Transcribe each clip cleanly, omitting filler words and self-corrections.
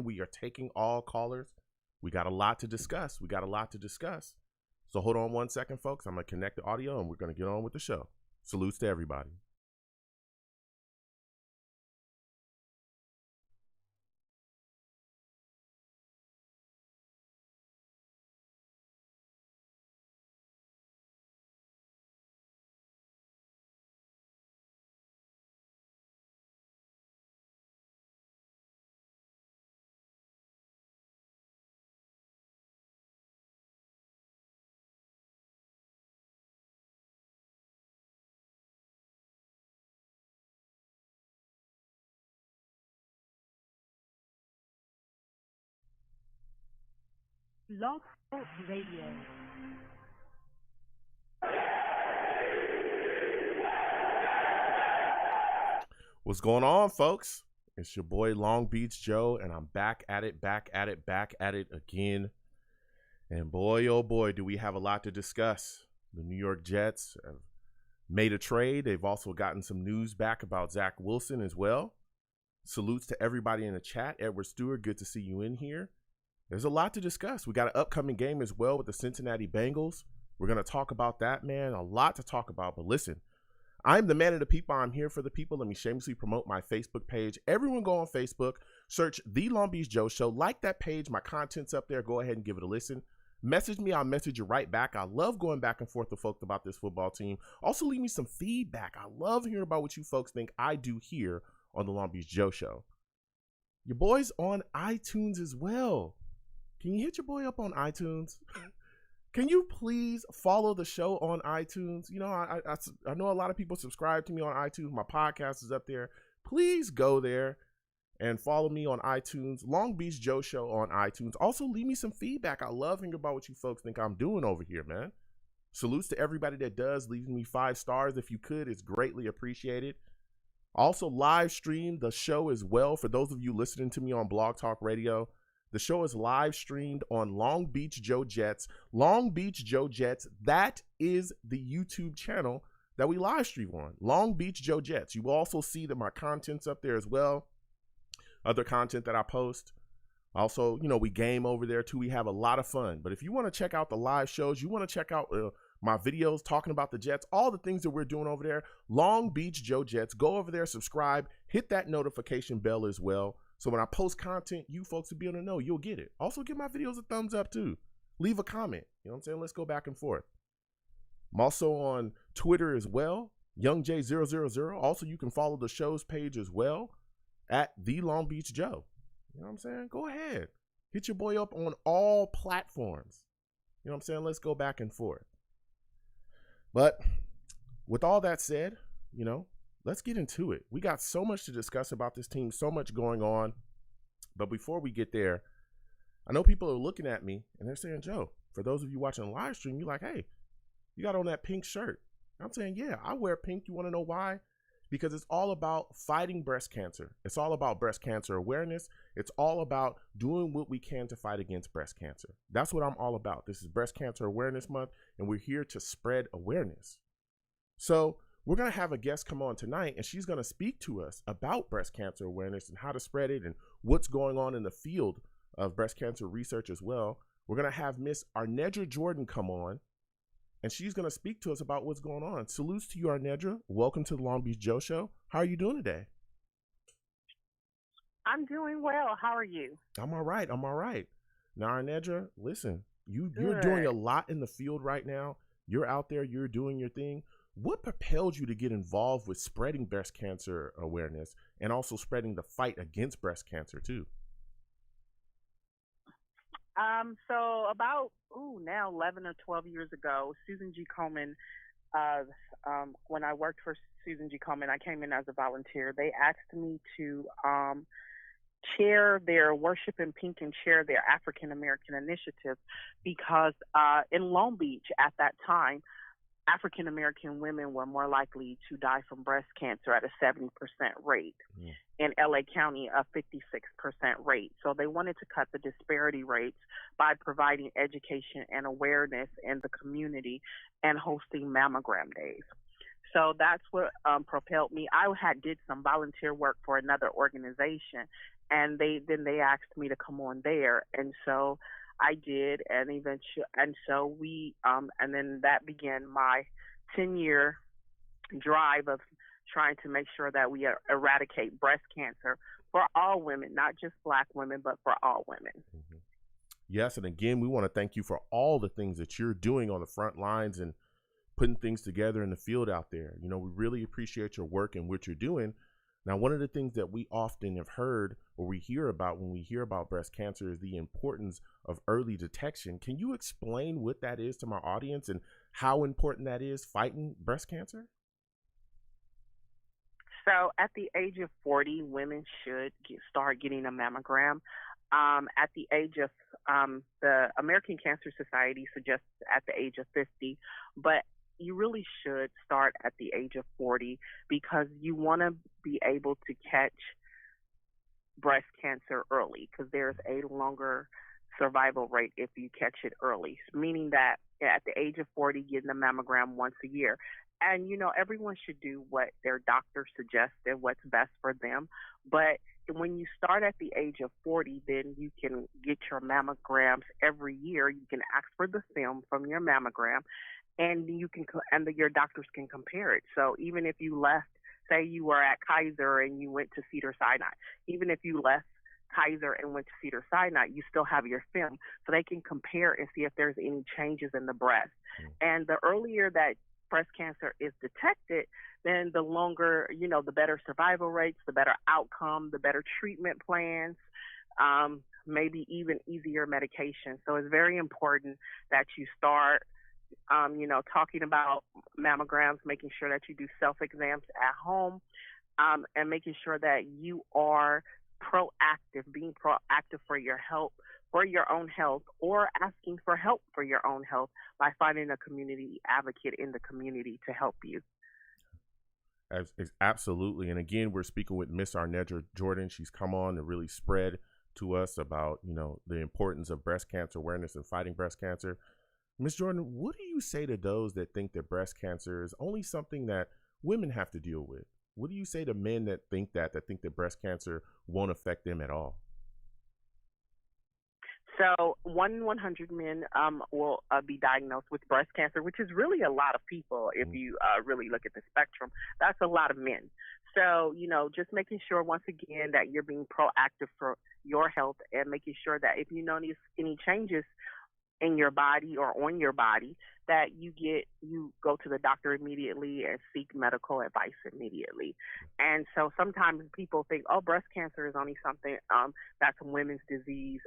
We are taking all callers. We got a lot to discuss. So hold on 1 second, folks. I'm going to connect the audio and we're going to get on with the show. Salutes to everybody. Blog Talk Radio. What's going on, folks? It's your boy Long Beach Joe, and I'm back at it again. And boy, oh boy, do we have a lot to discuss. The New York Jets have made a trade. They've also gotten some news back about Zach Wilson as well. Salutes to everybody in the chat. Edward Stewart, good to see you in here. There's a lot to discuss. We got an upcoming game as well with the Cincinnati Bengals. We're going to talk about that, man. A lot to talk about. But listen, I'm the man of the people. I'm here for the people. Let me shamelessly promote my Facebook page. Everyone go on Facebook, search The Long Beach Joe Show. Like that page. My content's up there. Go ahead and give it a listen. Message me. I'll message you right back. I love going back and forth with folks about this football team. Also, leave me some feedback. I love hearing about what you folks think I do here on The Long Beach Joe Show. Your boy's on iTunes as well. Can you hit your boy up on iTunes? Can you please follow the show on iTunes? You know, I know a lot of people subscribe to me on iTunes. My podcast is up there. Please go there and follow me on iTunes. Long Beach Joe Show on iTunes. Also, leave me some feedback. I love hearing about what you folks think I'm doing over here, man. Salutes to everybody that does. Leave me 5 stars if you could. It's greatly appreciated. Also, live stream the show as well. For those of you listening to me on Blog Talk Radio, the show is live streamed on Long Beach Joe Jets. Long Beach Joe Jets, that is the YouTube channel that we live stream on. Long Beach Joe Jets. You will also see that my content's up there as well. Other content that I post. Also, you know, we game over there too. We have a lot of fun. But if you want to check out the live shows, you want to check out my videos talking about the Jets, all the things that we're doing over there, Long Beach Joe Jets, go over there, subscribe, hit that notification bell as well. So when I post content, you folks will be able to know. You'll get it. Also, give my videos a thumbs up, too. Leave a comment. You know what I'm saying? Let's go back and forth. I'm also on Twitter as well, YoungJ000. Also, you can follow the show's page as well at The Long Beach Joe. You know what I'm saying? Go ahead. Hit your boy up on all platforms. You know what I'm saying? Let's go back and forth. But with all that said, you know, let's get into it. We got so much to discuss about this team, so much going on. But before we get there, I know people are looking at me and they're saying, Joe, for those of you watching the live stream, you're like, hey, you got on that pink shirt. I'm saying, yeah, I wear pink. You want to know why? Because it's all about fighting breast cancer. It's all about breast cancer awareness. It's all about doing what we can to fight against breast cancer. That's what I'm all about. This is Breast Cancer Awareness Month, and we're here to spread awareness. So we're going to have a guest come on tonight, and she's going to speak to us about breast cancer awareness and how to spread it and what's going on in the field of breast cancer research as well. We're going to have Miss Arnedra Jordan come on, and she's going to speak to us about what's going on. Salutes to you, Arnedra. Welcome to the Long Beach Joe Show. How are you doing today? I'm doing well. How are you? I'm all right. Now, Arnedra, listen, you're doing a lot in the field right now. You're out there. You're doing your thing. What propelled you to get involved with spreading breast cancer awareness and also spreading the fight against breast cancer too? So about now 11 or 12 years ago, Susan G. Komen, when I worked for Susan G. Komen, I came in as a volunteer. They asked me to chair their Worship in Pink and chair their African American initiative because in Long Beach at that time, African American women were more likely to die from breast cancer at a 70% rate. In LA County, a 56% rate. So they wanted to cut the disparity rates by providing education and awareness in the community and hosting mammogram days. So that's what propelled me. I did some volunteer work for another organization, and they asked me to come on there, and so I did, and eventually, and so we and then that began my 10-year drive of trying to make sure that we eradicate breast cancer for all women, not just Black women, but for all women. Mm-hmm. Yes, and again, we want to thank you for all the things that you're doing on the front lines and putting things together in the field out there. You know, we really appreciate your work and what you're doing. Now, one of the things that we often have heard or we hear about when we hear about breast cancer is the importance of early detection. Can you explain what that is to my audience and how important that is fighting breast cancer? So at the age of 40, women should start getting a mammogram. At the age of the American Cancer Society suggests at the age of 50, but you really should start at the age of 40 because you want to be able to catch breast cancer early because there's a longer survival rate if you catch it early, meaning that at the age of 40, getting a mammogram once a year. And, you know, everyone should do what their doctor suggests and what's best for them. But when you start at the age of 40, then you can get your mammograms every year. You can ask for the film from your mammogram, and your doctors can compare it. So even if you left, say you were at Kaiser and you went to Cedars-Sinai, even if you left Kaiser and went to Cedars-Sinai, you still have your film, so they can compare and see if there's any changes in the breast. And the earlier that breast cancer is detected, then the longer, you know, the better survival rates, the better outcome, the better treatment plans, maybe even easier medication. So it's very important that you start, talking about mammograms, making sure that you do self-exams at home, and making sure that you are being proactive for your health, for your own health, or asking for help for your own health by finding a community advocate in the community to help you. Absolutely. And again, we're speaking with Miss Arnedra Jordan. She's come on to really spread to us about, you know, the importance of breast cancer awareness and fighting breast cancer. Miss Jordan, what do you say to those that think that breast cancer is only something that women have to deal with? What do you say to men that think that breast cancer won't affect them at all? So 1 in 100 men will be diagnosed with breast cancer, which is really a lot of people if you really look at the spectrum. That's a lot of men. So, you know, just making sure, once again, that you're being proactive for your health and making sure that if you notice any changes in your body or on your body, that you go to the doctor immediately and seek medical advice immediately. And so sometimes people think, oh, breast cancer is only something that's a women's disease.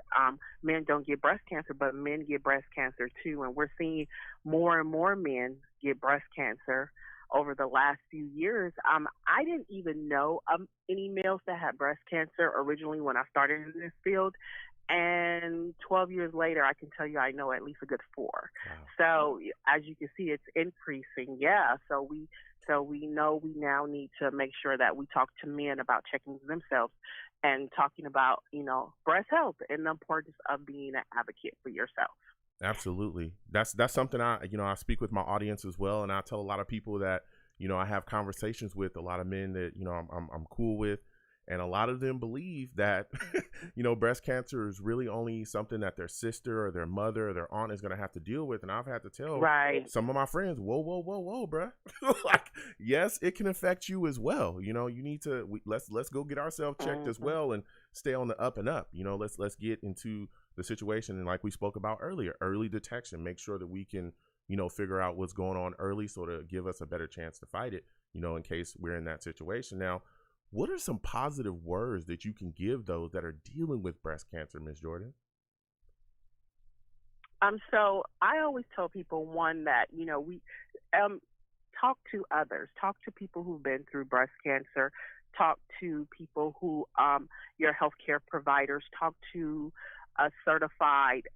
Men don't get breast cancer, but men get breast cancer too. And we're seeing more and more men get breast cancer over the last few years. I didn't even know any males that had breast cancer originally when I started in this field. And 12 years later, I can tell you I know at least a good 4. Wow. So as you can see, it's increasing. Yeah. So we know we now need to make sure that we talk to men about checking themselves and talking about, you know, breast health and the importance of being an advocate for yourself. Absolutely. That's something I speak with my audience as well. And I tell a lot of people that, you know, I have conversations with a lot of men that, you know, I'm cool with. And a lot of them believe that, you know, breast cancer is really only something that their sister or their mother or their aunt is going to have to deal with. And I've had to tell some of my friends, whoa, bruh. Like, yes, it can affect you as well. You know, you need to, let's go get ourselves checked as well and stay on the up and up. You know, let's get into the situation. And like we spoke about earlier, early detection, make sure that we can, you know, figure out what's going on early so to give us a better chance to fight it, you know, in case we're in that situation. Now, what are some positive words that you can give those that are dealing with breast cancer, Ms. Jordan? So I always tell people, one, that, you know, we talk to others, talk to people who've been through breast cancer, talk to people who, your healthcare providers, talk to a certified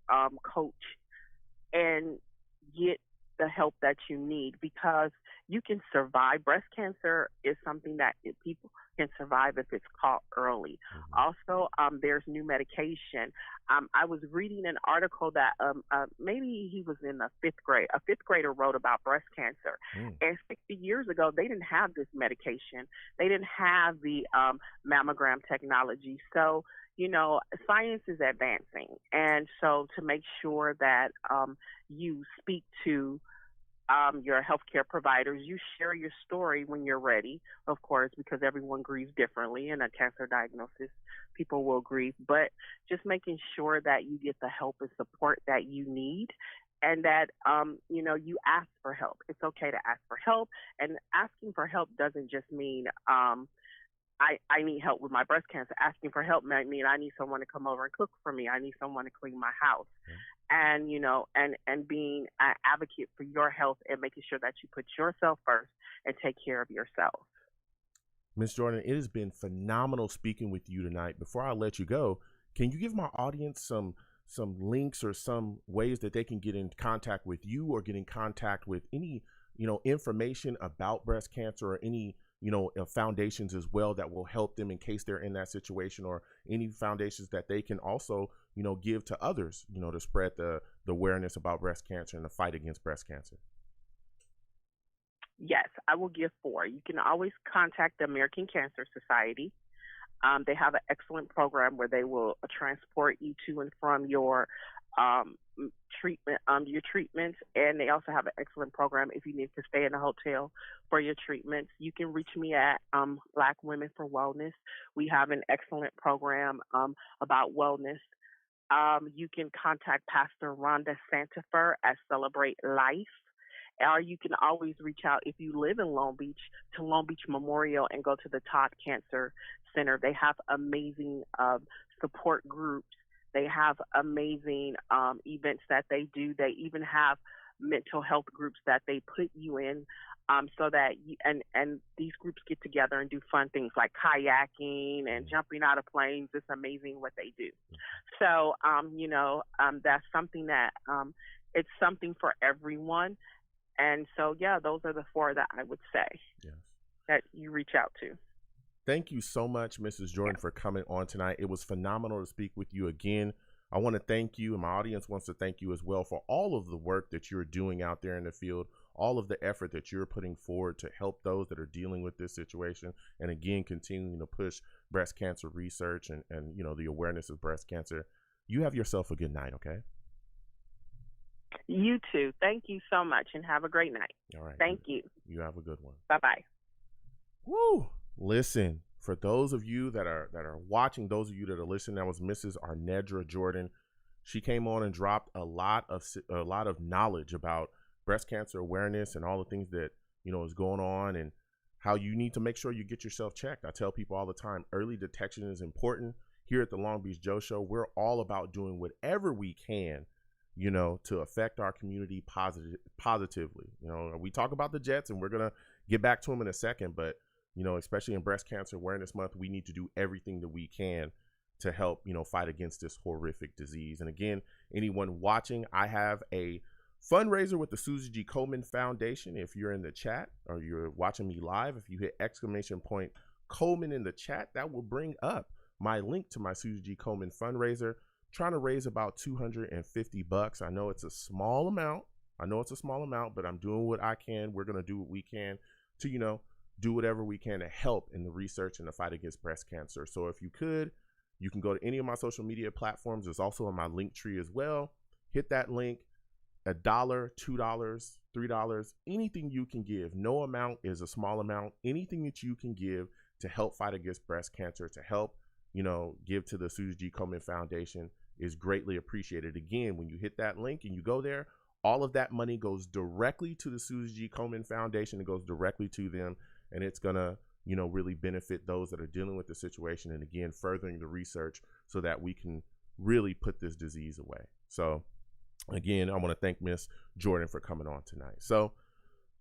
coach, and get the help that you need, because you can survive. Breast cancer is something that people can survive if it's caught early. Also, there's new medication. I was reading an article that maybe he was in the fifth grade. A fifth grader wrote about breast cancer. And 60 years ago, they didn't have this medication. They didn't have the mammogram technology. So, science is advancing. And so to make sure that you speak to your healthcare providers, you share your story when you're ready, of course, because everyone grieves differently. In a cancer diagnosis, people will grieve, but just making sure that you get the help and support that you need, and that you ask for help. It's okay to ask for help, and asking for help doesn't just mean I need help with my breast cancer. Asking for help might mean I need someone to come over and cook for me. I need someone to clean my house. And, and being an advocate for your health and making sure that you put yourself first and take care of yourself. Ms. Jordan, it has been phenomenal speaking with you tonight. Before I let you go, can you give my audience some links or some ways that they can get in contact with you or get in contact with any, information about breast cancer, or any foundations as well that will help them in case they're in that situation, or any foundations that they can also, give to others, to spread the awareness about breast cancer and the fight against breast cancer? Yes, I will give 4. You can always contact the American Cancer Society. They have an excellent program where they will transport you to and from your treatments, and they also have an excellent program if you need to stay in a hotel for your treatments. You can reach me at Black Women for Wellness. We have an excellent program about wellness. You can contact Pastor Rhonda Santifer at Celebrate Life. Or you can always reach out, if you live in Long Beach, to Long Beach Memorial and go to the Todd Cancer Center. They have amazing support groups. They have amazing events that they do. They even have mental health groups that they put you in, so that you, and these groups get together and do fun things like kayaking and jumping out of planes. It's amazing what they do. So, that's something that it's something for everyone. And so, yeah, those are the 4 that I would say that you reach out to. Thank you so much, Mrs. Jordan, for coming on tonight. It was phenomenal to speak with you again. I want to thank you, and my audience wants to thank you as well for all of the work that you're doing out there in the field, all of the effort that you're putting forward to help those that are dealing with this situation, and again, continuing to push breast cancer research and the awareness of breast cancer. You have yourself a good night, okay? You too. Thank you so much, and have a great night. All right. Thank you. You have a good one. Bye-bye. Woo! Listen, for those of you that are watching, those of you that are listening, that was Mrs. Arnedra Jordan. She came on and dropped a lot of knowledge about breast cancer awareness and all the things that is going on, and how you need to make sure you get yourself checked. I tell people all the time, early detection is important. Here at the Long Beach Joe Show, we're all about doing whatever we can, to affect our community positively. We talk about the Jets, and we're gonna get back to them in a second, but especially in Breast Cancer Awareness Month, we need to do everything that we can to help, fight against this horrific disease. And again, anyone watching, I have a fundraiser with the Susie G. Komen Foundation. If you're in the chat or you're watching me live, if you hit !Komen in the chat, that will bring up my link to my Susie G. Komen fundraiser. Trying to raise about $250. I know it's a small amount. But I'm doing what I can. We're going to do what we can to, do whatever we can to help in the research and the fight against breast cancer. So if you can go to any of my social media platforms. It's also on my link tree as well. Hit that link. $1, $2, $3, anything you can give. No amount is a small amount. Anything that you can give to help fight against breast cancer, to help, give to the Susie G. Komen Foundation is greatly appreciated. Again, when you hit that link and you go there, all of that money goes directly to the Susie G. Komen Foundation. It goes directly to them, and it's going to, really benefit those that are dealing with the situation. And again, furthering the research so that we can really put this disease away. So again, I want to thank Miss Jordan for coming on tonight. So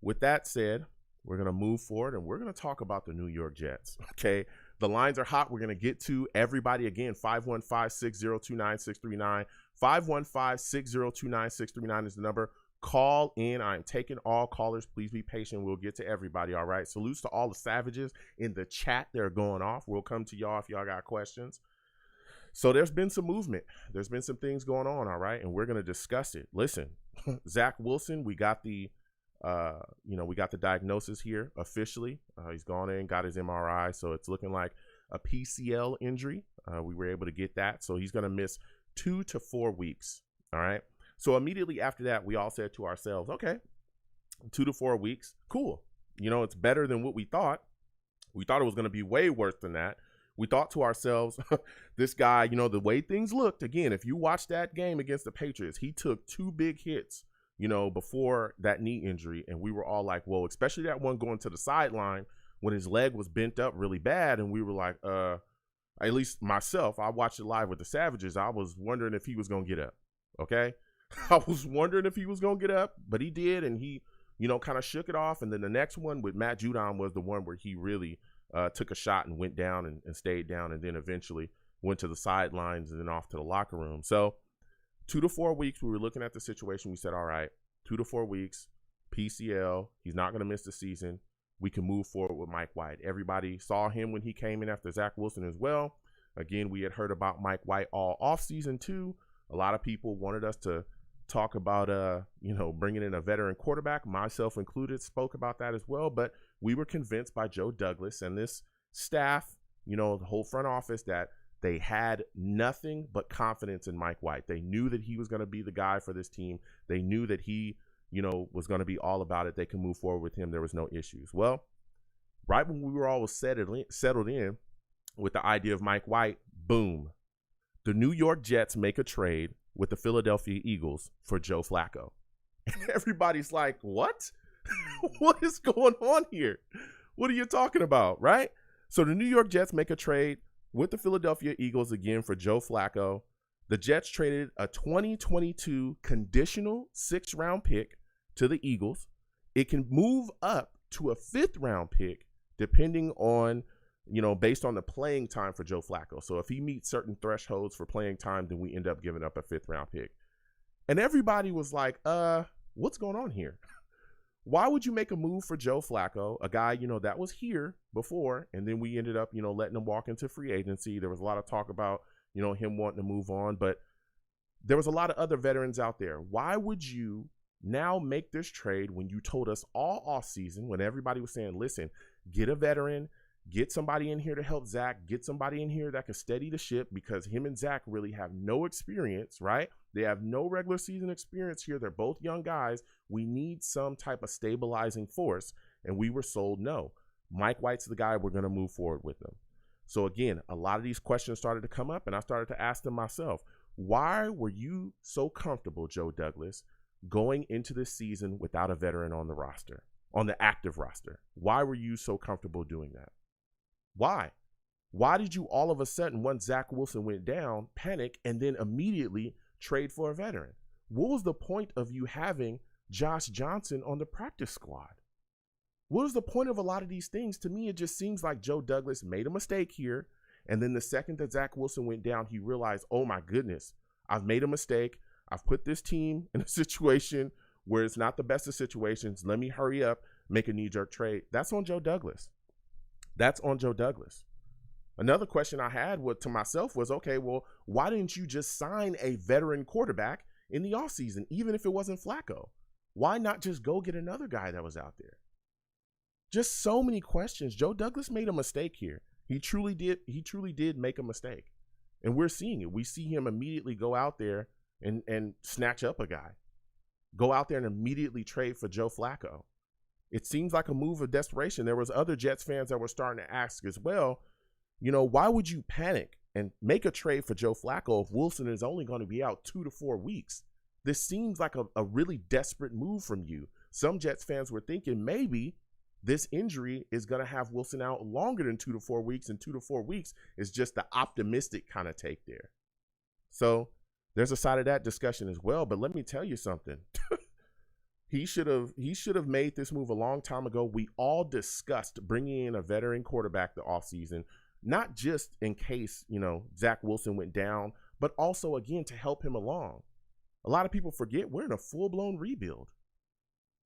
with that said, we're going to move forward and we're going to talk about the New York Jets. Okay. The lines are hot. We're going to get to everybody again. 515-602-9639. 515-602-9639 is the number. Call in. I'm taking all callers. Please be patient. We'll get to everybody. All right. Salutes to all the savages in the chat. They're going off. We'll come to y'all if y'all got questions. So there's been some movement. There's been some things going on. All right. And we're going to discuss it. Listen, Zach Wilson, we got the diagnosis here officially. He's gone in, got his MRI. So it's looking like a PCL injury. We were able to get that. So he's going to miss 2 to 4 weeks. All right. So immediately after that, we all said to ourselves, okay, 2 to 4 weeks. Cool. It's better than what we thought. We thought it was going to be way worse than that. We thought to ourselves, this guy, the way things looked, again, if you watch that game against the Patriots, he took 2 big hits, before that knee injury. And we were all like, whoa, especially that one going to the sideline when his leg was bent up really bad. And we were like, at least myself, I watched it live with the Savages. I was wondering if he was going to get up. Okay. I was wondering if he was going to get up, but he did. And he, kind of shook it off. And then the next one with Matt Judon was the one where he really took a shot and went down and stayed down. And then eventually went to the sidelines and then off to the locker room. So 2 to 4 weeks, we were looking at the situation. We said, all right, 2 to 4 weeks, PCL. He's not going to miss the season. We can move forward with Mike White. Everybody saw him when he came in after Zach Wilson as well. Again, we had heard about Mike White all offseason too. A lot of people wanted us to talk about, bringing in a veteran quarterback, myself included, spoke about that as well. But we were convinced by Joe Douglas and this staff, the whole front office, that they had nothing but confidence in Mike White. They knew that he was going to be the guy for this team. They knew that he, was going to be all about it. They can move forward with him. There was no issues. Well, right when we were all settled in with the idea of Mike White, boom, the New York Jets make a trade with the Philadelphia Eagles for Joe Flacco. And everybody's like, what? What is going on here? What are you talking about, right? So the New York Jets make a trade with the Philadelphia Eagles again for Joe Flacco. The Jets traded a 2022 conditional 6th-round pick to the Eagles. It can move up to a 5th-round pick depending on, based on the playing time for Joe Flacco. So if he meets certain thresholds for playing time, then we end up giving up a 5th-round pick. And everybody was like, what's going on here? Why would you make a move for Joe Flacco, a guy, that was here before, and then we ended up, letting him walk into free agency. There was a lot of talk about, him wanting to move on, but there was a lot of other veterans out there. Why would you now make this trade when you told us all offseason, when everybody was saying, listen, get a veteran, get somebody in here to help Zach, get somebody in here that can steady the ship, because him and Zach really have no experience, right? They have no regular season experience here. They're both young guys. We need some type of stabilizing force. And we were sold no. Mike White's the guy. We're going to move forward with them. So again, a lot of these questions started to come up, and I started to ask them myself. Why were you so comfortable, Joe Douglas, going into this season without a veteran on the roster, on the active roster? Why were you so comfortable doing that? Why? Why did you all of a sudden, once Zach Wilson went down, panic and then immediately trade for a veteran? What was the point of you having Josh Johnson on the practice squad? What was the point of a lot of these things? To me, it just seems like Joe Douglas made a mistake here. And then the second that Zach Wilson went down, he realized, oh my goodness, I've made a mistake. I've put this team in a situation where it's not the best of situations. Let me hurry up, make a knee-jerk trade. That's on Joe Douglas. That's on Joe Douglas. Another question I had to myself was, okay, well, why didn't you just sign a veteran quarterback in the offseason, even if it wasn't Flacco? Why not just go get another guy that was out there? Just so many questions. Joe Douglas made a mistake here. He truly did. He truly did make a mistake. And we're seeing it. We see him immediately go out there and snatch up a guy. Go out there and immediately trade for Joe Flacco. It seems like a move of desperation. There was other Jets fans that were starting to ask as well, why would you panic and make a trade for Joe Flacco if Wilson is only going to be out 2 to 4 weeks? This seems like a really desperate move from you. Some Jets fans were thinking maybe this injury is going to have Wilson out longer than 2 to 4 weeks, and 2 to 4 weeks is just the optimistic kind of take there. So there's a side of that discussion as well. But let me tell you something. He should have made this move a long time ago. We all discussed bringing in a veteran quarterback the offseason, not just in case, Zach Wilson went down, but also, again, to help him along. A lot of people forget we're in a full-blown rebuild.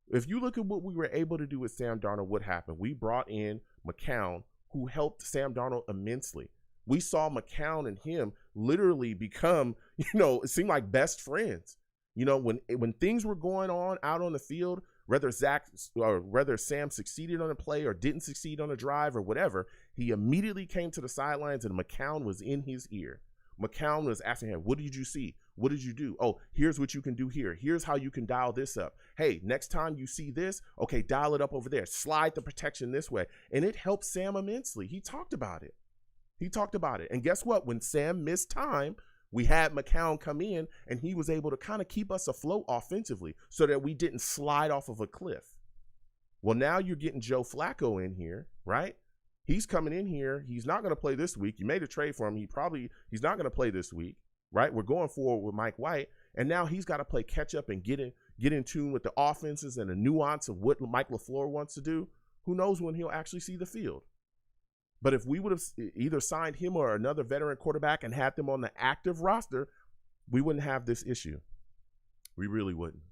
If you look at what we were able to do with Sam Darnold, what happened? We brought in McCown, who helped Sam Darnold immensely. We saw McCown and him literally become, it seemed like best friends. When things were going on out on the field, whether Sam succeeded on a play or didn't succeed on a drive or whatever, he immediately came to the sidelines and McCown was in his ear. McCown was asking him, what did you see? What did you do? Oh, here's what you can do here. Here's how you can dial this up. Hey, next time you see this, okay, dial it up over there. Slide the protection this way. And it helped Sam immensely. He talked about it. And guess what? When Sam missed time, we had McCown come in and he was able to kind of keep us afloat offensively so that we didn't slide off of a cliff. Well, now you're getting Joe Flacco in here, right? He's coming in here. He's not going to play this week. You made a trade for him. He's not going to play this week, right? We're going forward with Mike White, and now he's got to play catch up and get in tune with the offenses and the nuance of what Mike LaFleur wants to do. Who knows when he'll actually see the field? But if we would have either signed him or another veteran quarterback and had them on the active roster, we wouldn't have this issue. We really wouldn't.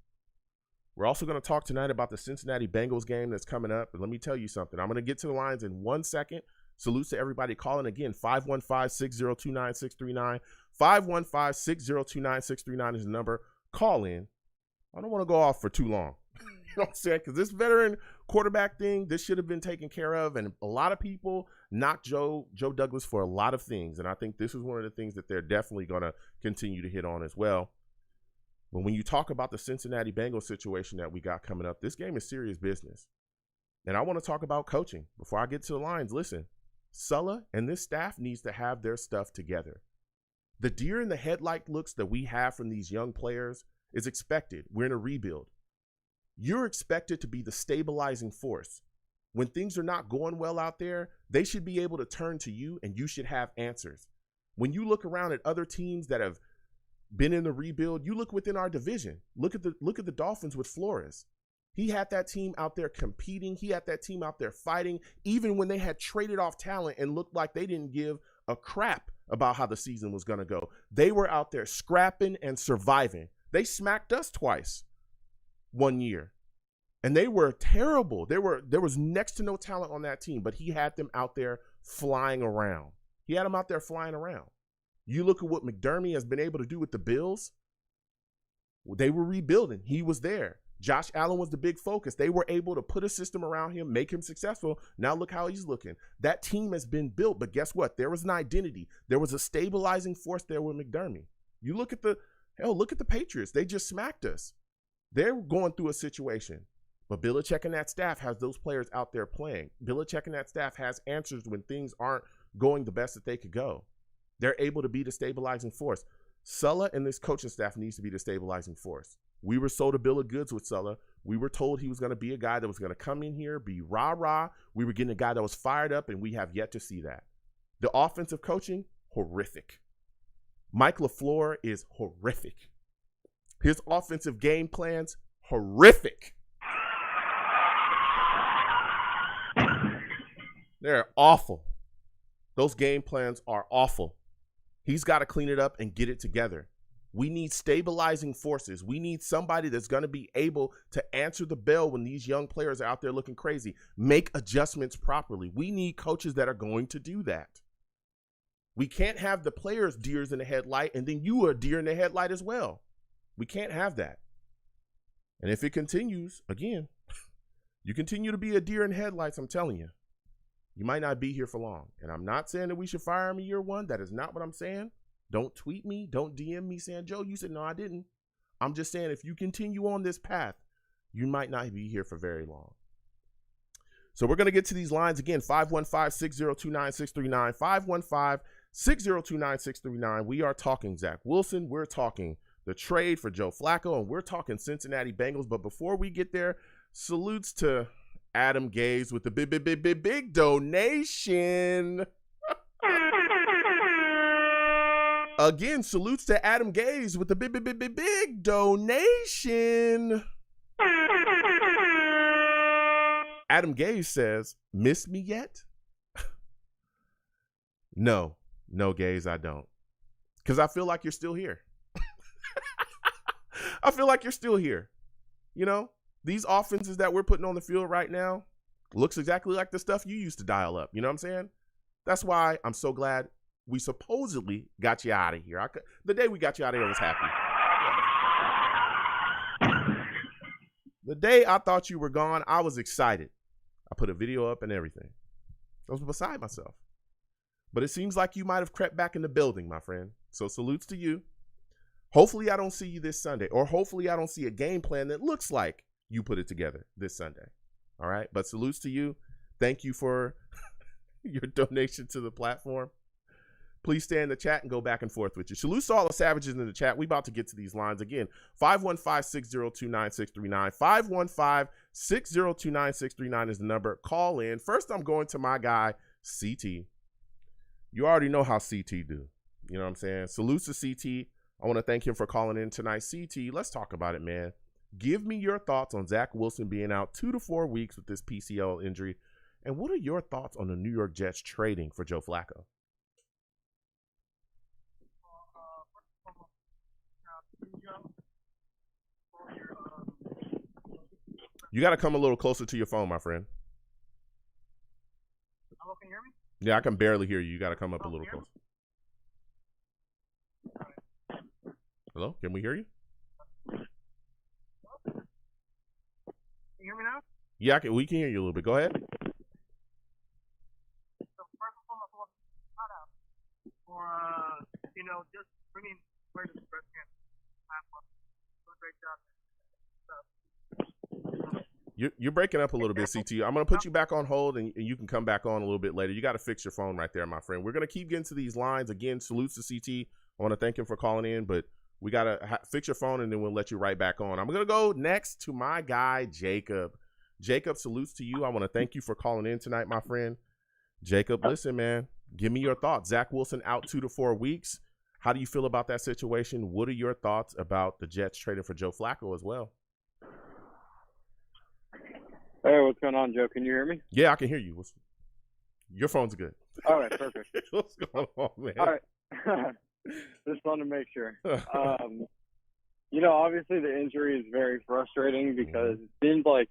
We're also going to talk tonight about the Cincinnati Bengals game that's coming up. And let me tell you something. I'm going to get to the lines in 1 second. Salutes to everybody calling. Again, 515-602-9639. 515-602-9639 is the number. Call in. I don't want to go off for too long. You know what I'm saying? Because this veteran quarterback thing, this should have been taken care of. And a lot of people knock Joe Douglas for a lot of things. And I think this is one of the things that they're definitely going to continue to hit on as well. But when you talk about the Cincinnati Bengals situation that we got coming up, this game is serious business. And I want to talk about coaching. Before I get to the lines, listen, Saleh and this staff needs to have their stuff together. The deer in the headlight looks that we have from these young players is expected. We're in a rebuild. You're expected to be the stabilizing force. When things are not going well out there, they should be able to turn to you and you should have answers. When you look around at other teams that have been in the rebuild, you look within our division. Look at the Dolphins with Flores. He had that team out there competing. He had that team out there fighting, even when they had traded off talent and looked like they didn't give a crap about how the season was going to go. They were out there scrapping and surviving. They smacked us twice one year, and they were terrible. There was next to no talent on that team, but he had them out there flying around. You look at what McDermott has been able to do with the Bills. They were rebuilding. He was there. Josh Allen was the big focus. They were able to put a system around him, make him successful. Now look how he's looking. That team has been built, but guess what? There was an identity. There was a stabilizing force there with McDermott. You look at the Patriots. They just smacked us. They're going through a situation. But Belichick and that staff has those players out there playing. Belichick and that staff has answers when things aren't going the best that they could go. They're able to be the stabilizing force. Saleh and this coaching staff needs to be the stabilizing force. We were sold a bill of goods with Saleh. We were told he was going to be a guy that was going to come in here, be rah-rah. We were getting a guy that was fired up, and we have yet to see that. The offensive coaching, horrific. Mike LaFleur is horrific. His offensive game plans, horrific. They're awful. Those game plans are awful. He's got to clean it up and get it together. We need stabilizing forces. We need somebody that's going to be able to answer the bell when these young players are out there looking crazy. Make adjustments properly. We need coaches that are going to do that. We can't have the players deers in the headlight and then you are a deer in the headlight as well. We can't have that. And if it continues, again, you continue to be a deer in headlights, I'm telling you. You might not be here for long. And I'm not saying that we should fire him in year one. That is not what I'm saying. Don't tweet me. Don't DM me saying, Joe, you said, no, I didn't. I'm just saying if you continue on this path, you might not be here for very long. So we're going to get to these lines again. 515-602-9639. 515-602-9639. We are talking Zach Wilson. We're talking the trade for Joe Flacco. And we're talking Cincinnati Bengals. But before we get there, salutes to Adam Gase with the big donation. Again, salutes to Adam Gase with the big donation. Adam Gase says, miss me yet? No, Gase, I don't. Because I feel like you're still here. I feel like you're still here. You know, these offenses that we're putting on the field right now looks exactly like the stuff you used to dial up. You know what I'm saying? That's why I'm so glad we supposedly got you out of here. The day we got you out of here, I was happy. The day I thought you were gone, I was excited. I put a video up and everything. I was beside myself. But it seems like you might have crept back in the building, my friend. So salutes to you. Hopefully I don't see you this Sunday, or hopefully I don't see a game plan that looks like you put it together this Sunday. All right? But salutes to you. Thank you for your donation to the platform. Please stay in the chat and go back and forth with you. Salute to all the savages in the chat. We about to get to these lines again. 515-602-9639. 515-602-9639 is the number. Call in. First, I'm going to my guy, CT. You already know how CT do. You know what I'm saying? Salutes to CT. I want to thank him for calling in tonight. CT, let's talk about it, man. Give me your thoughts on Zach Wilson being out 2 to 4 weeks with this PCL injury. And what are your thoughts on the New York Jets trading for Joe Flacco? You got to come a little closer to your phone, my friend. Hello, can you hear me? Yeah, I can barely hear you. You got to come up a little closer. Hello, can we hear you? Can you hear me now? Yeah, we can hear you a little bit. Go ahead. So first of all, I want to shout out for just bringing where the breast cancer. A great job. You're breaking up a little bit, CT. I'm going to put you back on hold, and you can come back on a little bit later. You got to fix your phone right there, my friend. We're going to keep getting to these lines. Again, salutes to CT. I want to thank him for calling in, but we got to fix your phone, and then we'll let you right back on. I'm going to go next to my guy, Jacob. Jacob, salutes to you. I want to thank you for calling in tonight, my friend. Jacob, listen, man. Give me your thoughts. Zach Wilson out 2 to 4 weeks. How do you feel about that situation? What are your thoughts about the Jets trading for Joe Flacco as well? Hey, what's going on, Joe? Can you hear me? Yeah, I can hear you. Your phone's good. All right, perfect. What's going on, man? All right. Just wanted to make sure. Obviously the injury is very frustrating because it seemed like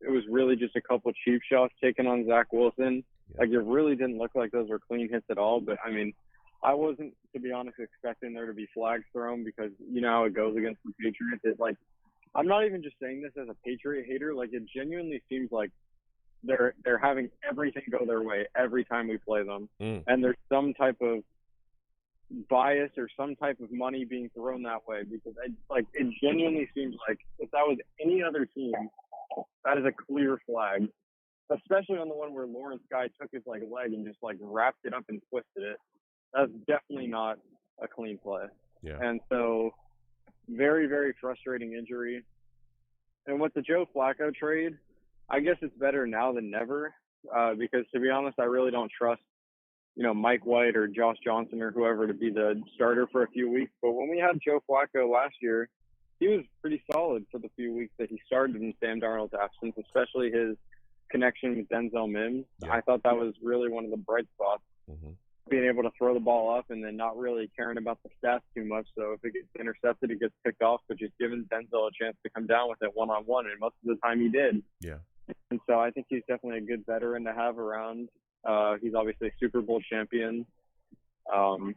it was really just a couple cheap shots taken on Zach Wilson. Yeah. Like, it really didn't look like those were clean hits at all. But, I mean, I wasn't, to be honest, expecting there to be flags thrown because you know how it goes against the Patriots. It's like, I'm not even just saying this as a Patriot hater. Like, it genuinely seems like they're having everything go their way every time we play them. And there's some type of bias or some type of money being thrown that way because it genuinely seems like if that was any other team, that is a clear flag, especially on the one where Lawrence Guy took his leg and just wrapped it up and twisted it. That's definitely not a clean play. Yeah. And so very, very frustrating injury. And with the Joe Flacco trade, I guess it's better now than never because, to be honest, I really don't trust, Mike White or Josh Johnson or whoever to be the starter for a few weeks. But when we had Joe Flacco last year, he was pretty solid for the few weeks that he started in Sam Darnold's absence, especially his connection with Denzel Mims. Yeah. I thought that was really one of the bright spots. Mm-hmm. Being able to throw the ball up and then not really caring about the stats too much. So if it gets intercepted, it gets picked off, but just giving Denzel a chance to come down with it one-on-one, and most of the time he did. Yeah. And so I think he's definitely a good veteran to have around. He's obviously a Super Bowl champion. And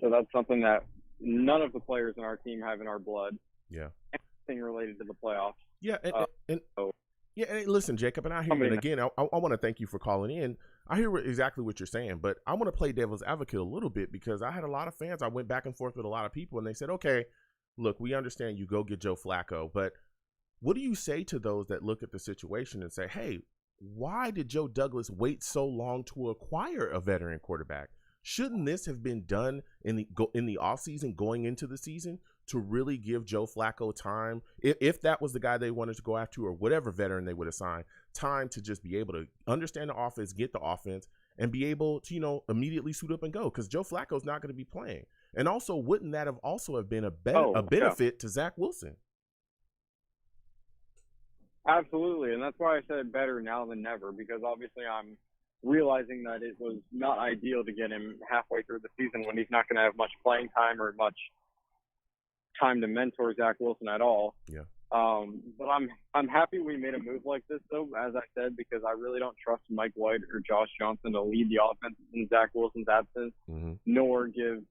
so that's something that none of the players in our team have in our blood. Yeah. Anything related to the playoffs. Yeah. And listen, Jacob, and I hear you. And again, I want to thank you for calling in. I hear exactly what you're saying, but I want to play devil's advocate a little bit because I had a lot of fans. I went back and forth with a lot of people, and they said, okay, look, we understand you go get Joe Flacco, but what do you say to those that look at the situation and say, hey, why did Joe Douglas wait so long to acquire a veteran quarterback? Shouldn't this have been done in the offseason going into the season to really give Joe Flacco time, if that was the guy they wanted to go after or whatever veteran they would assign, time to just be able to understand the offense, get the offense, and be able to, immediately suit up and go because Joe Flacco's not going to be playing. And also, wouldn't that have been a benefit to Zach Wilson? Absolutely, and that's why I said better now than never because obviously I'm realizing that it was not ideal to get him halfway through the season when he's not going to have much playing time or much time to mentor Zach Wilson at all. Yeah. But I'm happy we made a move like this, though, as I said, because I really don't trust Mike White or Josh Johnson to lead the offense in Zach Wilson's absence, nor give,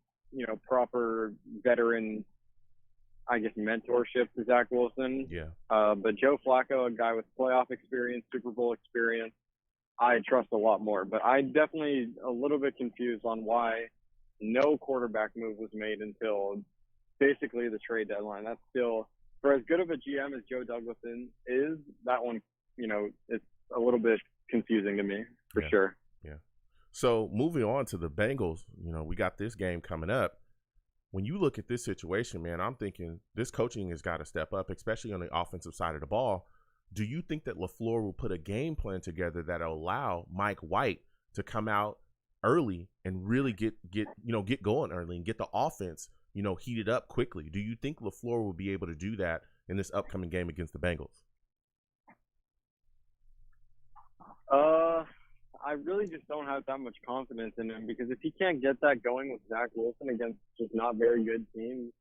proper veteran, I guess, mentorship to Zach Wilson. Yeah. But Joe Flacco, a guy with playoff experience, Super Bowl experience, I trust a lot more. But I'm definitely a little bit confused on why no quarterback move was made until basically the trade deadline. That's still, for as good of a GM as Joe Douglason is, that one, it's a little bit confusing to me, for sure. Yeah. So moving on to the Bengals, we got this game coming up. When you look at this situation, man, I'm thinking this coaching has got to step up, especially on the offensive side of the ball. Do you think that LaFleur will put a game plan together that'll allow Mike White to come out early and really get going early and get the offense, heated up quickly? Do you think LaFleur will be able to do that in this upcoming game against the Bengals? I really just don't have that much confidence in him, because if he can't get that going with Zach Wilson against just not very good teams,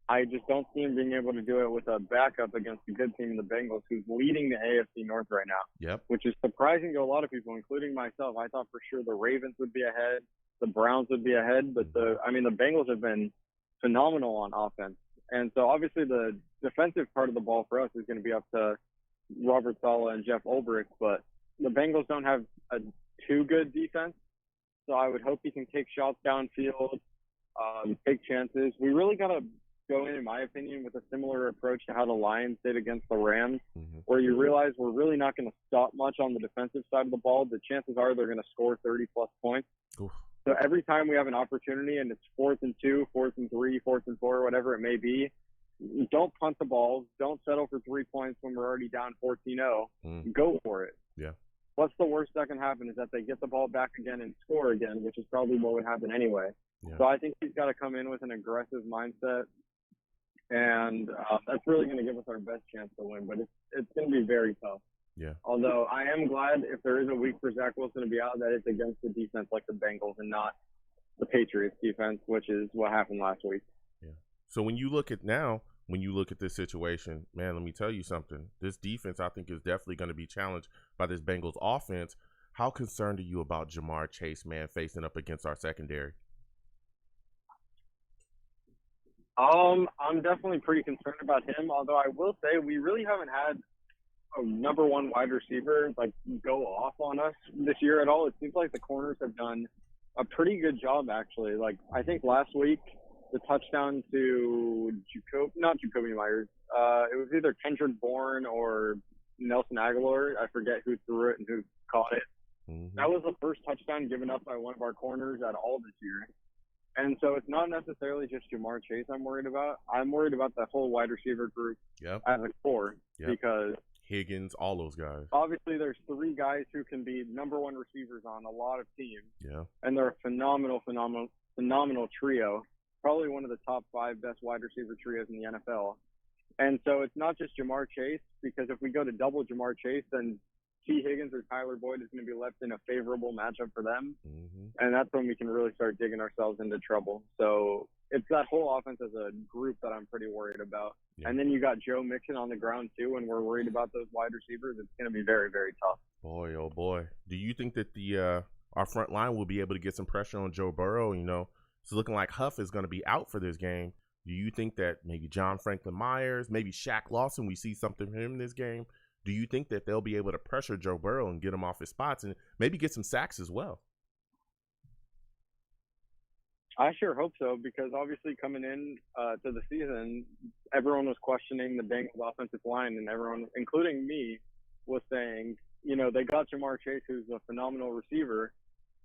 I just don't see him being able to do it with a backup against a good team in the Bengals, who's leading the AFC North right now. Yep. Which is surprising to a lot of people, including myself. I thought for sure the Ravens would be ahead, the Browns would be ahead, but the Bengals have been phenomenal on offense. And so obviously the defensive part of the ball for us is going to be up to Robert Saleh and Jeff Ulbrich, but the Bengals don't have a too good defense, so I would hope he can take shots downfield, take chances. We really got to go in my opinion, with a similar approach to how the Lions did against the Rams, where you realize we're really not going to stop much on the defensive side of the ball. The chances are they're going to score 30-plus points. Oof. So every time we have an opportunity and it's 4th and 2, 4th and 3, 4th and 4, whatever it may be, don't punt the ball. Don't settle for 3 points when we're already down 14-0. Go for it. Yeah. What's the worst that can happen is that they get the ball back again and score again, which is probably what would happen anyway. Yeah. So I think he's got to come in with an aggressive mindset, and that's really going to give us our best chance to win. But it's going to be very tough. Yeah. Although I am glad if there is a week for Zach Wilson to be out, that it's against the defense like the Bengals and not the Patriots defense, which is what happened last week. Yeah. So when you look at this situation, man, let me tell you something. This defense, I think, is definitely going to be challenged by this Bengals offense. How concerned are you about Jamar Chase, man, facing up against our secondary? I'm definitely pretty concerned about him, although I will say we really haven't had a number one wide receiver go off on us this year at all. It seems like the corners have done a pretty good job, actually. I think last week the touchdown to not Jacoby Myers, it was either Kendrick Bourne or Nelson Aguilar. I forget who threw it and who caught it. That was the first touchdown given up by one of our corners at all this year. And so it's not necessarily just Jamar Chase I'm worried about. I'm worried about the whole wide receiver group as a core, because Higgins, all those guys. Obviously, there's three guys who can be number one receivers on a lot of teams. Yeah. And they're a phenomenal trio. Probably one of the top 5 best wide receiver trios in the NFL. And so it's not just Jamar Chase, because if we go to double Jamar Chase, then T. Higgins or Tyler Boyd is going to be left in a favorable matchup for them. And that's when we can really start digging ourselves into trouble. So it's that whole offense as a group that I'm pretty worried about. Yeah. And then you got Joe Mixon on the ground too, and we're worried about those wide receivers. It's going to be very, very tough. Boy, oh boy. Do you think that our front line will be able to get some pressure on Joe Burrow? It's looking like Huff is going to be out for this game. Do you think that maybe John Franklin Myers, maybe Shaq Lawson, we see something from him in this game? Do you think that they'll be able to pressure Joe Burrow and get him off his spots and maybe get some sacks as well? I sure hope so, because obviously coming in to the season, everyone was questioning the Bengals offensive line, and everyone, including me, was saying, they got Jamar Chase, who's a phenomenal receiver,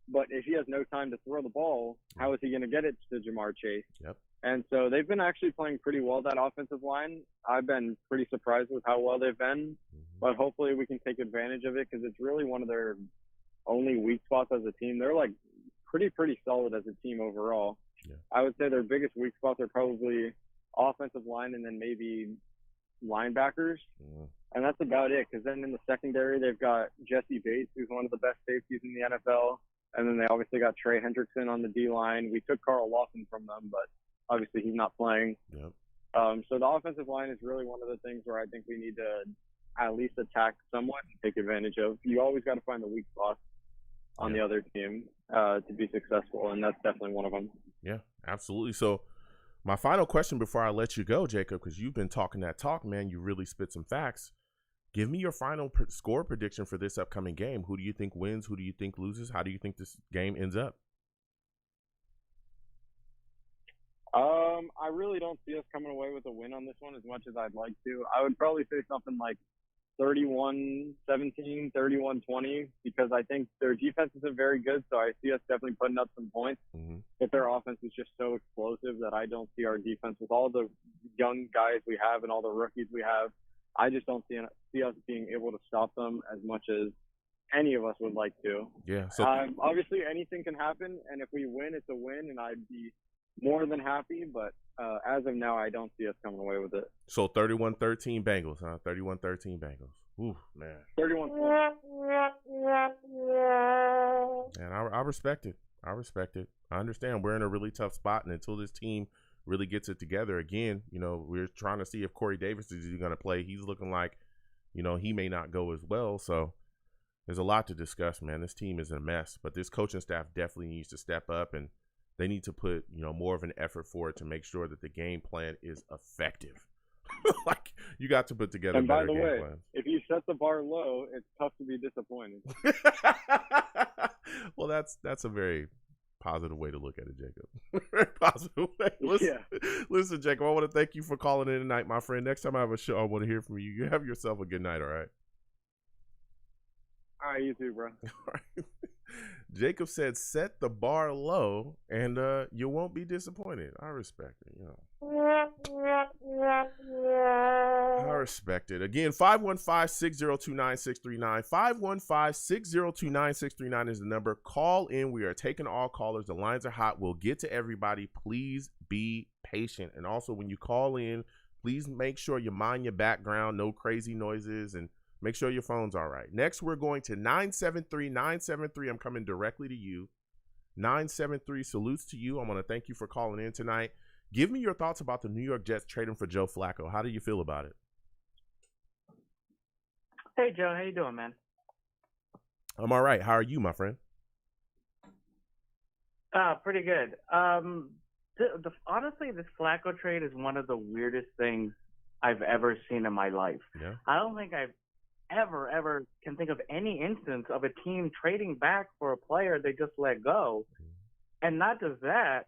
but if he has no time to throw the ball, how is he going to get it to Jamar Chase? Yep. And so they've been actually playing pretty well, that offensive line. I've been pretty surprised with how well they've been, but hopefully we can take advantage of it, because it's really one of their only weak spots as a team. They're pretty solid as a team overall. Yeah. I would say their biggest weak spots are probably offensive line and then maybe linebackers. And that's about it, because then in the secondary they've got Jesse Bates, who's one of the best safeties in the NFL. And then they obviously got Trey Hendrickson on the D-line. We took Carl Lawson from them, but obviously he's not playing. Yep. So the offensive line is really one of the things where I think we need to at least attack somewhat and take advantage of. You always got to find the weak spots on the other team to be successful, and that's definitely one of them. Yeah, absolutely. So my final question before I let you go, Jacob, because you've been talking that talk, man, you really spit some facts. Give me your final score prediction for this upcoming game. Who do you think wins? Who do you think loses? How do you think this game ends up? I really don't see us coming away with a win on this one as much as I'd like to. I would probably say something like 31-17, 31-20, because I think their defense isn't very good, so I see us definitely putting up some points. Mm-hmm. But their offense is just so explosive that I don't see our defense, with all the young guys we have and all the rookies we have, I just don't see us being able to stop them as much as any of us would like to. Yeah. So obviously anything can happen, and if we win, it's a win, and I'd be more than happy, but as of now, I don't see us coming away with it. So 31-13 Bengals, huh? 31-13 Bengals. Ooh, man. 31. And I respect it. I respect it. I understand we're in a really tough spot, and until this team really gets it together again, you know, we're trying to see if Corey Davis is going to play. He's looking like, you know, he may not go as well. So there's a lot to discuss, man. This team is a mess, but this coaching staff definitely needs to step up, and they need to put, you know, more of an effort for it to make sure that the game plan is effective. Like, you got to put together and better by the game way, plans. if you set the bar low, it's tough to be disappointed. Well, that's a very positive way to look at it, Jacob. Very positive way. Listen, Jacob, I want to thank you for calling in tonight, my friend. Next time I have a show, I want to hear from you. You have yourself a good night, all right? All right, you too, bro. All right. Jacob said, set the bar low, and you won't be disappointed. I respect it, you know. I respect it. Again, 515-602-9639. 515-602-9639 is the number. Call in. We are taking all callers. The lines are hot. We'll get to everybody. Please be patient. And also, when you call in, please make sure you mind your background, no crazy noises, and make sure your phone's all right. Next, we're going to 973-973. I'm coming directly to you. 973, salutes to you. I want to thank you for calling in tonight. Give me your thoughts about the New York Jets trading for Joe Flacco. How do you feel about it? Hey, Joe. How you doing, man? I'm all right. How are you, my friend? Pretty good. Honestly, this Flacco trade is one of the weirdest things I've ever seen in my life. Yeah. I don't think I've ever can think of any instance of a team trading back for a player they just let go. And not just that,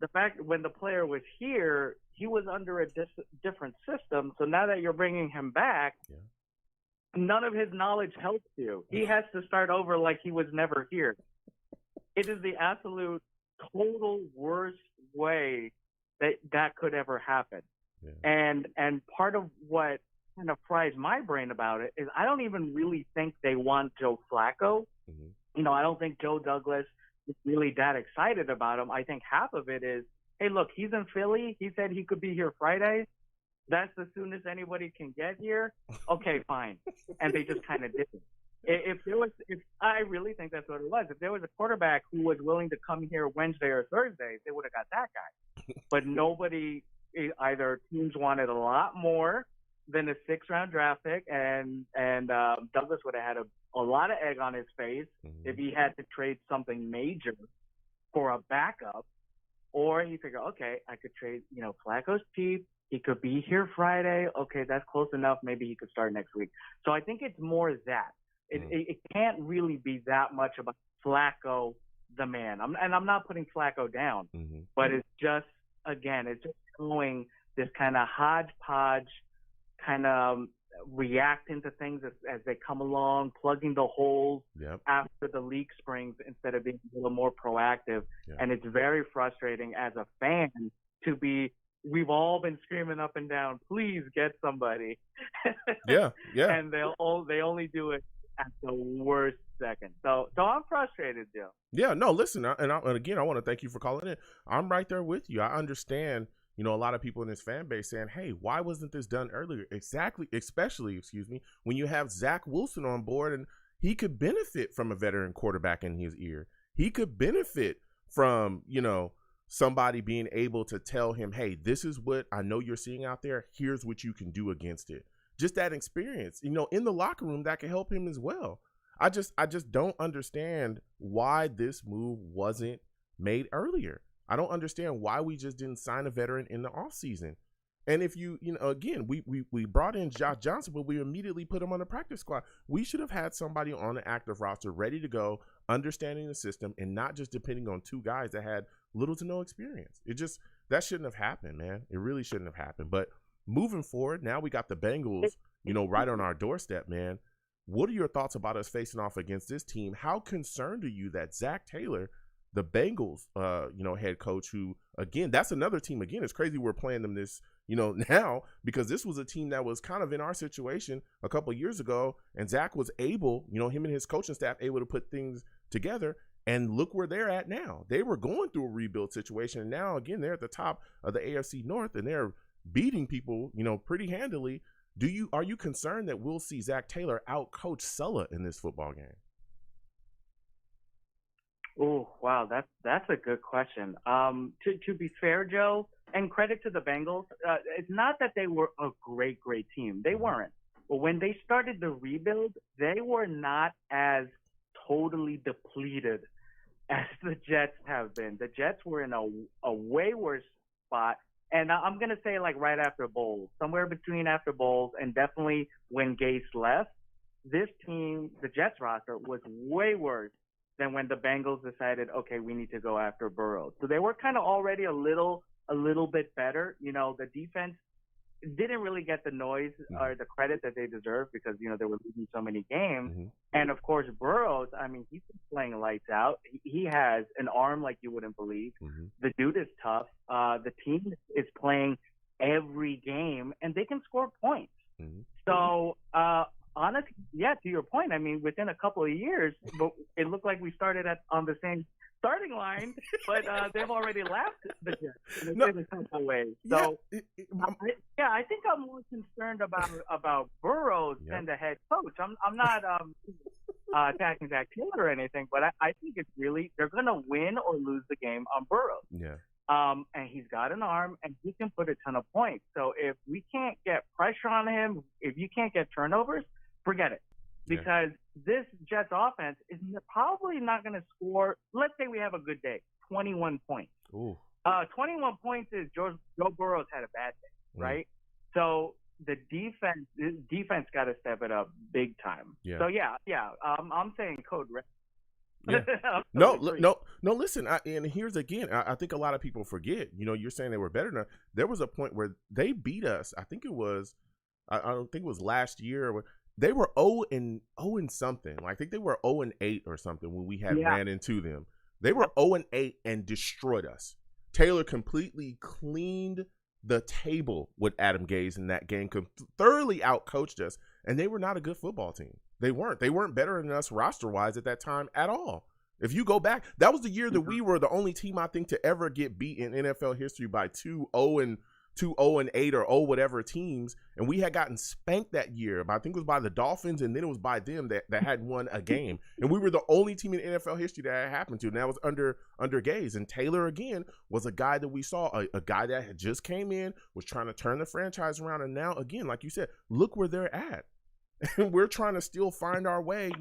the fact that when the player was here, he was under a different system. So now that you're bringing him back, none of his knowledge helps you. He has to start over like he was never here. It is the absolute total worst way that could ever happen. Yeah. And part of what kind of fries my brain about it is I don't even really think they want Joe Flacco. Mm-hmm. You know, I don't think Joe Douglas is really that excited about him. I think half of it is, hey, look, he's in Philly. He said he could be here Friday. That's the soonest anybody can get here. Okay, fine. And they just kind of did it. If I really think that's what it was. If there was a quarterback who was willing to come here Wednesday or Thursday, they would have got that guy. But nobody, either teams wanted a lot more than a 6th-round draft pick, and Douglas would have had a lot of egg on his face if he had to trade something major for a backup, or he figured, okay, I could trade, you know, Flacco's cheap. He could be here Friday. Okay, that's close enough. Maybe he could start next week. So I think it's more that. It can't really be that much about Flacco, the man. I'm not putting Flacco down, but it's just, again, it's just showing this kind of hodgepodge kind of reacting to things as they come along, plugging the holes after the leak springs instead of being a little more proactive. Yeah. And it's very frustrating as a fan to be, we've all been screaming up and down, please get somebody. Yeah. And they only do it at the worst second. So I'm frustrated, Joe. Yeah, no, listen, and again, I want to thank you for calling in. I'm right there with you. I understand, you know, a lot of people in this fan base saying, hey, why wasn't this done earlier? Especially, when you have Zach Wilson on board, and he could benefit from a veteran quarterback in his ear. He could benefit from, you know, somebody being able to tell him, hey, this is what I know you're seeing out there. Here's what you can do against it. Just that experience, in the locker room that can help him as well. I just don't understand why this move wasn't made earlier. I don't understand why we just didn't sign a veteran in the offseason. And if again, we brought in Josh Johnson, but we immediately put him on the practice squad. We should have had somebody on the active roster ready to go, understanding the system, and not just depending on two guys that had little to no experience. That shouldn't have happened, man. It really shouldn't have happened. But moving forward, now we got the Bengals, right on our doorstep, man. What are your thoughts about us facing off against this team? How concerned are you that Zach Taylor, the Bengals, head coach, who, again, that's another team. Again, it's crazy we're playing them this, now, because this was a team that was kind of in our situation a couple of years ago, and Zach was able, him and his coaching staff, able to put things together, and look where they're at now. They were going through a rebuild situation, and now, again, they're at the top of the AFC North, and they're beating people, pretty handily. Are you concerned that we'll see Zach Taylor out-coach Saleh in this football game? Oh, wow, that's a good question. To be fair, Joe, and credit to the Bengals, it's not that they were a great team. They weren't. But when they started the rebuild, they were not as totally depleted as the Jets have been. The Jets were in a way worse spot. And I'm going to say right after Bowles, somewhere between after Bowles and definitely when Gase left, this team, the Jets roster, was way worse than when the Bengals decided, okay, we need to go after Burrow. So they were kind of already a little bit better. The defense didn't really get the noise or the credit that they deserve because, they were losing so many games. Mm-hmm. And, of course, Burrows, he's been playing lights out. He has an arm like you wouldn't believe. Mm-hmm. The dude is tough. The team is playing every game, and they can score points. Mm-hmm. So, honestly, yeah, to your point, within a couple of years, but it looked like we started on the same starting line, but they've already laughed the Jets in a couple ways. So, I think I'm more concerned about Burrows than the head coach. I'm not attacking Zach Taylor or anything, but I think it's really they're going to win or lose the game on Burrows. Yeah. And he's got an arm, and he can put a ton of points. So if we can't get pressure on him, if you can't get turnovers, forget it. Because this Jets offense is probably not going to score, let's say we have a good day, 21 points. Ooh. 21 points is Joe Burrow's had a bad day, right? So the defense got to step it up big time. Yeah. So, I'm saying code red. Yeah. No. Listen, and here's again. I think a lot of people forget. You're saying they were better than us. There was a point where they beat us. I think it was. I don't think it was last year. They were 0 and something. I think they were 0 and 8 or something when we had ran into them. They were 0 and 8 and destroyed us. Taylor completely cleaned the table with Adam Gase in that game. Thoroughly outcoached us, and they were not a good football team. They weren't. They weren't better than us roster-wise at that time at all. If you go back, that was the year that we were the only team, I think, to ever get beat in NFL history by 2 0 and 8 or 0 whatever teams, and we had gotten spanked that year. I think it was by the Dolphins, and then it was by them that had won a game. And we were the only team in NFL history that had happened to, and that was under Gase. And Taylor, again, was a guy that we saw, a guy that had just came in, was trying to turn the franchise around, and now, again, like you said, look where they're at. And we're trying to still find our way,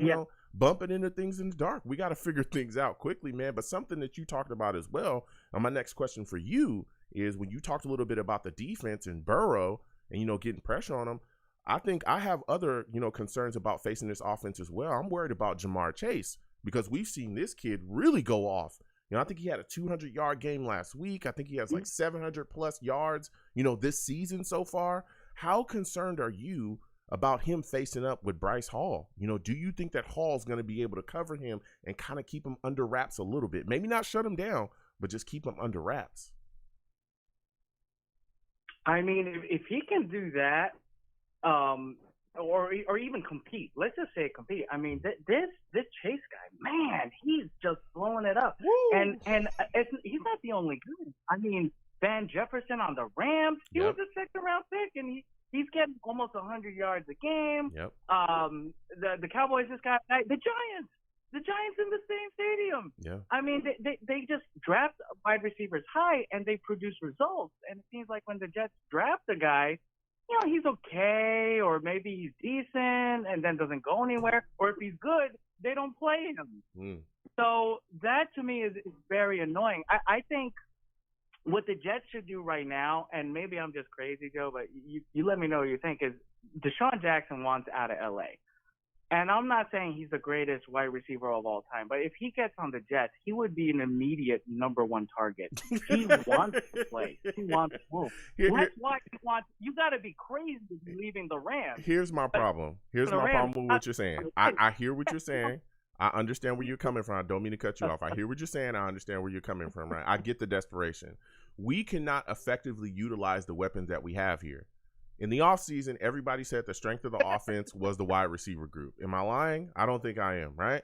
bumping into things in the dark. We got to figure things out quickly, man. But something that you talked about as well, and my next question for you is when you talked a little bit about the defense and Burrow and, getting pressure on them, I think I have other, concerns about facing this offense as well. I'm worried about Jamar Chase because we've seen this kid really go off. I think he had a 200-yard game last week. I think he has 700-plus yards, this season so far. How concerned are you about him facing up with Bryce Hall? Do you think that Hall's going to be able to cover him and kind of keep him under wraps a little bit? Maybe not shut him down, but just keep him under wraps. If he can do that, or even compete, let's just say compete. This Chase guy, man, he's just blowing it up. Woo! And he's not the only guy. Van Jefferson on the Rams, he was a second-round pick, and he's getting almost 100 yards a game. Yep. The Cowboys just got the Giants. The Giants in the same stadium. Yeah. I mean, they just draft wide receivers high and they produce results. And it seems like when the Jets draft a guy, he's okay, or maybe he's decent and then doesn't go anywhere. Or if he's good, they don't play him. So that to me is very annoying. I think what the Jets should do right now, and maybe I'm just crazy, Joe, but you let me know what you think, is Deshaun Jackson wants out of L.A. And I'm not saying he's the greatest wide receiver of all time, but if he gets on the Jets, he would be an immediate number one target. He wants to play. He wants to move. That's why you got to be crazy to be leaving the Rams. Here's my problem. Here's my problem with what you're saying. I hear what you're saying. I understand where you're coming from. I don't mean to cut you off. I hear what you're saying. I understand where you're coming from, right? I get the desperation. We cannot effectively utilize the weapons that we have here. In the offseason, everybody said the strength of the offense was the wide receiver group. Am I lying? I don't think I am, right?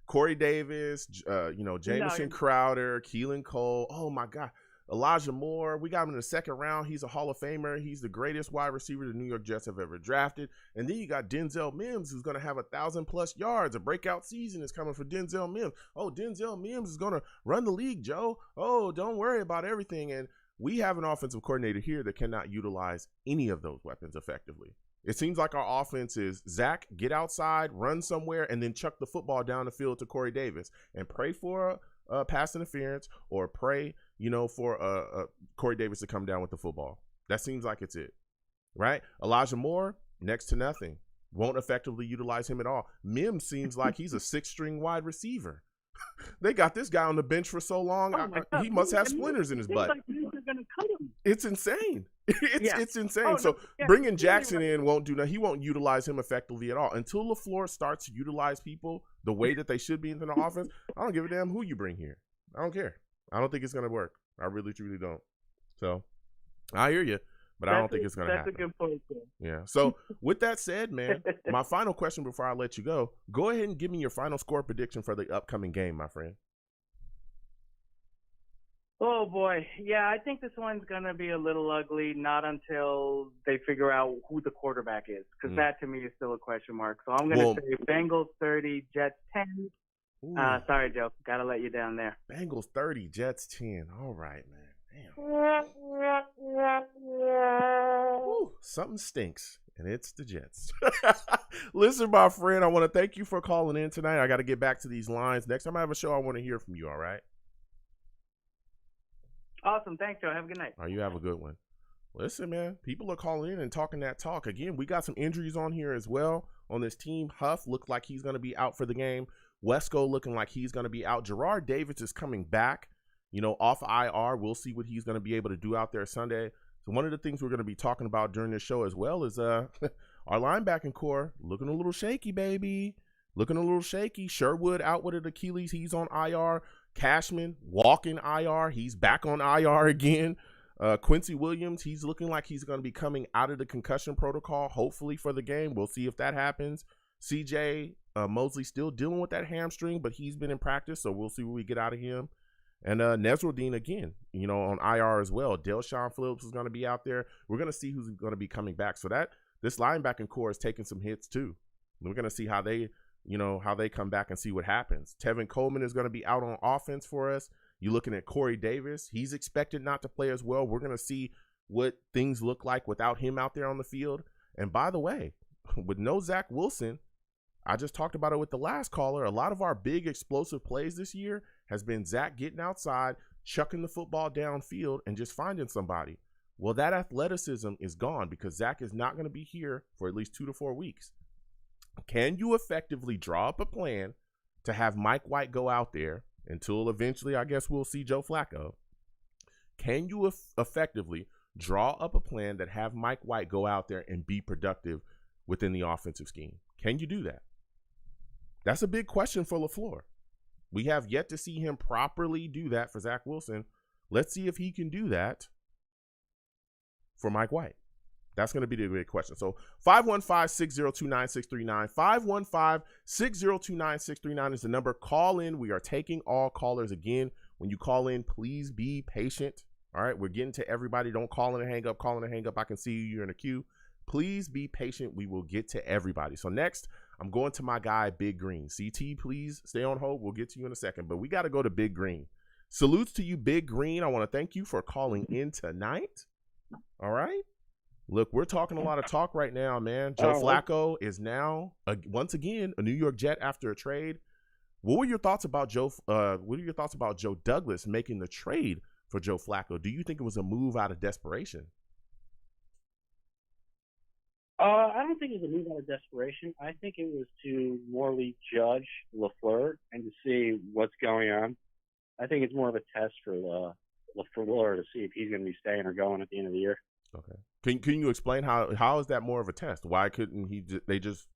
Corey Davis, Jamison Crowder, Keelan Cole. Oh, my God. Elijah Moore. We got him in the second round. He's a Hall of Famer. He's the greatest wide receiver the New York Jets have ever drafted. And then you got Denzel Mims, who's going to have 1,000+ yards. A breakout season is coming for Denzel Mims. Oh, Denzel Mims is going to run the league, Joe. Oh, don't worry about everything. And we have an offensive coordinator here that cannot utilize any of those weapons effectively. It seems like our offense is, Zach, get outside, run somewhere, and then chuck the football down the field to Corey Davis and pray for a pass interference, or pray, for Corey Davis to come down with the football. That seems like it's it, right? Elijah Moore, next to nothing. Won't effectively utilize him at all. Mims seems like he's a 6-string wide receiver. They got this guy on the bench for so long. He must have splinters in his butt. It's insane. It's insane. Bringing Jackson in won't do nothing. He won't utilize him effectively at all. Until LaFleur starts to utilize people the way that they should be into the offense, I don't give a damn who you bring here. I don't care. I don't think it's going to work. I really, truly don't. So I hear you, but I don't think it's going to happen. That's a good point, too. Yeah. So with that said, man, my final question before I let you go ahead and give me your final score prediction for the upcoming game, my friend. Oh, boy. Yeah, I think this one's going to be a little ugly, not until they figure out who the quarterback is, because that, to me, is still a question mark. So I'm going to say Bengals 30, Jets 10. Sorry, Joe. Got to let you down there. Bengals 30, Jets 10. All right, man. Damn. Ooh, something stinks, and it's the Jets. Listen, my friend, I want to thank you for calling in tonight. I got to get back to these lines. Next time I have a show, I want to hear from you, all right? Awesome. Thanks, Joe. Have a good night. You have a good one. Listen, man, people are calling in and talking that talk. Again, we got some injuries on here as well on this team. Huff looked like he's going to be out for the game. Wesco looking like he's going to be out. Gerard Davis is coming back, off IR. We'll see what he's going to be able to do out there Sunday. So one of the things we're going to be talking about during this show as well is our linebacking core looking a little shaky, baby. Looking a little shaky. Sherwood out with an Achilles. He's on IR. Cashman walking IR. He's back on IR again. Quincy Williams, he's looking like he's going to be coming out of the concussion protocol, hopefully for the game. We'll see if that happens. CJ Mosley still dealing with that hamstring, but he's been in practice, so we'll see what we get out of him. And Nezruddin again, on IR as well. Delshon Phillips is going to be out there. We're going to see who's going to be coming back. So this linebacking core is taking some hits too. We're going to see how they come back and see what happens. Tevin Coleman is going to be out on offense for us. You're looking at Corey Davis. He's expected not to play as well. We're going to see what things look like without him out there on the field. And by the way, with no Zach Wilson, I just talked about it with the last caller. A lot of our big explosive plays this year has been Zach getting outside, chucking the football downfield, and just finding somebody. Well, that athleticism is gone because Zach is not going to be here for at least 2 to 4 weeks. Can you effectively draw up a plan to have Mike White go out there until eventually, I guess we'll see Joe Flacco? Can you effectively draw up a plan that have Mike White go out there and be productive within the offensive scheme? Can you do that? That's a big question for LaFleur. We have yet to see him properly do that for Zach Wilson. Let's see if he can do that for Mike White. That's going to be the big question. So 515-602-9639. 515-602-9639 is the number. Call in. We are taking all callers again. When you call in, please be patient. All right, we're getting to everybody. Don't call in and hang up. Call in and hang up. I can see you. You're in a queue. Please be patient. We will get to everybody. So next, I'm going to my guy, Big Green. CT, please stay on hold. We'll get to you in a second, but we got to go to Big Green. Salutes to you, Big Green. I want to thank you for calling in tonight. All right. Look, we're talking a lot of talk right now, man. Joe Flacco is now, once again, a New York Jet after a trade. What were your thoughts about Joe Douglas making the trade for Joe Flacco? Do you think it was a move out of desperation? I don't think it was a move out of desperation. I think it was to morally judge LaFleur and to see what's going on. I think it's more of a test for LaFleur to see if he's going to be staying or going at the end of the year. Okay. Can you explain how is that more of a test? Why couldn't they just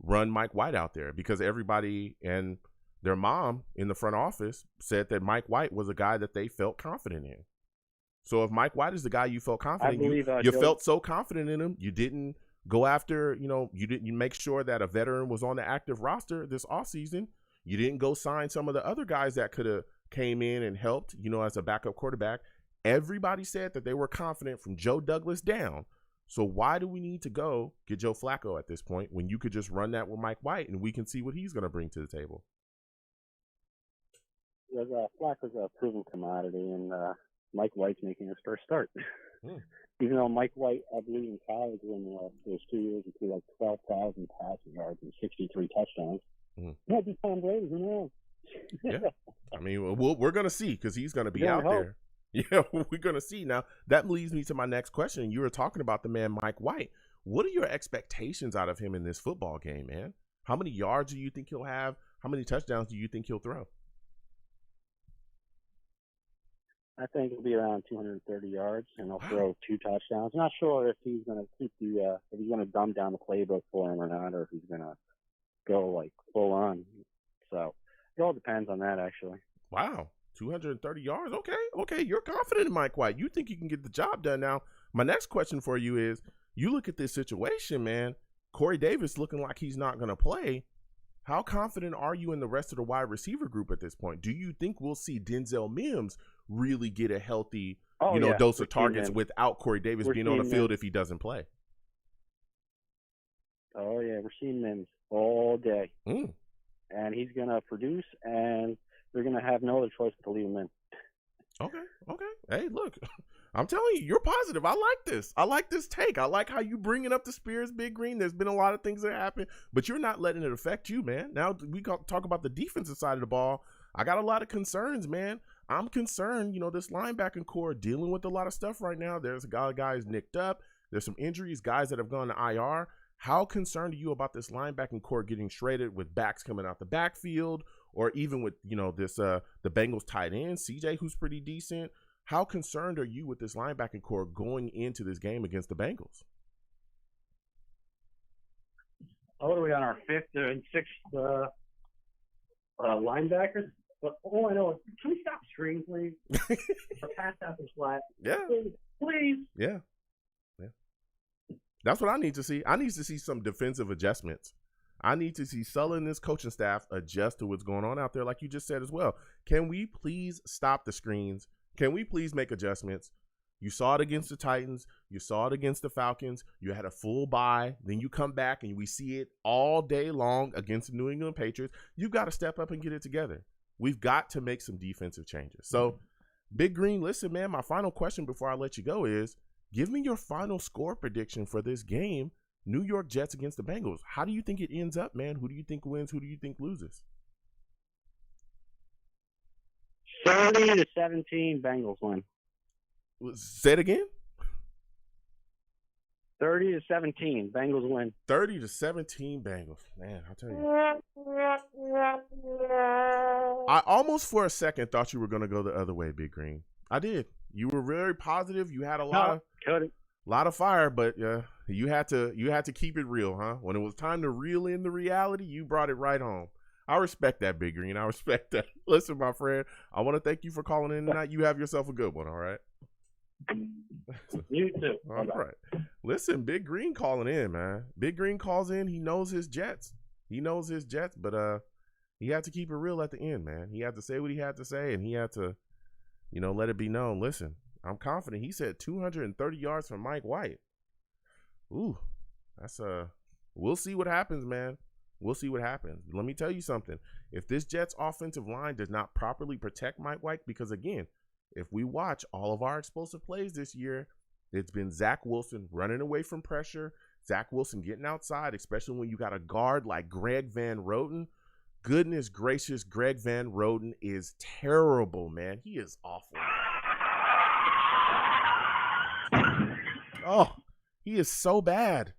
run Mike White out there? Because everybody and their mom in the front office said that Mike White was a guy that they felt confident in. So if Mike White is the guy you felt confident in, you felt so confident in him, you didn't go after, you make sure that a veteran was on the active roster this offseason. You didn't go sign some of the other guys that could have came in and helped, as a backup quarterback. Everybody said that they were confident from Joe Douglas down. So why do we need to go get Joe Flacco at this point when you could just run that with Mike White and we can see what he's going to bring to the table? Flacco's a proven commodity, and Mike White's making his first start. Even though Mike White, I believe in college, when those 2 years, he threw like 12,000 passing yards and 63 touchdowns. Might be Tom Brady, who knows? Yeah. I mean, we're going to see because he's going to be out there. Yeah, we're going to see. Now, that leads me to my next question. You were talking about the man Mike White. What are your expectations out of him in this football game, man? How many yards do you think he'll have? How many touchdowns do you think he'll throw? I think it'll be around 230 yards, and he'll throw 2 touchdowns. I'm not sure if he's going to keep if he's going to dumb down the playbook for him or not, or if he's going to go like full on. So it all depends on that, actually. Wow, 230 yards. Okay, you're confident in Mike White. You think you can get the job done. Now, my next question for you is: you look at this situation, man. Corey Davis looking like he's not going to play. How confident are you in the rest of the wide receiver group at this point? Do you think we'll see Denzel Mims really get a healthy, dose of targets without Corey Davis being on the field if he doesn't play? Oh, yeah, we're seeing Mims all day. And he's going to produce, and they're going to have no other choice but to leave him in. Okay. Hey, look, I'm telling you, you're positive. I like this. I like this take. I like how you bringing up the Spears, Big Green. There's been a lot of things that happen, but you're not letting it affect you, man. Now we talk about the defensive side of the ball. I got a lot of concerns, man. I'm concerned, this linebacking core dealing with a lot of stuff right now. There's a lot of guys nicked up. There's some injuries, guys that have gone to IR. How concerned are you about this linebacking core getting shredded with backs coming out the backfield, or even with, the Bengals tight end, CJ, who's pretty decent? How concerned are you with this linebacking core going into this game against the Bengals? What are we on, our 5th and 6th linebackers? But all I know is, can we stop screen, please? Or pass out this flat. Yeah. Please. Yeah. That's what I need to see. I need to see some defensive adjustments. I need to see Saleh and this coaching staff adjust to what's going on out there, like you just said as well. Can we please stop the screens? Can we please make adjustments? You saw it against the Titans. You saw it against the Falcons. You had a full bye. Then you come back and we see it all day long against the New England Patriots. You've got to step up and get it together. We've got to make some defensive changes. So, Big Green, listen, man, my final question before I let you go is, give me your final score prediction for this game, New York Jets against the Bengals. How do you think it ends up, man? Who do you think wins? Who do you think loses? 30-17, Bengals win. Say it again? 30-17, Bengals win. 30-17, Bengals. Man, I'll tell you. I almost for a second thought you were going to go the other way, Big Green. I did. You were very positive. You had a lot of fire, but you had to keep it real, huh? When it was time to reel in the reality, you brought it right home. I respect that, Big Green. I respect that. Listen, my friend, I want to thank you for calling in tonight. You have yourself a good one, all right? You too. All right. Listen, Big Green calling in, man. Big Green calls in. He knows his Jets. But he had to keep it real at the end, man. He had to say what he had to say, and he had to, let it be known. Listen, I'm confident. He said 230 yards from Mike White. Ooh, that's we'll see what happens, man. We'll see what happens. Let me tell you something. If this Jets offensive line does not properly protect Mike White, because again, if we watch all of our explosive plays this year, it's been Zach Wilson running away from pressure, Zach Wilson getting outside, especially when you got a guard like Greg Van Roten. Goodness gracious, Greg Van Roten is terrible, man. He is awful. Oh, he is so bad.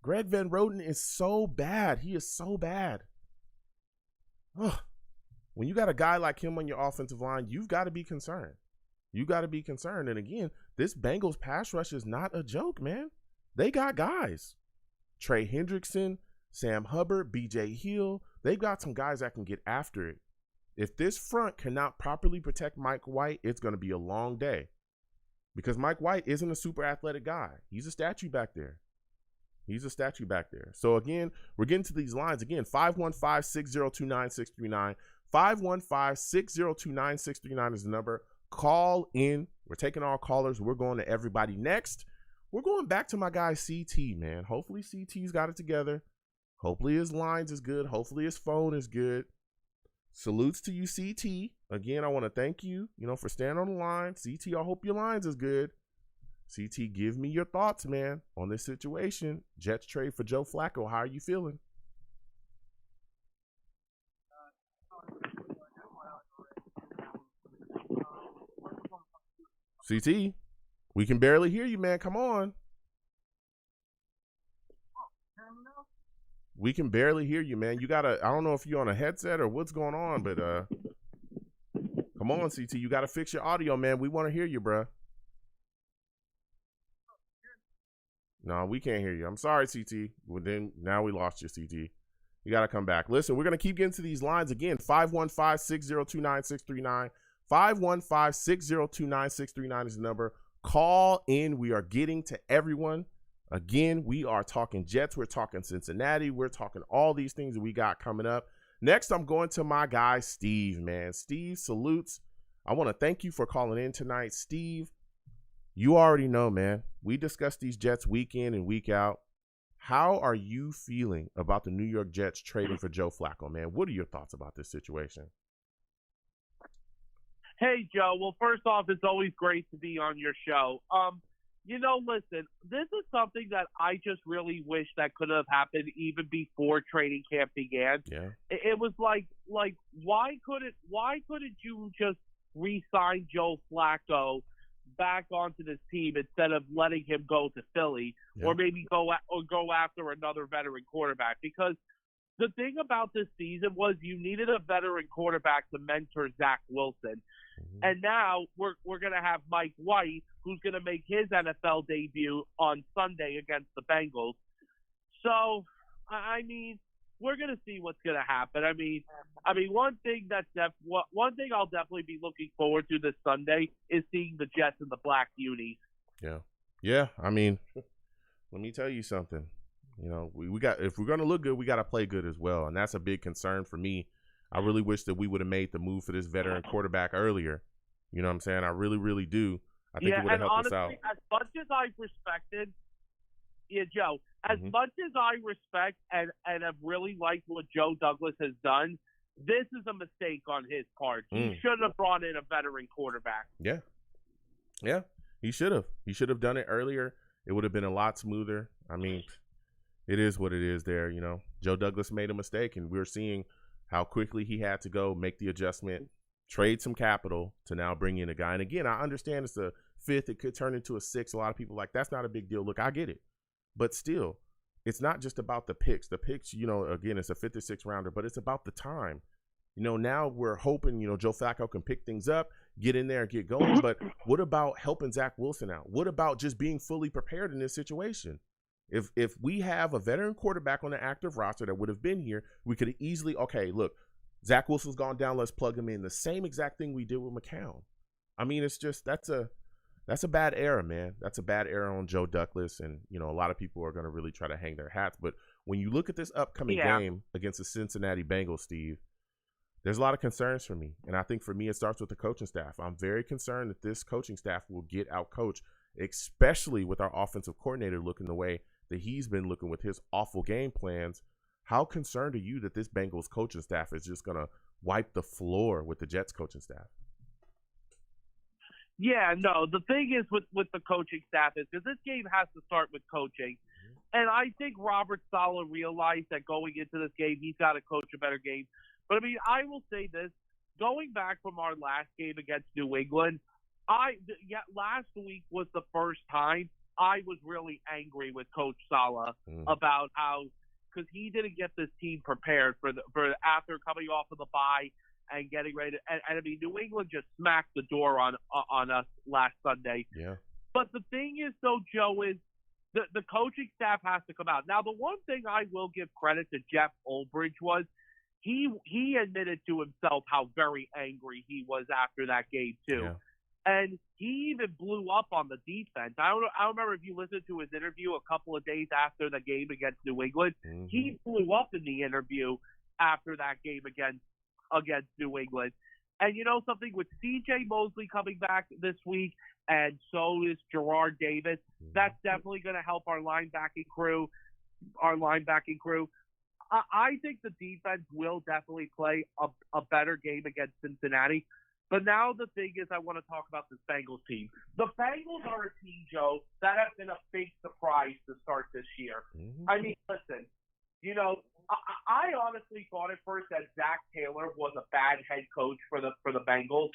Greg Van Roten is so bad. He is so bad. Ugh. When you got a guy like him on your offensive line, you've got to be concerned. You got to be concerned. And again, this Bengals pass rush is not a joke, man. They got guys. Trey Hendrickson, Sam Hubbard, BJ Hill. They've got some guys that can get after it. If this front cannot properly protect Mike White, it's going to be a long day. Because Mike White isn't a super athletic guy. He's a statue back there. So again, we're getting to these lines. Again, 515-602-9639. 515-602-9639 is the number. Call in. We're taking all callers. We're going to everybody next. We're going back to my guy CT, man. Hopefully CT's got it together. Hopefully his lines is good. Hopefully his phone is good. Salutes to you, CT. Again, I want to thank you, for staying on the line. CT, I hope your lines is good. CT, give me your thoughts, man, on this situation. Jets trade for Joe Flacco. How are you feeling? CT, we can barely hear you, man. Come on. We can barely hear you, man. You gotta, I don't know if you're on a headset or what's going on, but come on, CT. You gotta fix your audio, man. We want to hear you, bruh. No, we can't hear you. I'm sorry, CT. Well, then now we lost you, CT. You gotta come back. Listen, we're gonna keep getting to these lines again. 515-602-9639. 515-602-9639 is the number. Call in. We are getting to everyone. Again, we are talking Jets. We're talking Cincinnati. We're talking all these things that we got coming up. Next, I'm going to my guy, Steve, man. Steve, salutes. I want to thank you for calling in tonight. Steve, you already know, man. We discuss these Jets week in and week out. How are you feeling about the New York Jets trading for Joe Flacco, man? What are your thoughts about this situation? Hey, Joe. Well, first off, it's always great to be on your show. Listen, this is something that I just really wish that could have happened even before training camp began. Yeah. It was like, why couldn't you just re-sign Joe Flacco back onto this team instead of letting him go to Philly, or maybe go after another veteran quarterback? Because the thing about this season was you needed a veteran quarterback to mentor Zach Wilson. And now we're going to have Mike White, who's going to make his NFL debut on Sunday against the Bengals. So, I mean, we're going to see what's going to happen. I mean, one thing I'll definitely be looking forward to this Sunday is seeing the Jets in the black unis. Yeah. I mean, let me tell you something. We got, if we're going to look good, we got to play good as well. And that's a big concern for me. I really wish that we would have made the move for this veteran quarterback earlier. You know what I'm saying? I really, really do. I think it would have helped honestly, us out. As much as I've respected, Joe, as much as I respect and have really liked what Joe Douglas has done, this is a mistake on his part. He should have brought in a veteran quarterback. Yeah, he should have. He should have done it earlier. It would have been a lot smoother. I mean, it is what it is there. Joe Douglas made a mistake, and we're seeing how quickly he had to go make the adjustment, trade some capital to now bring in a guy. And again, I understand it's a fifth. It could turn into a sixth. A lot of people that's not a big deal. Look, I get it. But still, it's not just about the picks. The picks, again, it's a fifth or sixth rounder, but it's about the time. Now we're hoping, Joe Flacco can pick things up, get in there and get going. But what about helping Zach Wilson out? What about just being fully prepared in this situation? If we have a veteran quarterback on the active roster that would have been here, we could have easily, okay, look, Zach Wilson's gone down, let's plug him in. The same exact thing we did with McCown. I mean, it's just that's a bad era, man. That's a bad era on Joe Douglas, and a lot of people are going to really try to hang their hats. But when you look at this upcoming game against the Cincinnati Bengals, Steve, there's a lot of concerns for me, and I think for me it starts with the coaching staff. I'm very concerned that this coaching staff will get out coached, especially with our offensive coordinator looking the way that he's been looking with his awful game plans. How concerned are you that this Bengals coaching staff is just going to wipe the floor with the Jets coaching staff? Yeah, no, the thing is with the coaching staff is because this game has to start with coaching. And I think Robert Saleh realized that going into this game, he's got to coach a better game. But, I mean, I will say this. Going back from our last game against New England, last week was the first time I was really angry with Coach Saleh about how – because he didn't get this team prepared for after coming off of the bye and getting ready to, and I mean, New England just smacked the door on us last Sunday. Yeah. But the thing is, though, Joe, is the coaching staff has to come out. Now, the one thing I will give credit to Jeff Ulbrich was he admitted to himself how very angry he was after that game, too. Yeah. And he even blew up on the defense. I don't remember if you listened to his interview a couple of days after the game against New England. He blew up in the interview after that game against New England. And you know something, with C.J. Mosley coming back this week, and so is Gerard Davis, that's definitely going to help our linebacking crew. I think the defense will definitely play a better game against Cincinnati. But now the thing is, I want to talk about this Bengals team. The Bengals are a team, Joe, that has been a big surprise to start this year. I mean, listen, you know, I honestly thought at first that Zach Taylor was a bad head coach for the Bengals.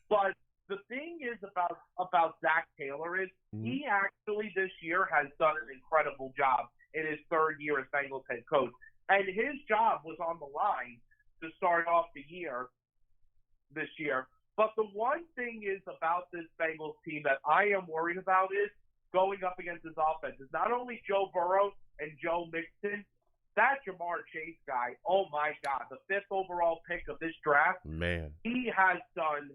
But the thing is about Zach Taylor is he actually this year has done an incredible job in his third year as Bengals head coach. And his job was on the line to start off the year this year. But the one thing is about this Bengals team that I am worried about is going up against his offense. Is not only Joe Burrow and Joe Mixon, that Jamar Chase guy, oh my God, the 5th overall pick of this draft, man, he has done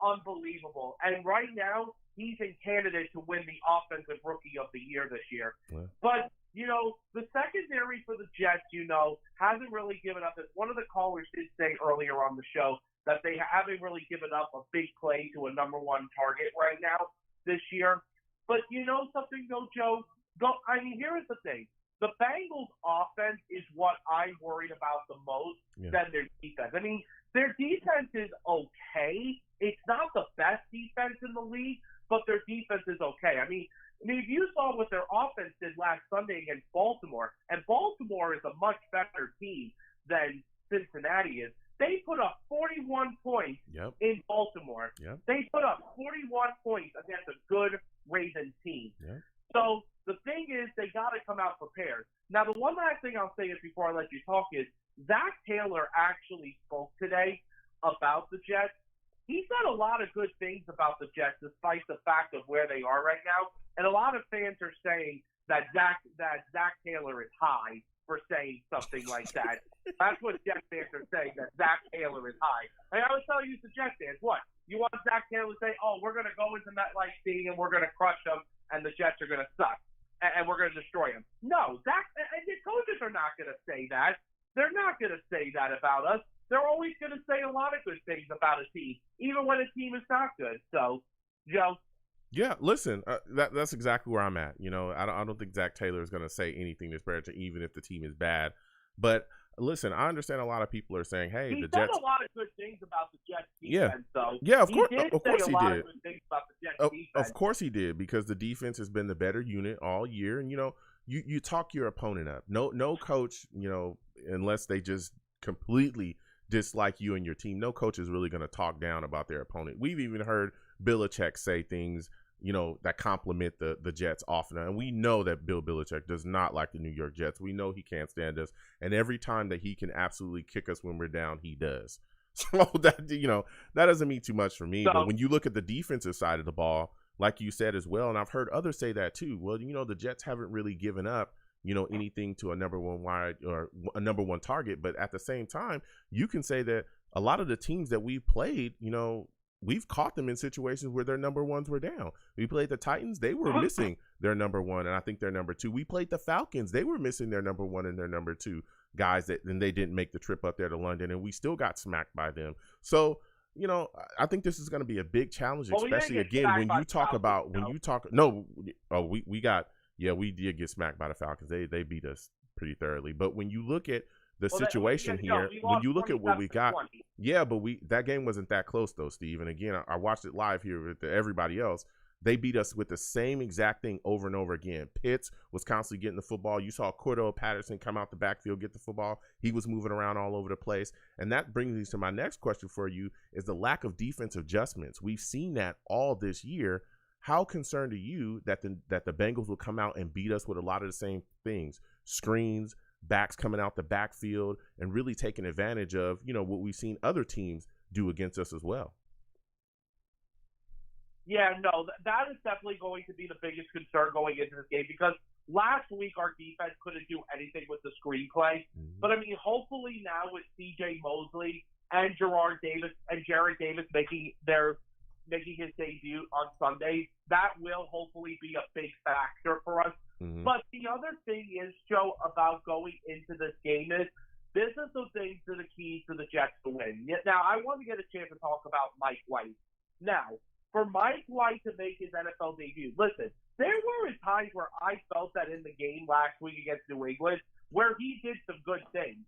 unbelievable. And right now, he's a candidate to win the Offensive Rookie of the Year this year. Yeah. But, you know, the secondary for the Jets, you know, hasn't really given up. As one of the callers did say earlier on the show, that they haven't really given up a big play to a number one target right now this year. But you know something, though, Joe? I mean, here is the thing. The Bengals' offense is what I'm worried about the most than their defense. I mean, their defense is okay. It's not the best defense in the league, but their defense is okay. I mean, if you saw what their offense did last Sunday against Baltimore, and Baltimore is a much better team than Cincinnati is, they put up 41 points in Baltimore. They put up 41 points against a good Ravens team. So the thing is, they got to come out prepared. Now, the one last thing I'll say is before I let you talk is Zach Taylor actually spoke today about the Jets. He said a lot of good things about the Jets despite the fact of where they are right now. And a lot of fans are saying that Zach Taylor is high for saying something like that. That's what Jets fans are saying, that Zach Taylor is high. And I was telling you to Jets fans, what? You want Zach Taylor to say, oh, we're going to go into MetLife Stadium and we're going to crush them and the Jets are going to suck and we're going to destroy them. No, Zach and the coaches are not going to say that. They're not going to say that about us. They're always going to say a lot of good things about a team, even when a team is not good. So, Joe. Yeah, listen, that's exactly where I'm at. You know, I don't think Zach Taylor is going to say anything disparaging, even if the team is bad. But listen, I understand a lot of people are saying, "Hey, the Jets." He said a lot of good things about the Jets defense, though. Yeah, of course, he did. Good things about the Jets defense. Of course, he did, because the defense has been the better unit all year, and you know, you talk your opponent up. No coach, you know, unless they just completely dislike you and your team, no coach is really going to talk down about their opponent. We've even heard Belichick say things, you know, that compliment the Jets often. And we know that Bill Belichick does not like the New York Jets. We know he can't stand us. And every time that he can absolutely kick us when we're down, he does. So that, you know, that doesn't mean too much for me. But when you look at the defensive side of the ball, like you said as well, and I've heard others say that too. Well, you know, the Jets haven't really given up, you know, anything to a number one wide or a number one target. But at the same time, you can say that a lot of the teams that we've played, you know, we've caught them in situations where their number ones were down. We played the Titans. They were missing their number one, and I think their number two. We played the Falcons. They were missing their number one and their number two guys, and they didn't make the trip up there to London, and we still got smacked by them. So, you know, I think this is going to be a big challenge, especially, again, when you talk about – we did get smacked by the Falcons. They beat us pretty thoroughly. But when you look at the Well, situation here, when you look at what we got, 27-20. yeah, but that game wasn't that close though, Steve. And again, I watched it live here with everybody else. They beat us with the same exact thing over and over again. Pitts was constantly getting the football. You saw Cordell Patterson come out the backfield, get the football. He was moving around all over the place. And that brings me to my next question for you is the lack of defensive adjustments. We've seen that all this year. How concerned are you that the Bengals will come out and beat us with a lot of the same things? Screens, backs coming out the backfield, and really taking advantage of, what we've seen other teams do against us as well. Yeah, no, that is definitely going to be the biggest concern going into this game because last week our defense couldn't do anything with the screenplay. Mm-hmm. But, I mean, hopefully now with C.J. Mosley and Jared Davis making his debut on Sunday, that will hopefully be a big factor for us. Mm-hmm. But the other thing is, Joe, about going into this game is business of things are the keys to the Jets to win. Now, I want to get a chance to talk about Mike White. Now, for Mike White to make his NFL debut, listen, there were times where I felt that in the game last week against New England where he did some good things.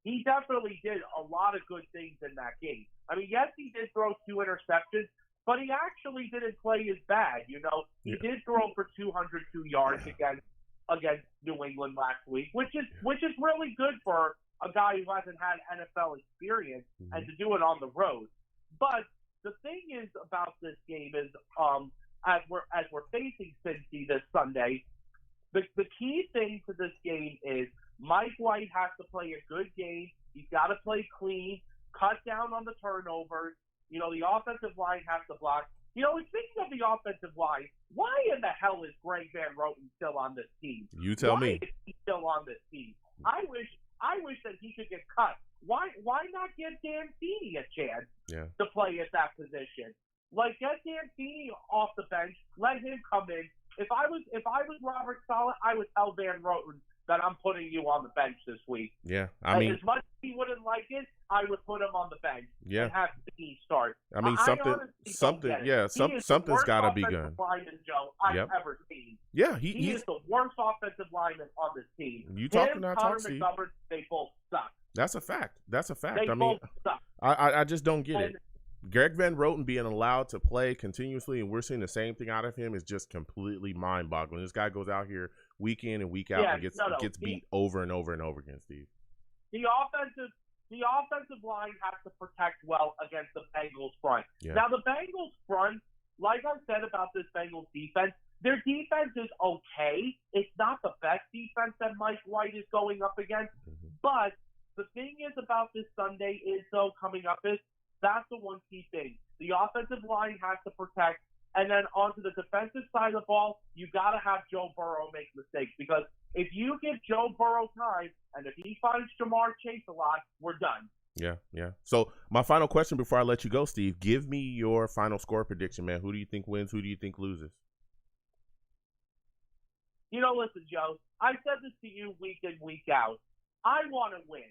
He definitely did a lot of good things in that game. I mean, yes, he did throw 2 interceptions, but he actually didn't play as bad. He did throw for 202 yards against New England last week, which is really good for a guy who hasn't had NFL experience and to do it on the road. But the thing is about this game is, as we're facing Cincy this Sunday, the key thing to this game is Mike White has to play a good game. He's got to play clean, cut down on the turnovers. The offensive line has to block. Speaking of the offensive line, why in the hell is Greg Van Roten still on this team? You tell me. Why is he still on this team? I wish that he could get cut. Why not give Dan Feeney a chance to play at that position? Like, get Dan Feeney off the bench, let him come in. If I was Robert Saleh, I would tell Van Roten that I'm putting you on the bench this week. Yeah, I mean, as much as he wouldn't like it, I would put him on the bench and have Feeney start. I mean, something's got to be good. Lineman, Joe, I've ever seen. Yeah, he is the worst offensive lineman on this team. You talking that talk, Steve? They both suck. That's a fact. They both suck. I just don't get it. Greg Van Roten being allowed to play continuously, and we're seeing the same thing out of him, is just completely mind-boggling. This guy goes out here week in and week out and gets beat over and over and over again, Steve. The offensive line has to protect well against the Bengals front. Yeah. Now, the Bengals front, like I said about this Bengals defense, their defense is okay. It's not the best defense that Mike White is going up against, but the thing is about this Sunday is, though, coming up is, that's the one key thing. The offensive line has to protect, and then onto the defensive side of the ball, you got to have Joe Burrow make mistakes, because if you give Joe Burrow time, and if he finds Jamar Chase a lot, we're done. Yeah. So my final question before I let you go, Steve, give me your final score prediction, man. Who do you think wins? Who do you think loses? Listen, Joe, I said this to you week in, week out. I want to win.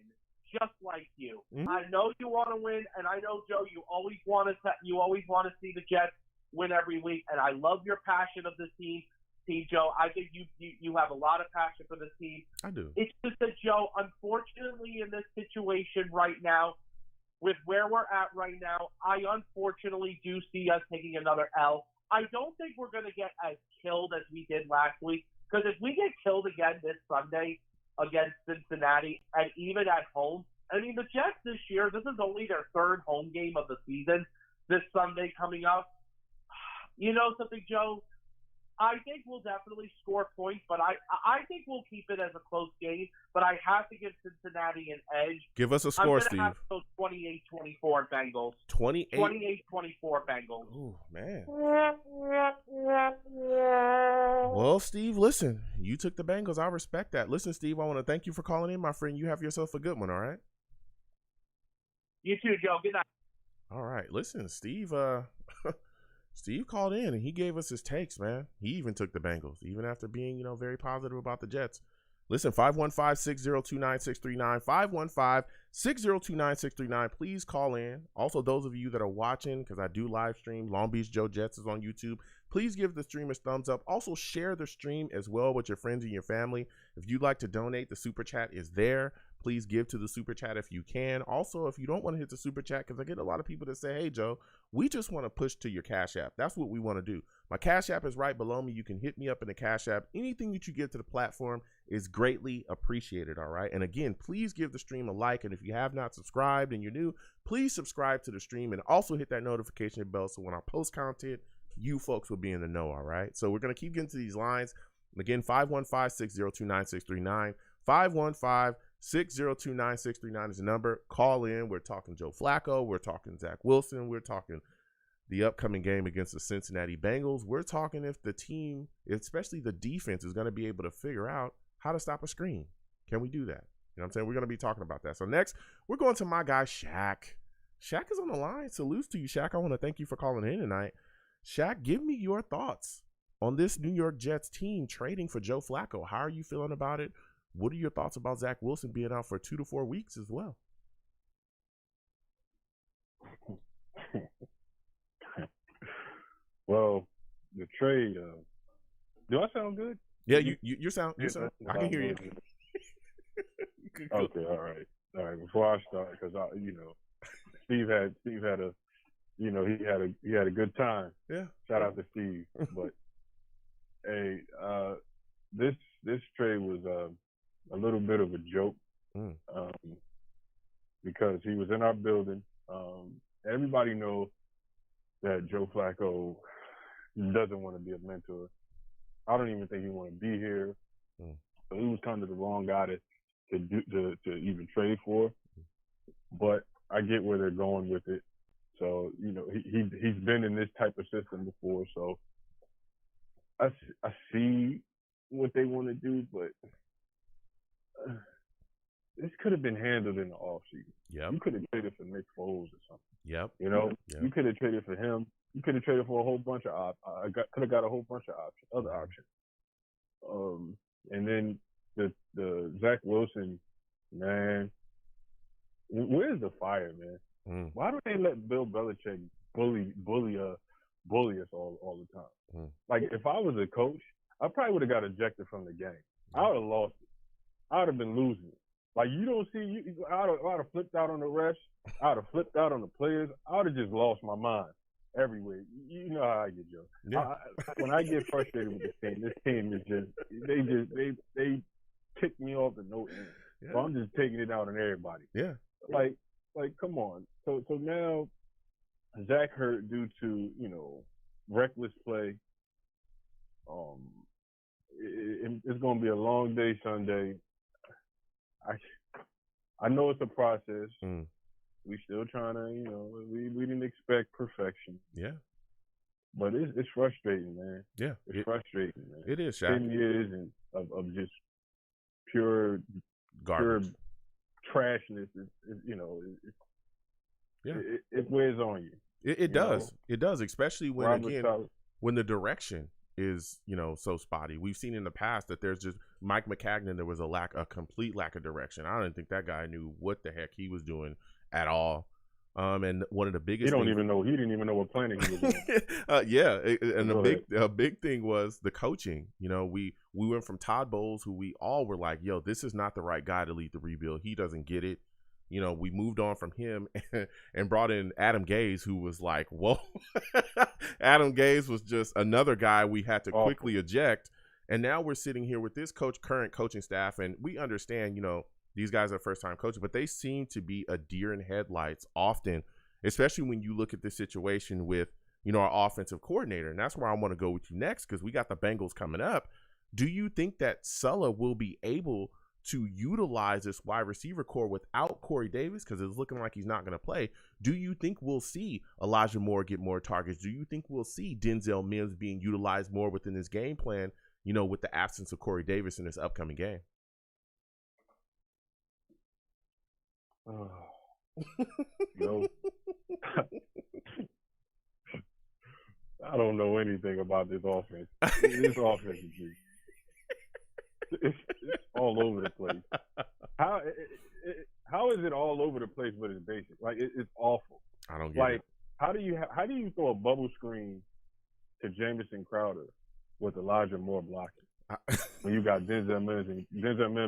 Just like you, I know you want to win, and I know, Joe, you always want to see the Jets win every week, and I love your passion of this team, Joe. I think you have a lot of passion for this team. I do. It's just that, Joe, unfortunately, in this situation right now, with where we're at right now, I unfortunately do see us taking another L. I don't think we're going to get as killed as we did last week, because if we get killed again this Sunday against Cincinnati, and even at home, I mean, the Jets this year, this is only their 3rd home game of the season, this Sunday coming up. You know something, Joe? I think we'll definitely score points, but I think we'll keep it as a close game, but I have to give Cincinnati an edge. Give us a score, Steve. I'm going to have 28-24 Bengals. 28-24 Bengals. Oh, man. Well, Steve, listen, you took the Bengals. I respect that. Listen, Steve, I want to thank you for calling in, my friend. You have yourself a good one, all right? You too, Joe. Good night. All right. Listen, Steve, Steve called in and he gave us his takes, man. He even took the Bengals, even after being, very positive about the Jets. Listen, 515-602-9639, 515-602-9639. Please call in. Also, those of you that are watching, because I do live stream, Long Beach Joe Jets is on YouTube. please give the stream a thumbs up. Also, share the stream as well with your friends and your family. If you'd like to donate, the super chat is there. Please give to the super chat if you can. Also, if you don't want to hit the super chat, because I get a lot of people that say, hey, Joe, we just want to push to your Cash App. That's what we want to do. My Cash App is right below me. You can hit me up in the Cash App. Anything that you give to the platform is greatly appreciated, all right? And again, please give the stream a like. And if you have not subscribed and you're new, please subscribe to the stream and also hit that notification bell so when I post content, you folks will be in the know, all right? So we're going to keep getting to these lines. Again, 515-602-9639. 515-602-9639 is the number. Call in. We're talking Joe Flacco. We're talking Zach Wilson. We're talking the upcoming game against the Cincinnati Bengals. We're talking if the team, especially the defense, is going to be able to figure out how to stop a screen. Can we do that? You know what I'm saying? We're going to be talking about that. So next, we're going to my guy, Shaq. Shaq is on the line. Salute to you, Shaq. I want to thank you for calling in tonight. Shaq, give me your thoughts on this New York Jets team trading for Joe Flacco. How are you feeling about it? What are your thoughts about Zach Wilson being out for 2 to 4 weeks as well? Well, the trade. Do I sound good? Yeah, you sound. I can hear you. Okay, all right. Before I start, because Steve had a, he had a good time. Yeah. Shout out to Steve. But hey, this trade was a little bit of a joke because he was in our building. Everybody knows that Joe Flacco doesn't want to be a mentor. I don't even think he want to be here. So he was kind of the wrong guy to even trade for. But I get where they're going with it. So he's been in this type of system before. So I see what they want to do, but this could have been handled in the offseason. Yep. You could have traded for Nick Foles or something. Yep. You could have traded for him. You could have traded for a whole bunch of could have got a whole bunch of other options. And then the Zach Wilson, man, where's the fire, man? Why do they let Bill Belichick bully us all the time? Like, if I was a coach, I probably would have got ejected from the game. I would have lost it. I would have been losing it. Like, you don't see, I would have flipped out on the refs. I would have flipped out on the players. I would have just lost my mind everywhere. You know how I get, Joe. Yeah. When I get frustrated with this team is just they tick me off to no end. Yeah. So I'm just taking it out on everybody. Yeah. Like, come on. So now Zach hurt due to, reckless play. It's going to be a long day Sunday. I know it's a process. We still trying to, we didn't expect perfection. Yeah. But it's frustrating, man. Yeah. It's frustrating, man. It is, Shaq. 10 years of just pure garbage. Pure trashness. It wears on you. It does. It does, especially when, Robert when the direction is, so spotty. We've seen in the past that there's just Mike McCagnon, there was a complete lack of direction. I don't think that guy knew what the heck he was doing at all. And one of the biggest he didn't even know what planet he was on. Yeah, and a big thing was the coaching. We went from Todd Bowles, who we all were like, yo, this is not the right guy to lead the rebuild. He doesn't get it. We moved on from him and brought in Adam Gase, who was like, whoa. Adam Gase was just another guy we had to quickly eject. And now we're sitting here with this current coaching staff, and we understand, these guys are first-time coaches, but they seem to be a deer in headlights often, especially when you look at this situation with, our offensive coordinator. And that's where I want to go with you next, because we got the Bengals coming up. Do you think that Saleh will be able to utilize this wide receiver core without Corey Davis, because it's looking like he's not going to play? Do you think we'll see Elijah Moore get more targets? Do you think we'll see Denzel Mims being utilized more within this game plan, with the absence of Corey Davis in this upcoming game? I don't know anything about this offense. This offense is it's all over the place. How is it all over the place, but it's basic? Like, it's awful. I don't get it. How do you throw a bubble screen to Jamison Crowder with Elijah Moore blocking when you got Denzel Mims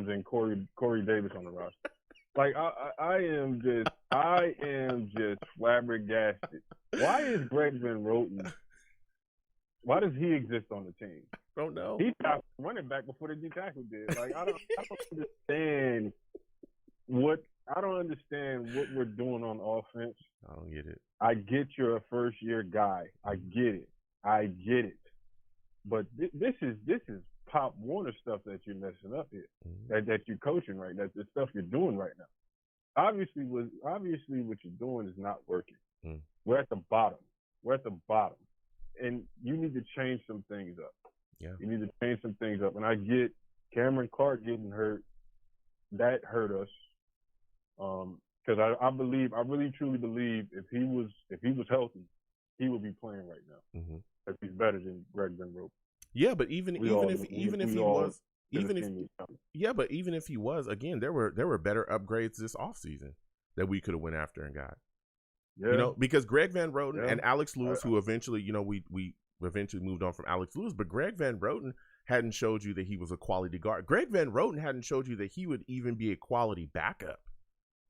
and Corey Davis on the roster. Like I am just flabbergasted. Why is Greg Van Roten? Why does he exist on the team? Don't know. He got running back before the D tackle did. Like I don't understand what we're doing on offense. I don't get it. I get you're a first year guy. I get it. But this is Pop Warner stuff that you're messing up here. That you're coaching right now. The stuff you're doing right now. Obviously what you're doing is not working. We're at the bottom. And you need to change some things up. Yeah. You need to change some things up. And I get Cameron Clark getting hurt. That hurt us. Because I really truly believe if he was healthy, he would be playing right now. If he's better than Greg Van Roten. Yeah, but even if he was, again, there were better upgrades this offseason that we could have went after and got. Yeah. You know, because Greg Van Roten and Alex Lewis, who eventually, you know, we eventually moved on from Alex Lewis, but Greg Van Roten hadn't showed you that he was a quality guard. Greg Van Roten hadn't showed you that he would even be a quality backup.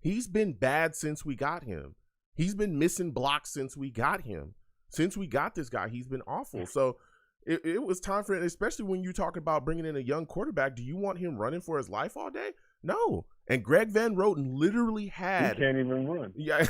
He's been bad since we got him. He's been missing blocks since we got him. Since we got this guy, he's been awful. So it was time for it, especially when you talk about bringing in a young quarterback. Do you want him running for his life all day? No. And Greg Van Roten literally had. He can't even run. Yeah.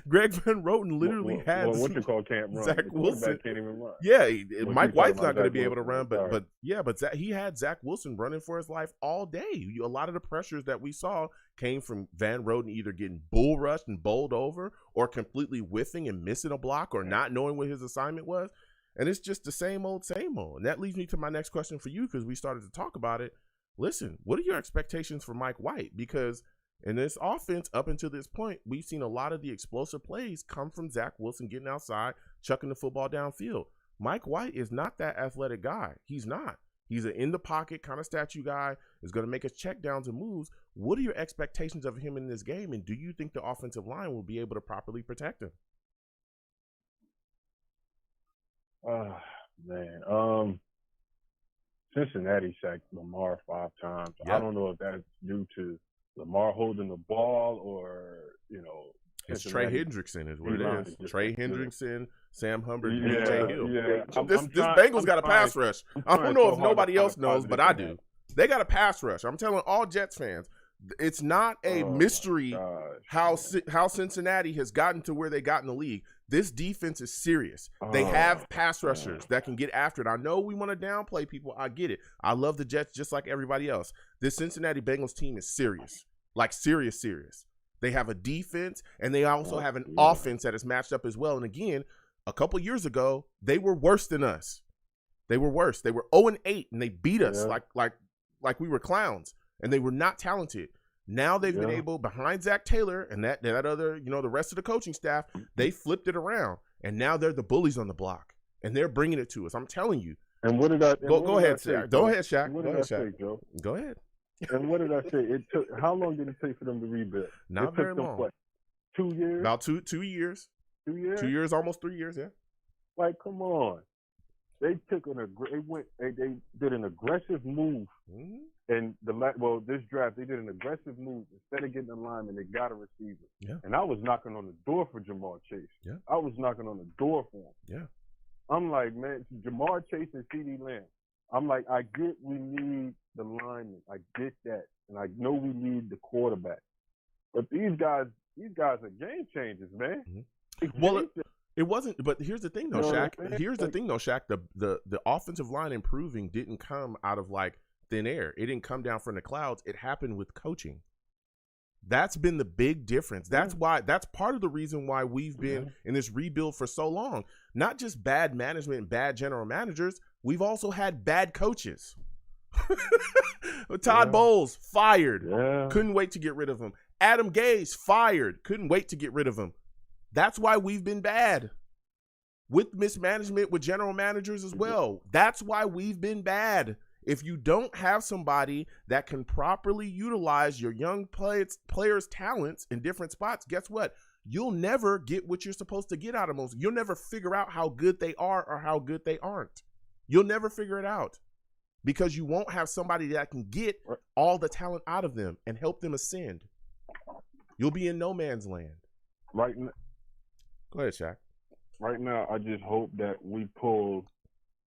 Greg Van Roten literally had. What you call can't run. Zach Wilson can't even run. Yeah. Mike White's not going to be able to run, but he had Zach Wilson running for his life all day. A lot of the pressures that we saw came from Van Roten either getting bull rushed and bowled over or completely whiffing and missing a block or not knowing what his assignment was. And it's just the same old. And that leads me to my next question for you, because we started to talk about it. Listen, what are your expectations for Mike White? Because in this offense, up until this point, we've seen a lot of the explosive plays come from Zach Wilson getting outside, chucking the football downfield. Mike White is not that athletic guy. He's not. He's an in-the-pocket kind of statue guy, is going to make his check downs and moves. What are your expectations of him in this game, and do you think the offensive line will be able to properly protect him? Man. Cincinnati sacked Lamar 5 times. Yep. I don't know if that's due to Lamar holding the ball or, you know. It's Trey Hendrickson is what it is. Trey Hendrickson, Sam Hubbard, and Yeah, DJ Hill. yeah. This Bengals got a pass rush. I don't know if nobody else knows, but I do. They got a pass rush. I'm telling all Jets fans, it's not a mystery how Cincinnati has gotten to where they got in the league. This defense is serious. They have pass rushers that can get after it. I know we want to downplay people. I get it. I love the Jets just like everybody else. This Cincinnati Bengals team is serious, like serious. They have a defense, and they also have an offense that is matched up as well. And again, a couple years ago, they were worse than us. They were worse. They were 0-8, and they beat us like we were clowns, and they were not talented. Now they've been able, behind Zach Taylor and that other, you know, the rest of the coaching staff, they flipped it around, and now they're the bullies on the block, and they're bringing it to us. I'm telling you. And what did I? Go ahead, Shaq. Go ahead, Shaq. What did I say, Joe? Go ahead. And what did I say? It took. How long did it take for them to rebuild? Not very long. What, 2 years? About 2 years. 2 years. 2 years, almost 3 years. Yeah. Like, come on. They took they did an aggressive move. Mm-hmm. And this draft, they did an aggressive move. Instead of getting a lineman, they got a receiver. Yeah. And I was knocking on the door for Jamar Chase. Yeah. I was knocking on the door for him. Yeah. I'm like, man, Jamar Chase and CeeDee Lamb. I'm like, I get we need the lineman. I get that. And I know we need the quarterback. But these guys are game changers, man. Mm-hmm. Well, it wasn't, but here's the thing though, Shaq. The offensive line improving didn't come out of like thin air. It didn't come down from the clouds. It happened with coaching. That's been the big difference. That's part of the reason why we've been in this rebuild for so long. Not just bad management and bad general managers. We've also had bad coaches. Todd Bowles fired. Yeah. Couldn't wait to get rid of him. Adam Gase fired. Couldn't wait to get rid of him. That's why we've been bad. With mismanagement, with general managers as well. That's why we've been bad. If you don't have somebody that can properly utilize your young players' talents in different spots, guess what? you'll never get what you're supposed to get out of most. You'll never figure out how good they are or how good they aren't. You'll never figure it out because you won't have somebody that can get all the talent out of them and help them ascend. You'll be in no man's land. Right now, go ahead, Shaq. Right now, I just hope that we pull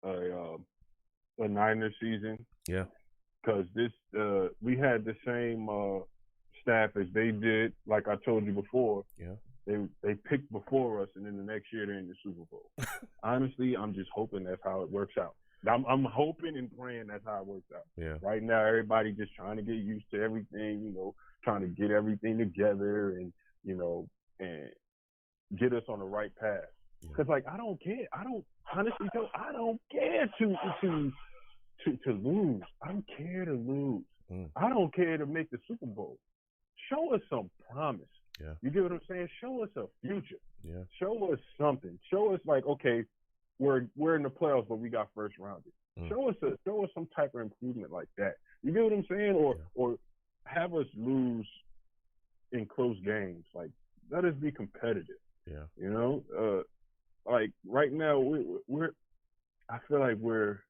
a Niners season. Yeah. Because we had the same staff as they did. Like I told you before. Yeah. They picked before us, and then the next year they're in the Super Bowl. Honestly, I'm just hoping that's how it works out. I'm hoping and praying that's how it works out. Yeah. Right now, everybody just trying to get used to everything, trying to get everything together and, and get us on the right path. Because, I don't care. I don't care to lose. I don't care to lose. I don't care to make the Super Bowl. Show us some promise. Yeah. You get what I'm saying? Show us a future. Yeah. Show us something. Show us okay, we're in the playoffs, but we got first rounded. Show us some type of improvement like that. You get what I'm saying? Or have us lose in close games. Let us be competitive. Yeah. Right now we're I feel like we're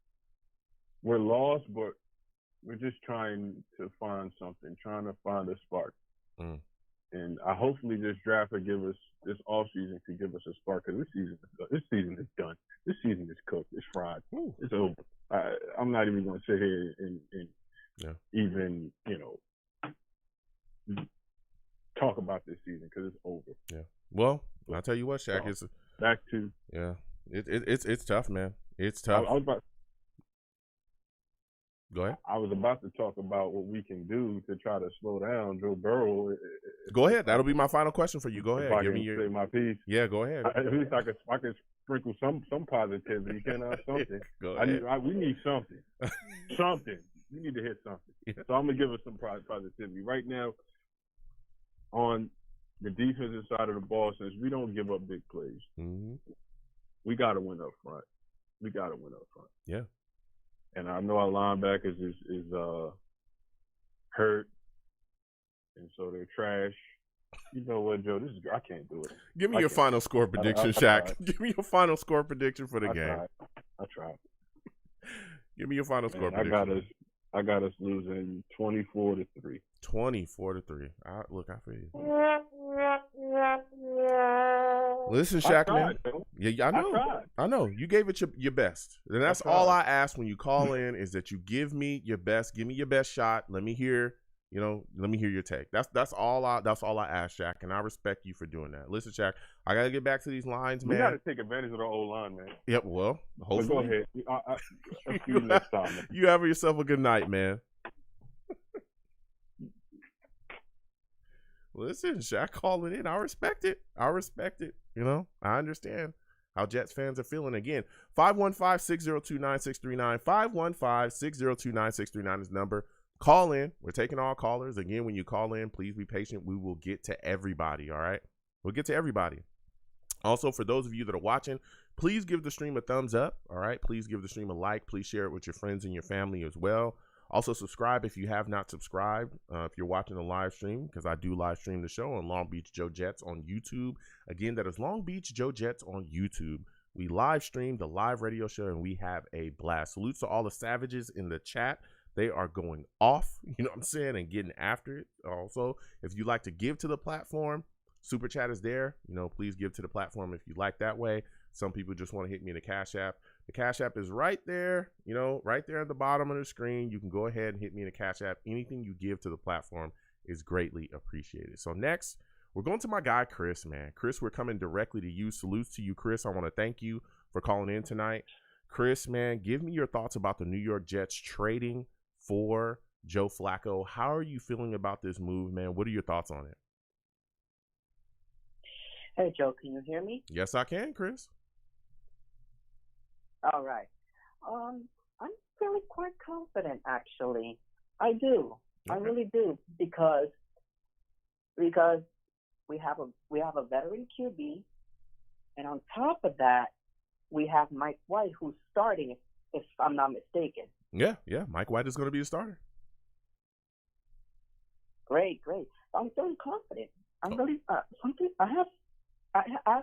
lost, but we're just trying to find something, trying to find a spark. And I hopefully this draft will give us, this offseason could give us a spark, because this season is done. This season is cooked. It's fried. It's over. I'm not even going to sit here and even, talk about this season, because it's over. Yeah. Well, I'll tell you what, Shaq, it's back to it's tough, man. It's tough. Go ahead. I was about to talk about what we can do to try to slow down Joe Burrow. Go ahead. That'll be my final question for you. Go ahead. Give me say my piece. Yeah, go ahead. At least I could sprinkle some positivity. Can I? Something. Go ahead. We need something. Something. We need to hit something. Yeah. So I'm gonna give us some positivity right now. On the defensive side of the ball, since we don't give up big plays, we got to win up front. Yeah. And I know our linebackers is hurt, and so they're trash. You know what, Joe? I can't do it. Give me your final score prediction, Shaq. Give me your final score prediction for the game. I tried. Give me your final score prediction. I got us losing 24-3. 24-3. Look, I feel you. Listen, Shaq, man. Yeah, I know. You gave it your best. And that's all I ask when you call in is that you give me your best. Give me your best shot. Let me hear, let me hear your take. That's all I ask, Shaq, and I respect you for doing that. Listen, Shaq, I gotta get back to these lines, man. We gotta take advantage of the old line, man. Yep, well, hopefully. Go ahead. I'll see you next time, man. You have yourself a good night, man. Listen, Shaq calling in. I respect it. I understand how Jets fans are feeling. Again, 515-602-9639. 515-602-9639 is the number. Call in. We're taking all callers. Again, when you call in, please be patient. We will get to everybody, all right? We'll get to everybody. Also, for those of you that are watching, please give the stream a thumbs up, all right? Please give the stream a like. Please share it with your friends and your family as well. Also, subscribe if you have not subscribed. If you're watching the live stream, because I do live stream the show on Long Beach Joe Jets on YouTube. Again, that is Long Beach Joe Jets on YouTube. We live stream the live radio show, and we have a blast. Salutes to all the savages in the chat. They are going off, you know what I'm saying, and getting after it. Also, if you like to give to the platform, Super Chat is there. Please give to the platform if you like that way. Some people just want to hit me in the Cash App. The Cash App is right there, right there at the bottom of the screen. You can go ahead and hit me in the Cash App. Anything you give to the platform is greatly appreciated. So next, we're going to my guy, Chris, man. Chris, we're coming directly to you. Salutes to you, Chris. I want to thank you for calling in tonight. Chris, man, give me your thoughts about the New York Jets trading for Joe Flacco. How are you feeling about this move, man? What are your thoughts on it? Hey, Joe, can you hear me? Yes, I can, Chris. All right. I'm feeling quite confident, actually. I do. Okay. I really do, because we have a veteran QB, and on top of that, we have Mike White, who's starting, if I'm not mistaken. Yeah. Mike White is going to be a starter. Great. I'm feeling confident. I'm really something. I have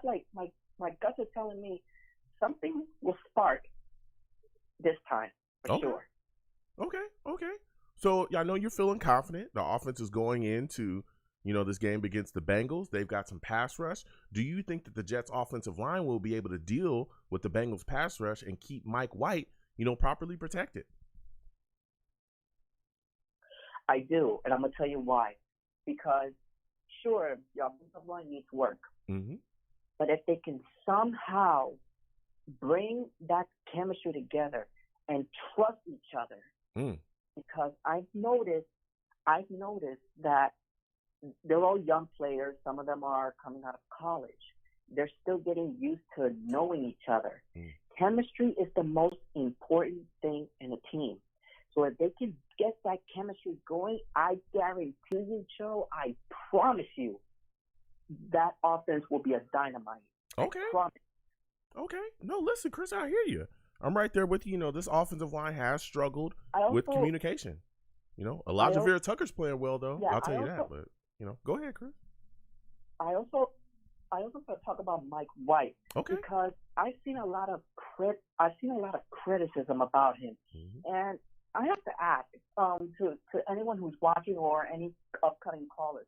like my guts are telling me something will spark this time for sure. Okay. So I know you're feeling confident. The offense is going into, this game against the Bengals. They've got some pass rush. Do you think that the Jets' offensive line will be able to deal with the Bengals' pass rush and keep Mike White, properly protected? I do, and I'm gonna tell you why. Because sure, your offensive line needs work, but if they can somehow bring that chemistry together and trust each other, because I've noticed that they're all young players. Some of them are coming out of college. They're still getting used to knowing each other. Chemistry is the most important thing in a team. So if they can get that chemistry going, I guarantee you, Joe, I promise you, that offense will be a dynamite. Okay. Okay. No, listen, Chris, I hear you. I'm right there with you. This offensive line has struggled with communication. Elijah Vera Tucker's playing well, though. Yeah, I'll tell you that. But, go ahead, Chris. I also want to talk about Mike White. Okay. Because I've seen a lot of criticism about him. And I have to ask to anyone who's watching or any upcoming callers,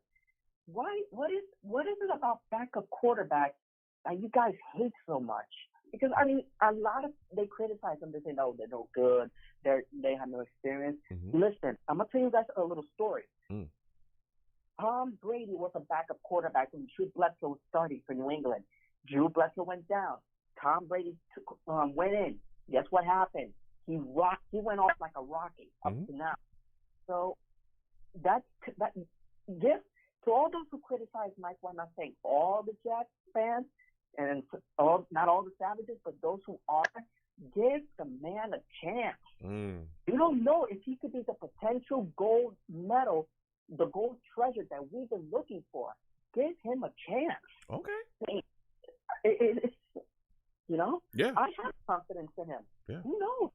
what is it about backup quarterbacks that you guys hate so much? Because they criticize them. They say, no, they're no good. They have no experience. Listen, I'm gonna tell you guys a little story. Tom Brady was a backup quarterback when Drew Bledsoe was starting for New England. Drew Bledsoe went down. Tom Brady went in. Guess what happened? He went off like a rocket up to now. So that gives to all those who criticize Mike White. I'm not saying all the Jets fans and not all the Savages, but those who are, give the man a chance. You don't know if he could be the potential gold medal, the gold treasure that we've been looking for. Give him a chance. Okay. It's Yeah. I have confidence in him. Yeah. Who knows?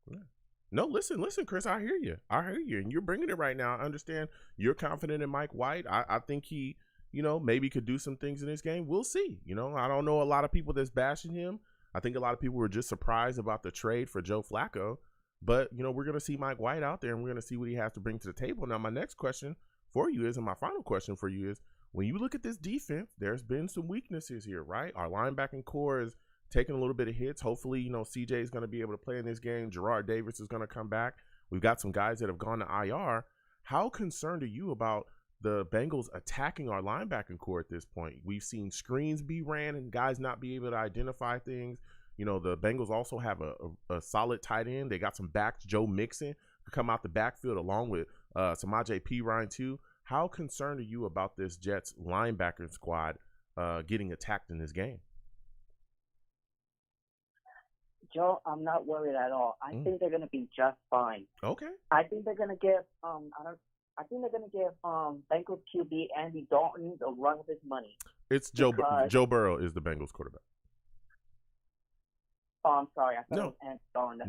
Yeah. No, listen, Chris, I hear you. And you're bringing it right now. I understand you're confident in Mike White. I think he, maybe could do some things in this game. We'll see. I don't know a lot of people that's bashing him. I think a lot of people were just surprised about the trade for Joe Flacco. But, we're going to see Mike White out there, and we're going to see what he has to bring to the table. Now, my next question for you is, and my final question for you is, when you look at this defense, there's been some weaknesses here, right? Our linebacking core is taking a little bit of hits. Hopefully, CJ is going to be able to play in this game. Gerard Davis is going to come back. We've got some guys that have gone to IR. How concerned are you about the Bengals attacking our linebacking core at this point? We've seen screens be ran and guys not be able to identify things. The Bengals also have a solid tight end. They got some backs. Joe Mixon to come out the backfield along with Samaje Perine too. How concerned are you about this Jets linebacker squad getting attacked in this game? Joe, I'm not worried at all. I think they're going to be just fine. Okay. I think they're going to give Bengals QB Andy Dalton the run of his money. It's Joe Burrow is the Bengals quarterback. Oh, I'm sorry. I thought it was Andy Dalton.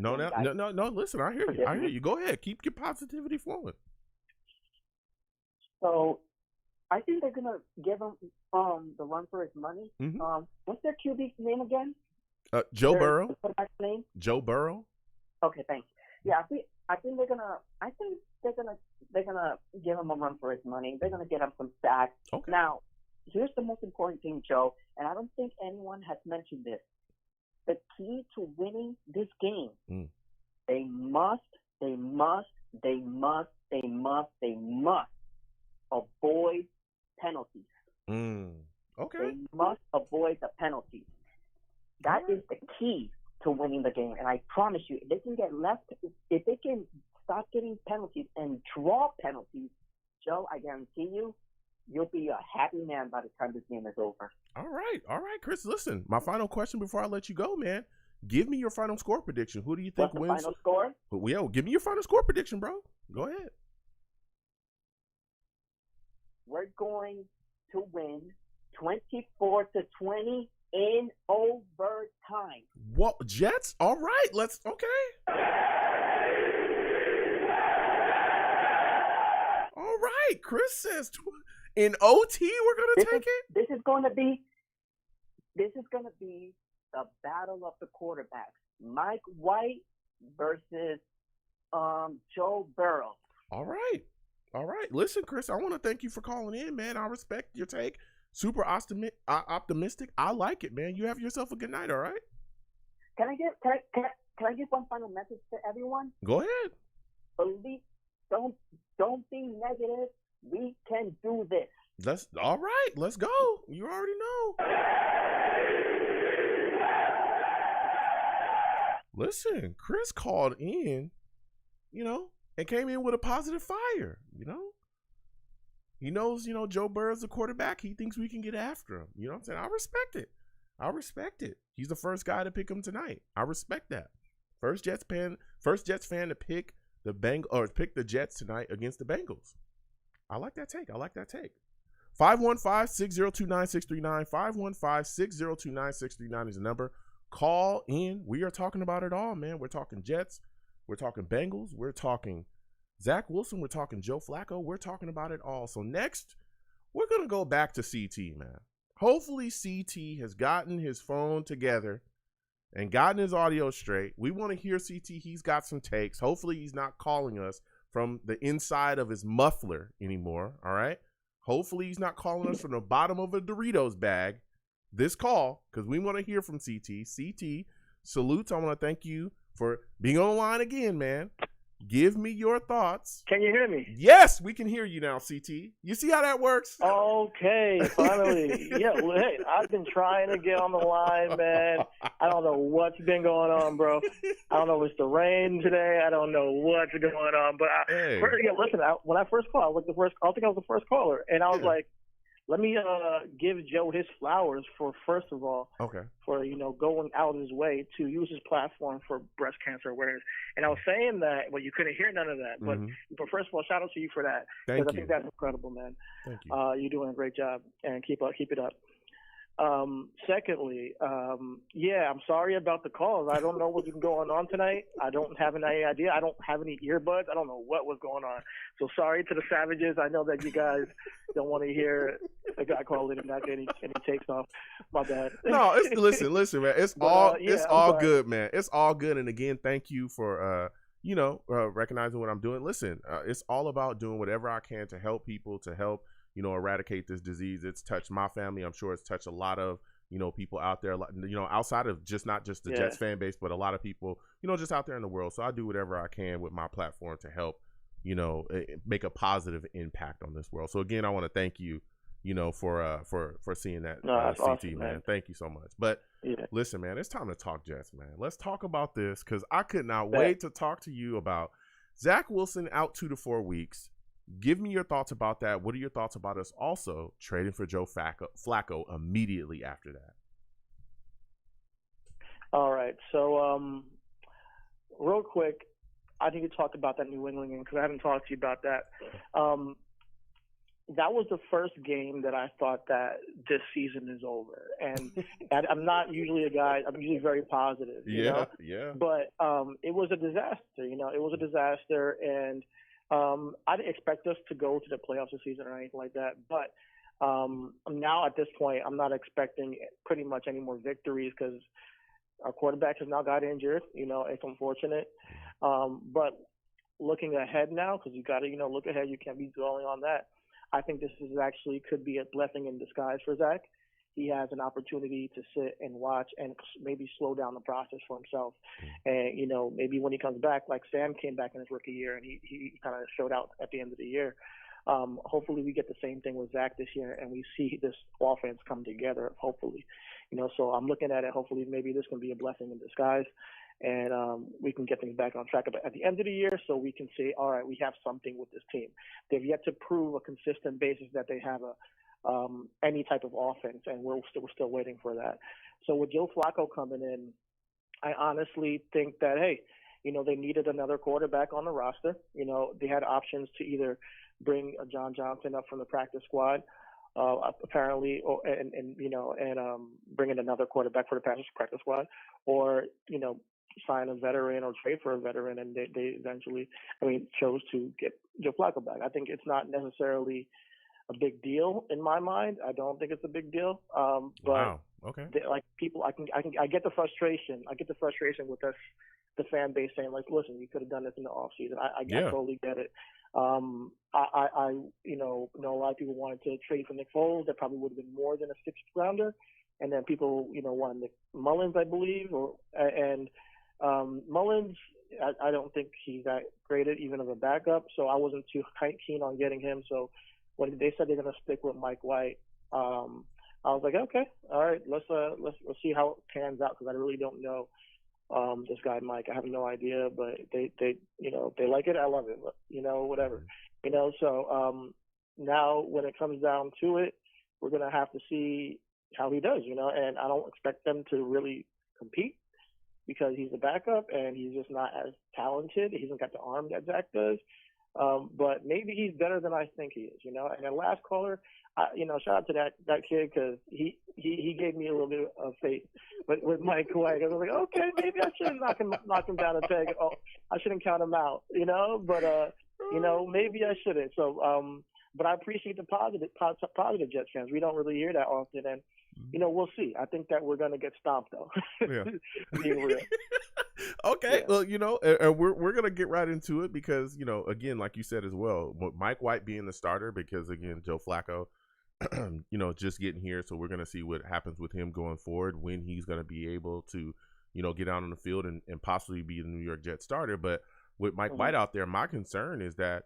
No. Listen, I hear you. Go ahead. Keep your positivity flowing. So, I think they're gonna give him the run for his money. What's their QB name again? Joe Burrow. What's his name? Joe Burrow. Okay, thanks. Yeah, I think they're gonna give him a run for his money. They're gonna get him some sacks. Okay. Now, here's the most important thing, Joe, and I don't think anyone has mentioned this. The key to winning this game, they must avoid penalties. Okay. They must avoid the penalties. That is the key to winning the game. And I promise you, if they can stop getting penalties and draw penalties, Joe, I guarantee you'll be a happy man by the time this game is over. All right, Chris. Listen, my final question before I let you go, man. Give me your final score prediction. Who do you think wins? Final score? Give me your final score prediction, bro. Go ahead. We're going to win 24-20 in overtime. What, Jets? All right, okay. All right, Chris says In OT, we're gonna take it. This is going to be the battle of the quarterbacks. Mike White versus Joe Burrow. All right. Listen, Chris, I want to thank you for calling in, man. I respect your take. Super optimistic. I like it, man. You have yourself a good night. All right. Can I give one final message to everyone? Go ahead. Believe. Don't be negative. We can do this. All right. Let's go. You already know. Listen, Chris called in, and came in with a positive fire, He knows, Joe Burrow's the quarterback. He thinks we can get after him. You know what I'm saying? I respect it. He's the first guy to pick him tonight. I respect that. First Jets fan to pick pick the Jets tonight against the Bengals. I like that take. 515-602-9639. 515-602-9639 is the number. Call in. We are talking about it all, man. We're talking Jets. We're talking Bengals. We're talking Zach Wilson. We're talking Joe Flacco. We're talking about it all. So next, we're going to go back to CT, man. Hopefully CT has gotten his phone together and gotten his audio straight. We want to hear CT. He's got some takes. Hopefully he's not calling us from the inside of his muffler anymore, all right? Hopefully he's not calling us from the bottom of a Doritos bag. This call, because we want to hear from CT. CT, salutes. I want to thank you for being on the line again, man. Give me your thoughts. Can you hear me? Yes, we can hear you now, CT. You see how that works? Okay, finally. Yeah, well, hey, I've been trying to get on the line, man. I don't know what's been going on, bro. I don't know if it's the rain today. I don't know what's going on. But listen, when I first called, I think I was the first caller, and I was like, let me give Joe his flowers for, first of all, for going out of his way to use his platform for breast cancer awareness. And I was saying that, well, you couldn't hear none of that. But first of all, shout out to you for that. Thank you. I think that's incredible, man. Thank you. You're doing a great job, and keep it up. Secondly, I'm sorry about the calls. I don't know what's been going on tonight. I don't have any idea. I don't have any earbuds. I don't know what was going on. So sorry to the Savages. I know that you guys don't want to hear a guy call in and not get any takes off. My bad. No, listen, man. It's all good, man. It's all good. And again, thank you for recognizing what I'm doing. Listen, it's all about doing whatever I can to help people, to help eradicate this disease. It's touched my family. I'm sure it's touched a lot of, people out there, outside of not just the Jets fan base, but a lot of people, just out there in the world. So I do whatever I can with my platform to help, make a positive impact on this world. So again, I want to thank you, for seeing that, CT, awesome, man. Thank you so much. But listen, man, it's time to talk Jets, man. Let's talk about this, because I could not wait to talk to you about Zach Wilson out 2 to 4 weeks. Give me your thoughts about that. What are your thoughts about us also trading for Joe Flacco immediately after that? All right. So, real quick, I need to talk about that New England game because I haven't talked to you about that. That was the first game that I thought that this season is over. And I'm not usually a guy, I'm usually very positive. Yeah. But it was a disaster. It was a disaster. And I didn't expect us to go to the playoffs this season or anything like that. But now at this point, I'm not expecting pretty much any more victories because our quarterback has now got injured. It's unfortunate. But looking ahead now, because you got to, look ahead. You can't be dwelling on that. I think this is actually could be a blessing in disguise for Zach. He has an opportunity to sit and watch and maybe slow down the process for himself. And, maybe when he comes back, like Sam came back in his rookie year and he kind of showed out at the end of the year. Hopefully we get the same thing with Zach this year and we see this offense come together, hopefully. So I'm looking at it. Hopefully maybe this can be a blessing in disguise and we can get things back on track at the end of the year so we can say, all right, we have something with this team. They've yet to prove a consistent basis that they have any type of offense, and we're still waiting for that. So with Joe Flacco coming in, I honestly think that, hey, they needed another quarterback on the roster. They had options to either bring John Johnson up from the practice squad, apparently, bring in another quarterback for the practice squad, or, sign a veteran or trade for a veteran, and they eventually, chose to get Joe Flacco back. I think it's not necessarily a big deal in my mind. I don't think it's a big deal. But Wow. Okay. like people, I get the frustration. I get the frustration with us, the fan base saying like, listen, you could have done this in the off season. I totally get it. I know a lot of people wanted to trade for Nick Foles. That probably would have been more than a sixth rounder. And then people, wanted Nick Mullins, I believe, and Mullins. I don't think he's that great at even of a backup, so I wasn't too keen on getting him. So when they said they're going to stick with Mike White, I was like, okay, all right, let's see how it pans out, because I really don't know this guy Mike. I have no idea, but they like it. I love it. Whatever. So now when it comes down to it, we're going to have to see how he does. And I don't expect them to really compete, because he's a backup and he's just not as talented. He hasn't got the arm that Zach does. But maybe he's better than I think he is, And the last caller, shout out to that kid, because he gave me a little bit of faith. But with Mike White, I was like, okay, maybe I shouldn't knock him down a peg. Oh, I shouldn't count him out, But maybe I shouldn't. So, but I appreciate the positive Jets fans. We don't really hear that often, and we'll see. I think that we're gonna get stomped though. Yeah. Being real. Okay, yeah. Well, and we're gonna get right into it, because again, like you said as well, Mike White being the starter, because again, Joe Flacco, just getting here, so we're gonna see what happens with him going forward, when he's gonna be able to, get out on the field and possibly be the New York Jets starter. But with Mike White out there, my concern is that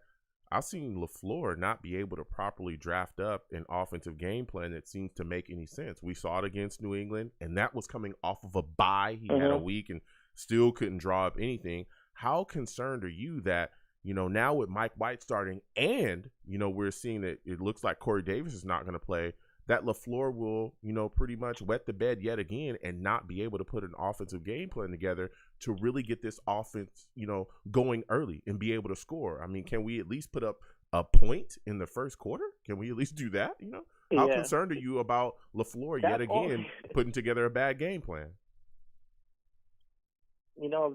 I've seen LaFleur not be able to properly draft up an offensive game plan that seems to make any sense. We saw it against New England, and that was coming off of a bye. He had a week and still couldn't draw up anything. How concerned are you that, now with Mike White starting, and, we're seeing that it looks like Corey Davis is not going to play, that LaFleur will, pretty much wet the bed yet again and not be able to put an offensive game plan together to really get this offense, going early and be able to score? I mean, can we at least put up a point in the first quarter? Can we at least do that? How concerned are you about LaFleur yet again putting together a bad game plan?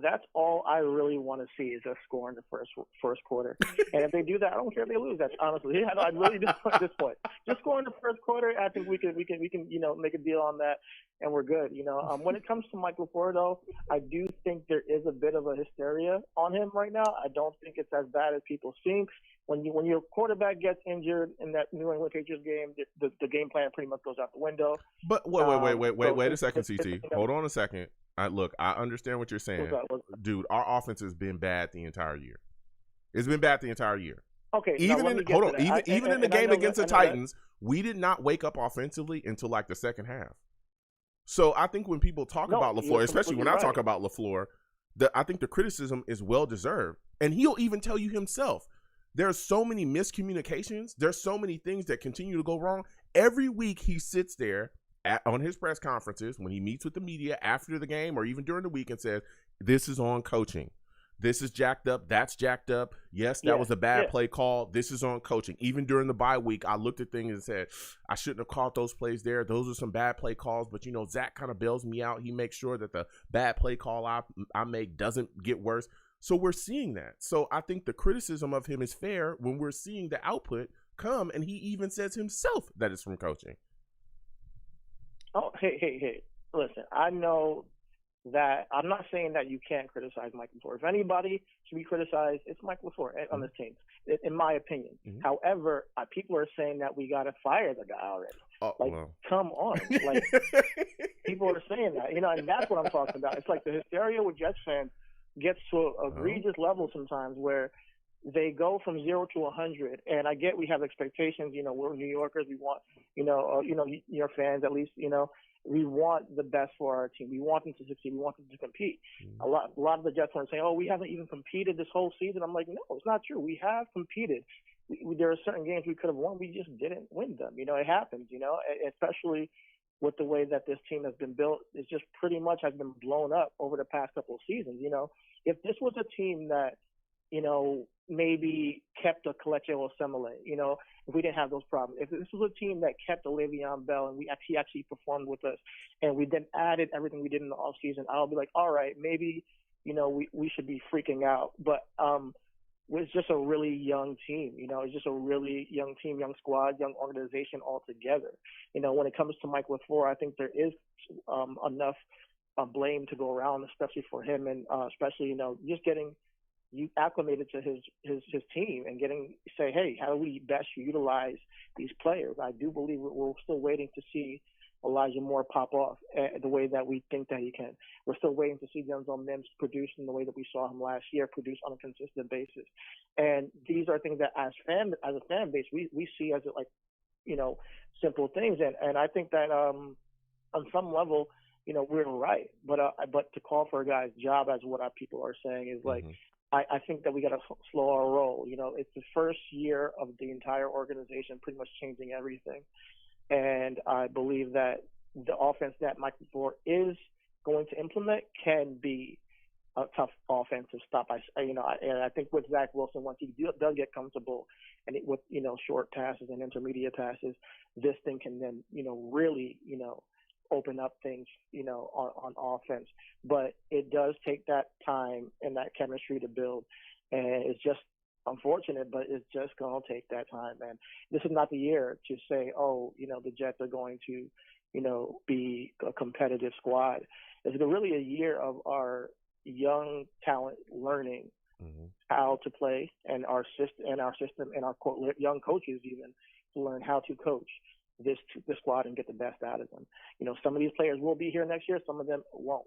That's all I really want to see, is a score in the first quarter. And if they do that, I don't care if they lose. That's honestly, I really just at this point, just score in the first quarter. I think we can make a deal on that, and we're good. When it comes to Mike LaFleur, though, I do think there is a bit of a hysteria on him right now. I don't think it's as bad as people seem. When your quarterback gets injured in that New England Patriots game, the game plan pretty much goes out the window. But wait a second, CT. Hold on a second. Look, I understand what you're saying. Dude, our offense has been bad the entire year. It's been bad the entire year. Okay, even in the game against the Titans, we did not wake up offensively until like the second half. So I think when people talk about LaFleur, especially when I talk about LaFleur, I think the criticism is well deserved. And he'll even tell you himself, there's so many miscommunications. There's so many things that continue to go wrong. Every week he sits there on his press conferences, when he meets with the media after the game or even during the week, and says, this is on coaching. This is jacked up. That's jacked up. Yes, that was a bad play call. This is on coaching. Even during the bye week, I looked at things and said, I shouldn't have caught those plays there. Those are some bad play calls. But, Zach kind of bails me out. He makes sure that the bad play call I make doesn't get worse. So we're seeing that. So I think the criticism of him is fair when we're seeing the output come, and he even says himself that it's from coaching. Oh, hey. Listen, I know that I'm not saying that you can't criticize Mike LaFleur. If anybody should be criticized, it's Mike LaFleur on this team, in my opinion. Mm-hmm. However, people are saying that we got to fire the guy already. Come on. People are saying that, and that's what I'm talking about. It's like the hysteria with Jets fans gets to an egregious level sometimes, where they go from 0 to 100. And I get we have expectations. We're New Yorkers. We want, your fans at least, we want the best for our team. We want them to succeed. We want them to compete. Mm-hmm. A lot of the Jets want to say, we haven't even competed this whole season. I'm like, no, it's not true. We have competed. There are certain games we could have won. We just didn't win them. It happens, especially with the way that this team has been built. It's just pretty much has been blown up over the past couple of seasons. If this was a team that, maybe kept a Kelechi Osemele, if we didn't have those problems. If this was a team that kept a Le'Veon Bell and he actually performed with us, and we then added everything we did in the offseason, I'll be like, all right, maybe, we should be freaking out. But it's just a really young team. It's just a really young team, young squad, young organization altogether. When it comes to Mike LaFleur, I think there is enough blame to go around, especially for him, and especially just getting you acclimated to his team and say, hey, how do we best utilize these players? I do believe we're still waiting to see Elijah Moore pop off the way that we think that he can. We're still waiting to see Denzel Mims produce in the way that we saw him last year, produce on a consistent basis. And these are things that as a fan base, we see as simple things. And I think that on some level, we're right. But to call for a guy's job, as what our people are saying, is like, I think that we got to slow our roll. It's the first year of the entire organization pretty much changing everything. And I believe that the offense that Mike LaFleur is going to implement can be a tough offense to stop. And I think with Zach Wilson, once he does get comfortable and with short passes and intermediate passes, this thing can then really open up things on offense. But it does take that time and that chemistry to build, and it's just unfortunate, but it's just going to take that time. And this is not the year to say, the Jets are going to, be a competitive squad. It's really a year of our young talent learning how to play, and our system and our young coaches even to learn how to coach this squad and get the best out of them. Some of these players will be here next year, some of them won't.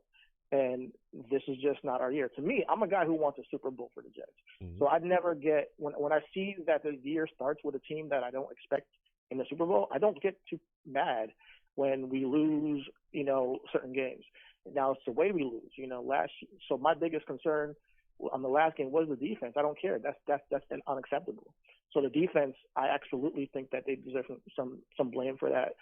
And this is just not our year. To me, I'm a guy who wants a Super Bowl for the Jets. So I'd never get when I see that the year starts with a team that I don't expect in the Super Bowl, I don't get too mad when we lose, certain games. Now it's the way we lose, So my biggest concern on the last game was the defense. I don't care. That's unacceptable. So the defense, I absolutely think that they deserve some blame for that.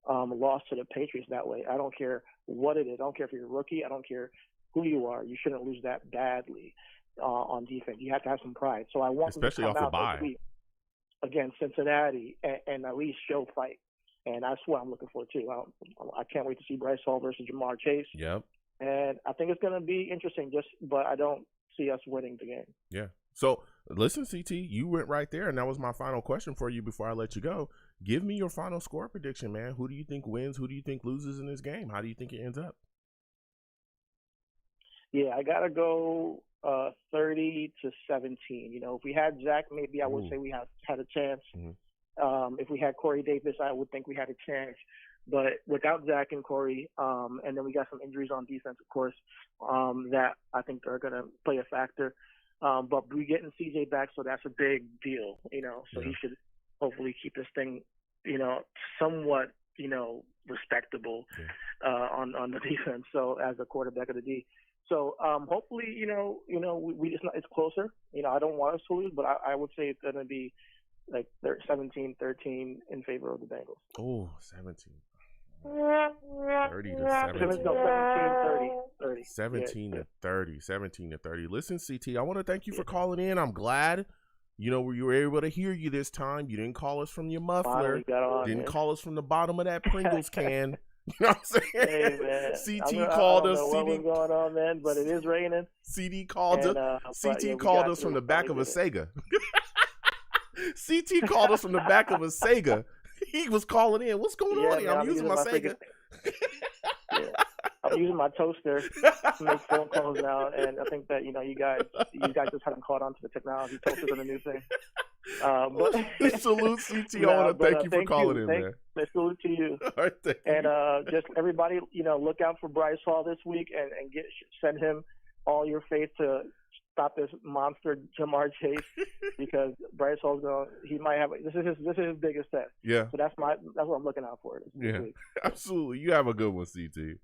Loss to the Patriots that way. I don't care what it is. I don't care if you're a rookie. I don't care who you are. You shouldn't lose that badly on defense. You have to have some pride. So I want especially them to off come the out bye against Cincinnati and at least show fight. And that's what I'm looking for too. I can't wait to see Bryce Hall versus Jamar Chase. Yep. And I think it's going to be interesting. But I don't see us winning the game. Yeah. So listen, CT, you went right there, and that was my final question for you before I let you go. Give me your final score prediction, man. Who do you think wins? Who do you think loses in this game? How do you think it ends up? Yeah, I gotta go 30-17. If we had Zach, maybe I would say we had a chance. If we had Corey Davis, I would think we had a chance. But without Zach and Corey, and then we got some injuries on defense, of course, that I think are gonna play a factor. But we're getting CJ back, so that's a big deal, So he should hopefully keep this thing, somewhat, respectable on the defense. So as a quarterback of the D, so hopefully, it's closer. I don't want us to lose, but I would say it's gonna be like 17-13 in favor of the Bengals. Oh, 17. 30 to 17. 30. 17 to 30. 17 to 30. Listen, CT, I want to thank you for calling in. I'm glad, we were able to hear you this time. You didn't call us from your muffler. Didn't call us from the bottom of that Pringles can. You know what I'm saying? Hey, man. CT called us. What was going on, man? But it is raining. CT called us from the back of a Sega. CT called us from the back of a Sega. He was calling in. What's going on here? I'm using my Sega. I'm using my toaster to make phone calls now, and I think that you guys just haven't caught on to the technology. Toasters are the new thing. But salute, CT. I want to thank you for calling in, man. Salute to you. All right, thank and you. Just everybody, look out for Bryce Hall this week, and send him all your faith to stop this monster Jamar Chase, because Bryce Hall's he might have this is his biggest test. Yeah. So that's what I'm looking out for. Yeah, absolutely. You have a good one, CT.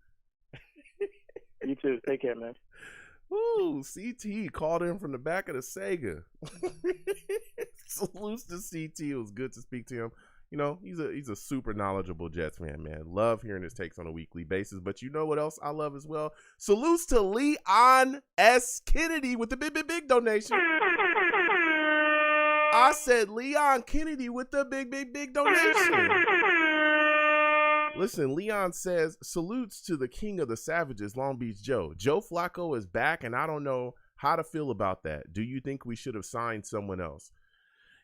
You too. Take care, man. Woo, CT called in from the back of the Sega. Salutes to CT. It was good to speak to him. He's a super knowledgeable Jets fan, man. Love hearing his takes on a weekly basis. But you know what else I love as well? Salutes to Leon S. Kennedy with the big donation. I said Leon Kennedy with the big donation. Listen, Leon says, salutes to the king of the savages, Long Beach Joe. Joe Flacco is back, and I don't know how to feel about that. Do you think we should have signed someone else?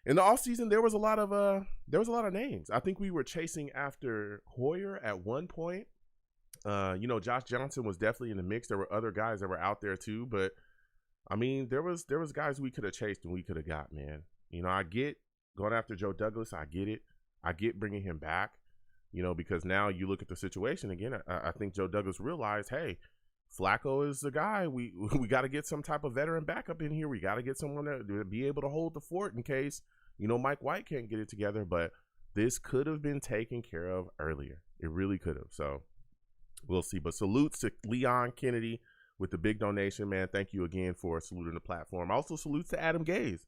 In the offseason, there was a lot of names. I think we were chasing after Hoyer at one point. Josh Johnson was definitely in the mix. There were other guys that were out there too, but I mean, there was guys we could have chased and we could have got, man. I get going after Joe Douglas. I get it. I get bringing him back, because now you look at the situation again. I think Joe Douglas realized, hey, Flacco is the guy. We got to get some type of veteran backup in here. We got to get someone to be able to hold the fort in case, Mike White can't get it together. But this could have been taken care of earlier. It really could have. So we'll see. But salutes to Leon Kennedy with the big donation, man. Thank you again for saluting the platform. Also salutes to Adam Gaze,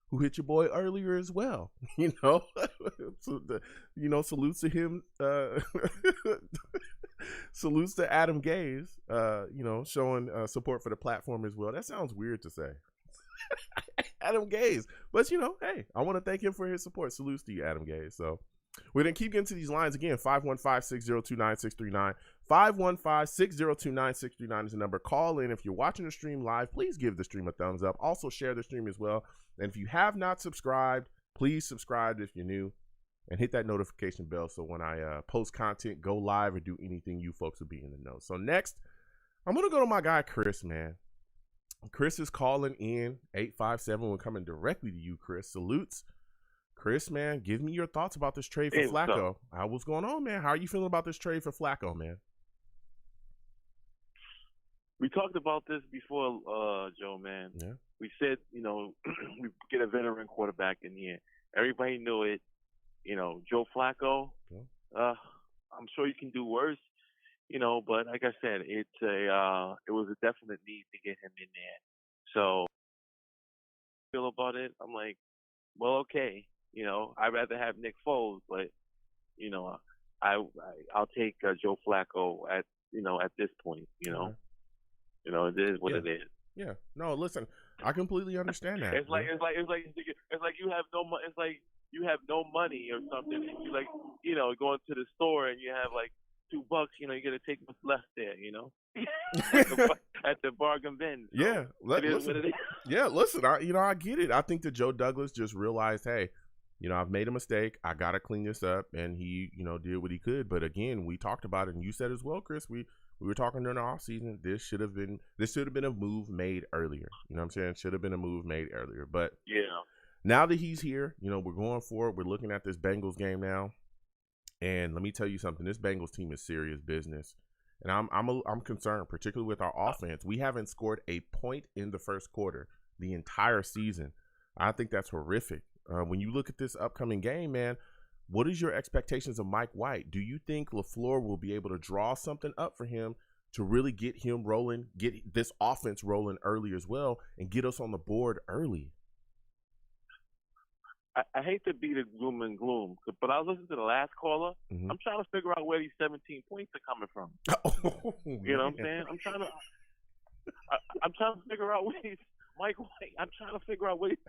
who hit your boy earlier as well. Salutes to him. Salutes to Adam Gaze, showing support for the platform as well. That sounds weird to say. Adam Gaze. But, hey, I want to thank him for his support. Salutes to you, Adam Gaze. So we're going to keep getting to these lines again. 515-602-9639. 515-602-9639 is the number. Call in. If you're watching the stream live, please give the stream a thumbs up. Also share the stream as well. And if you have not subscribed, please subscribe if you're new and hit that notification bell so when I post content, go live, or do anything, you folks will be in the know. So next, I'm going to go to my guy, Chris, man. Chris is calling in 857. We're coming directly to you, Chris. Salutes. Chris, man, give me your thoughts about this trade for Flacco. What's going on, man? How are you feeling about this trade for Flacco, man? We talked about this before, Joe, man. Yeah. We said, we get a veteran quarterback in here. Everybody knew it. Joe Flacco, I'm sure you can do worse, but like I said, it was a definite need to get him in there. So, feel about it, I'm like, well, okay, I'd rather have Nick Foles, but, I'll take Joe Flacco at this point, it is what it is. Yeah. No, listen, I completely understand that. It's like you have no money. It's like you have no money or something. And you going to the store and you have like $2. You got to take what's left there. At the bargain bin. So yeah. Listen, yeah. Listen. I get it. I think that Joe Douglas just realized, hey, I've made a mistake. I got to clean this up, and he, did what he could. But again, we talked about it, and you said as well, Chris. We were talking during the offseason. This should have been a move made earlier. You know what I'm saying? Should have been a move made earlier. But yeah. Now that he's here, we're going for it. We're looking at this Bengals game now, and let me tell you something. This Bengals team is serious business, and I'm concerned, particularly with our offense. We haven't scored a point in the first quarter the entire season. I think that's horrific. When you look at this upcoming game, man, what is your expectations of Mike White? Do you think LaFleur will be able to draw something up for him to really get him rolling, get this offense rolling early as well, and get us on the board early? I hate to be the gloom and gloom, but I was listening to the last caller. Mm-hmm. I'm trying to figure out where these 17 points are coming from. You know what I'm saying? I'm trying to figure out where these Mike White. I'm trying to figure out where these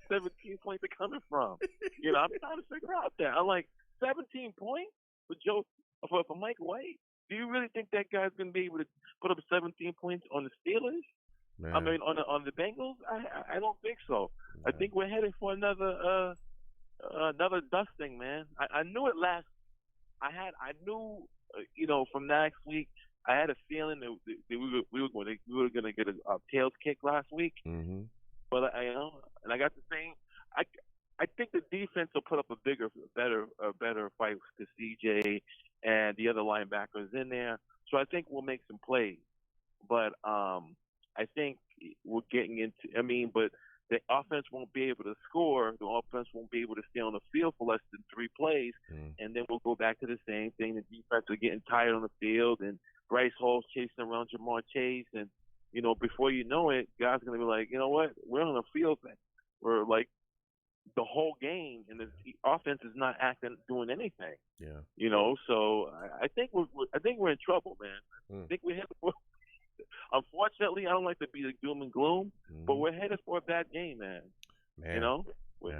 17 points are coming from. I'm trying to figure out that. I'm like 17 points for Mike White. Do you really think that guy's gonna be able to put up 17 points on the Steelers? Man. I mean, on the Bengals, I don't think so. Man. I think we're headed for another dusting, man. I knew it last. I knew, from last week. I had a feeling that we were going to get a tails kick last week. Mm-hmm. But and I got the same. I think the defense will put up a better fight to CJ and the other linebackers in there. So I think we'll make some plays. But I think we're getting into. But the offense won't be able to score. The offense won't be able to stay on the field for less than 3 plays, and then we'll go back to the same thing. The defense are getting tired on the field, and Bryce Hall's chasing around Jamar Chase, and before you know it, guys are gonna be like, you know what? We're on the field, we're like the whole game, and the offense is not doing anything. Yeah. So I think we're in trouble, man. I think we're headed for. Unfortunately, I don't like to be the doom and gloom, but we're headed for a bad game, man. We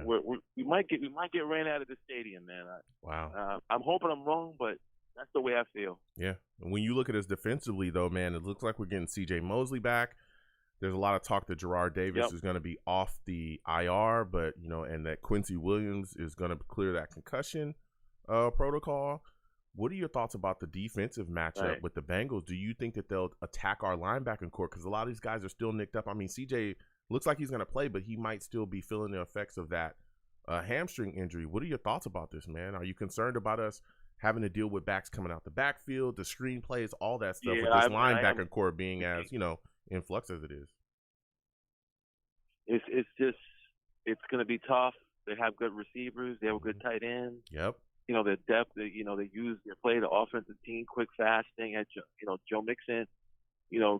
might get ran out of the stadium, man. Wow. I'm hoping I'm wrong, but that's the way I feel. Yeah. And when you look at us defensively, though, man, it looks like we're getting C.J. Mosley back. There's a lot of talk that Gerard Davis is going to be off the IR, but and that Quincy Williams is going to clear that concussion protocol. What are your thoughts about the defensive matchup with the Bengals? Do you think that they'll attack our linebacking core? Because a lot of these guys are still nicked up. I mean, CJ looks like he's going to play, but he might still be feeling the effects of that hamstring injury. What are your thoughts about this, man? Are you concerned about us having to deal with backs coming out the backfield, the screen plays, all that stuff, with this linebacking core being as, in flux as it is? It's going to be tough. They have good receivers. They have a good tight end. Yep. Their depth. They play the offensive team, quick, fast thing. At Joe Mixon. The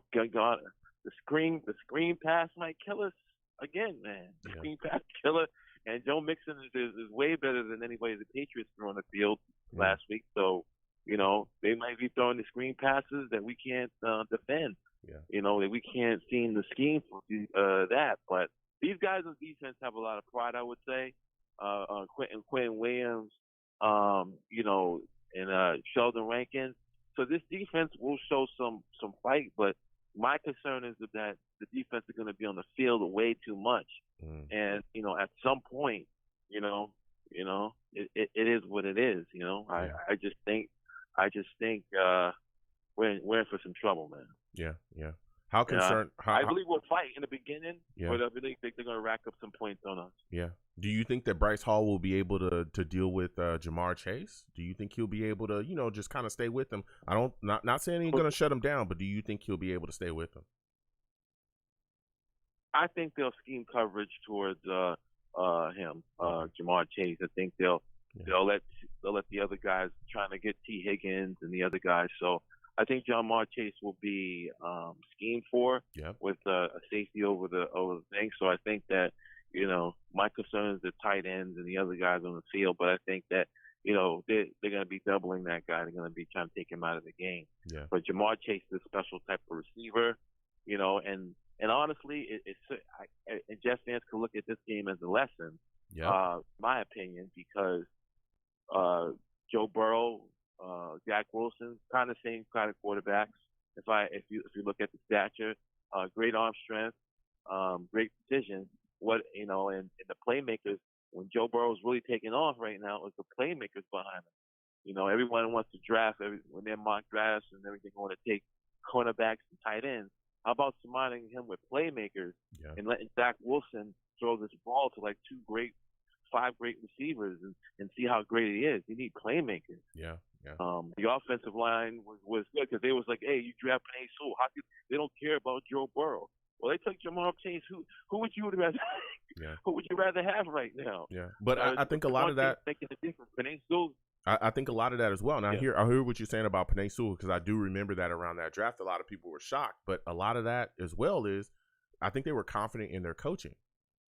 screen pass might kill us again, man. The screen pass killer. And Joe Mixon is way better than anybody the Patriots threw on the field last week. So, they might be throwing the screen passes that we can't defend. Yeah. That we can't see the scheme for that. But these guys on defense have a lot of pride, I would say. Quentin Williams, and Sheldon Rankins. So this defense will show some fight, but my concern is that the defense is going to be on the field way too much. And, at some point, it is what it is, I just think we're in for some trouble, man. Yeah. How concerned? I really will fight in the beginning, Yeah. but I really think they're going to rack up some points on us. Yeah. Do you think that Bryce Hall will be able to deal with Jamar Chase? Do you think he'll be able to, just kind of stay with him? Not saying he's going to shut him down, but do you think he'll be able to stay with him? I think they'll scheme coverage towards him, Jamar Chase. I think they'll let the other guys trying to get T. Higgins and the other guys. So I think Jamar Chase will be schemed for with a safety over the thing. So I think that my concern is the tight ends and the other guys on the field, but I think that they're going to be doubling that guy. They're going to be trying to take him out of the game. Yeah. But Jamar Chase is a special type of receiver, and honestly, and Jets fans could look at this game as a lesson. Yeah. My opinion, because Joe Burrow, Jack Wilson, kind of same kind of quarterbacks. If you look at the stature, great arm strength, great precision. And the playmakers, when Joe Burrow's really taking off right now, is the playmakers behind him. Everyone wants to draft when they're mock drafts and everything, want to take cornerbacks and tight ends. How about surrounding him with playmakers and letting Zach Wilson throw this ball to like 5 great receivers and see how great he is? You need playmakers. Yeah. The offensive line was good because they was like, hey, you draft Penei Sewell. How could they don't care about Joe Burrow? Well, they took Jamar Chase. Who would you rather? Who would you rather have right now? Yeah, but I think a lot of that making a difference. Penei Sewell. I think a lot of that as well. And I hear what you're saying about Penei Sewell, because I do remember that around that draft, a lot of people were shocked. But a lot of that as well is, I think they were confident in their coaching,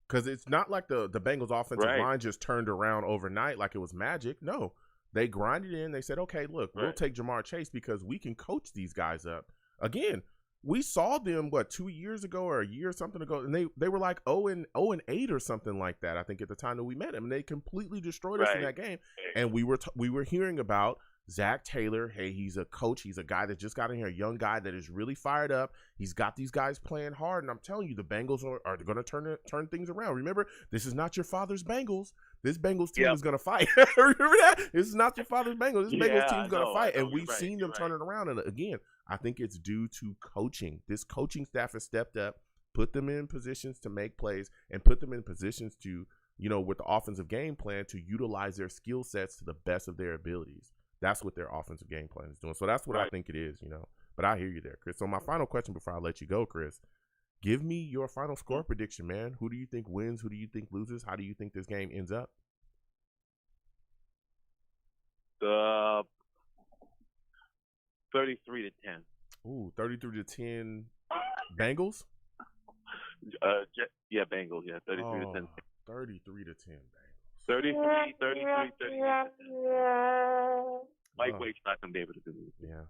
because it's not like the Bengals offensive line just turned around overnight like it was magic. No, they grinded in. They said, okay, look, we'll take Jamar Chase because we can coach these guys up. Again, we saw them 2 years ago or a year or something ago, and they were like 0-8 or something like that. I think at the time that we met them, and they completely destroyed us in that game. And we were hearing about Zach Taylor. Hey, he's a coach. He's a guy that just got in here, a young guy that is really fired up. He's got these guys playing hard, and I'm telling you, the Bengals are going to turn things around. Remember, this is not your father's Bengals. This Bengals team is going to fight. Remember that? This is not your father's Bengals. This Bengals team is going to fight, and we've seen them turn it around. And again, I think it's due to coaching. This coaching staff has stepped up, put them in positions to make plays, and put them in positions to, with the offensive game plan, to utilize their skill sets to the best of their abilities. That's what their offensive game plan is doing. So that's what I think it is, But I hear you there, Chris. So my final question before I let you go, Chris, give me your final score prediction, man. Who do you think wins? Who do you think loses? How do you think this game ends up? 33-10. Ooh, 33-10 Bengals? Bengals, 33-10. 33-10 Bengals. 33. Mike Waite's not going to be able to do it. Yeah.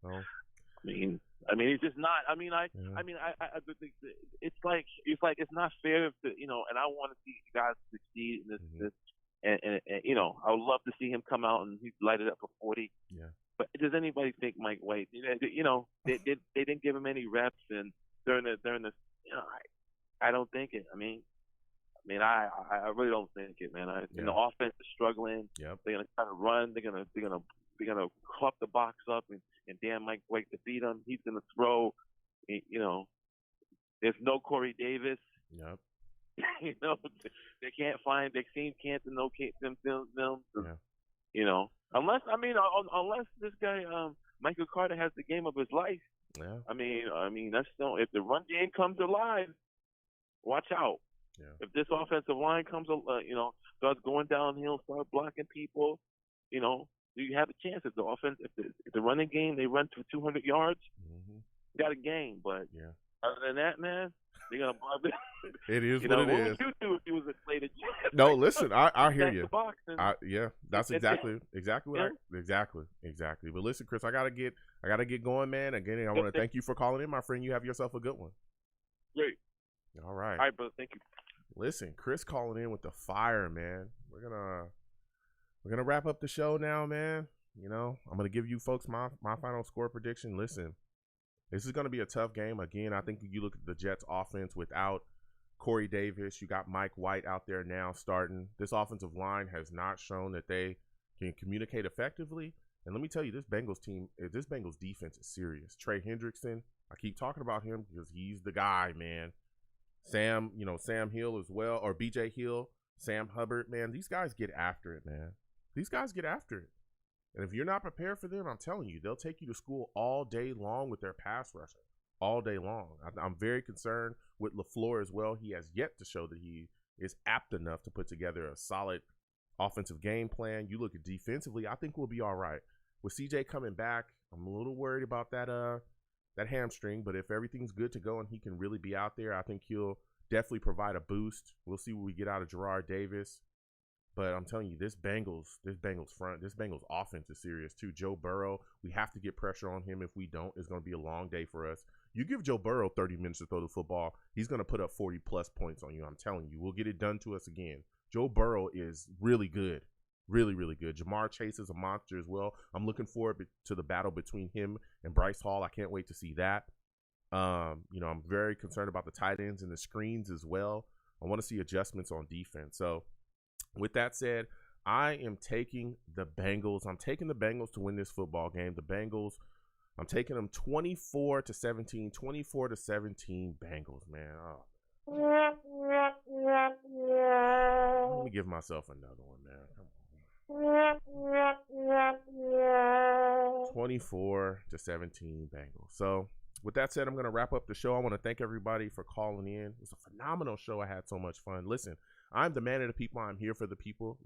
Well, I mean, he's just not. It's like it's not fair to, and I want to see guys succeed in this. And I would love to see him come out and he light it up for 40. Yeah. But does anybody think Mike White? They didn't give him any reps, and during the I don't think it. I I really don't think it, man. And the offense is struggling. Yep. They're gonna try to run. They're gonna club the box up, and Dan might wait to beat him. He's gonna throw. There's no Corey Davis. Yep. They can't find. They've seen Canton, no Canton films. Yeah. Unless this guy Michael Carter has the game of his life. Yeah. That's still, if the run game comes alive, watch out. Yeah. If this offensive line comes, starts going downhill, start blocking people, you have a chance. If the running game, they run to 200 yards, you got a game. But other than that, man, they're gonna bother. It is what it is. What would you do if you was a Slater? No, listen, I hear you. That's exactly what exactly. But listen, Chris, I gotta get going, man. Again, I want to thank you for calling in, my friend. You have yourself a good one. Great. All right. All right, brother. Thank you. Listen, Chris calling in with the fire, man. We're gonna wrap up the show now, man. I'm gonna give you folks my final score prediction. Listen, this is gonna be a tough game. Again, I think you look at the Jets offense without Corey Davis, you got Mike White out there now starting. This offensive line has not shown that they can communicate effectively. And let me tell you, this Bengals defense is serious. Trey Hendrickson, I keep talking about him because he's the guy, man. Sam Hill as well, or BJ Hill, Sam Hubbard, man. These guys get after it, man. These guys get after it. And if you're not prepared for them, I'm telling you, they'll take you to school all day long with their pass rushing. All day long. I'm very concerned with LaFleur as well. He has yet to show that he is apt enough to put together a solid offensive game plan. You look at defensively, I think we'll be all right. With CJ coming back, I'm a little worried about that hamstring, but if everything's good to go and he can really be out there, I think he'll definitely provide a boost. We'll see what we get out of Gerard Davis. But I'm telling you, this Bengals offense is serious too. Joe Burrow, we have to get pressure on him. If we don't, it's going to be a long day for us. You give Joe Burrow 30 minutes to throw the football, he's going to put up 40-plus points on you. I'm telling you, we'll get it done to us again. Joe Burrow is really good. Really, really good. Jamar Chase is a monster as well. I'm looking forward to the battle between him and Bryce Hall. I can't wait to see that. I'm very concerned about the tight ends and the screens as well. I want to see adjustments on defense. So with that said, I am taking the Bengals. I'm taking the Bengals to win this football game. The Bengals, I'm taking them 24-17, 24-17 Bengals, man. Oh. Let me give myself another one, man. Come on. 24-17 Bengals. So with that said, I'm going to wrap up the show. I want to thank everybody for calling in. It was a phenomenal show. I had so much fun. Listen, I'm the man of the people. I'm here for the people.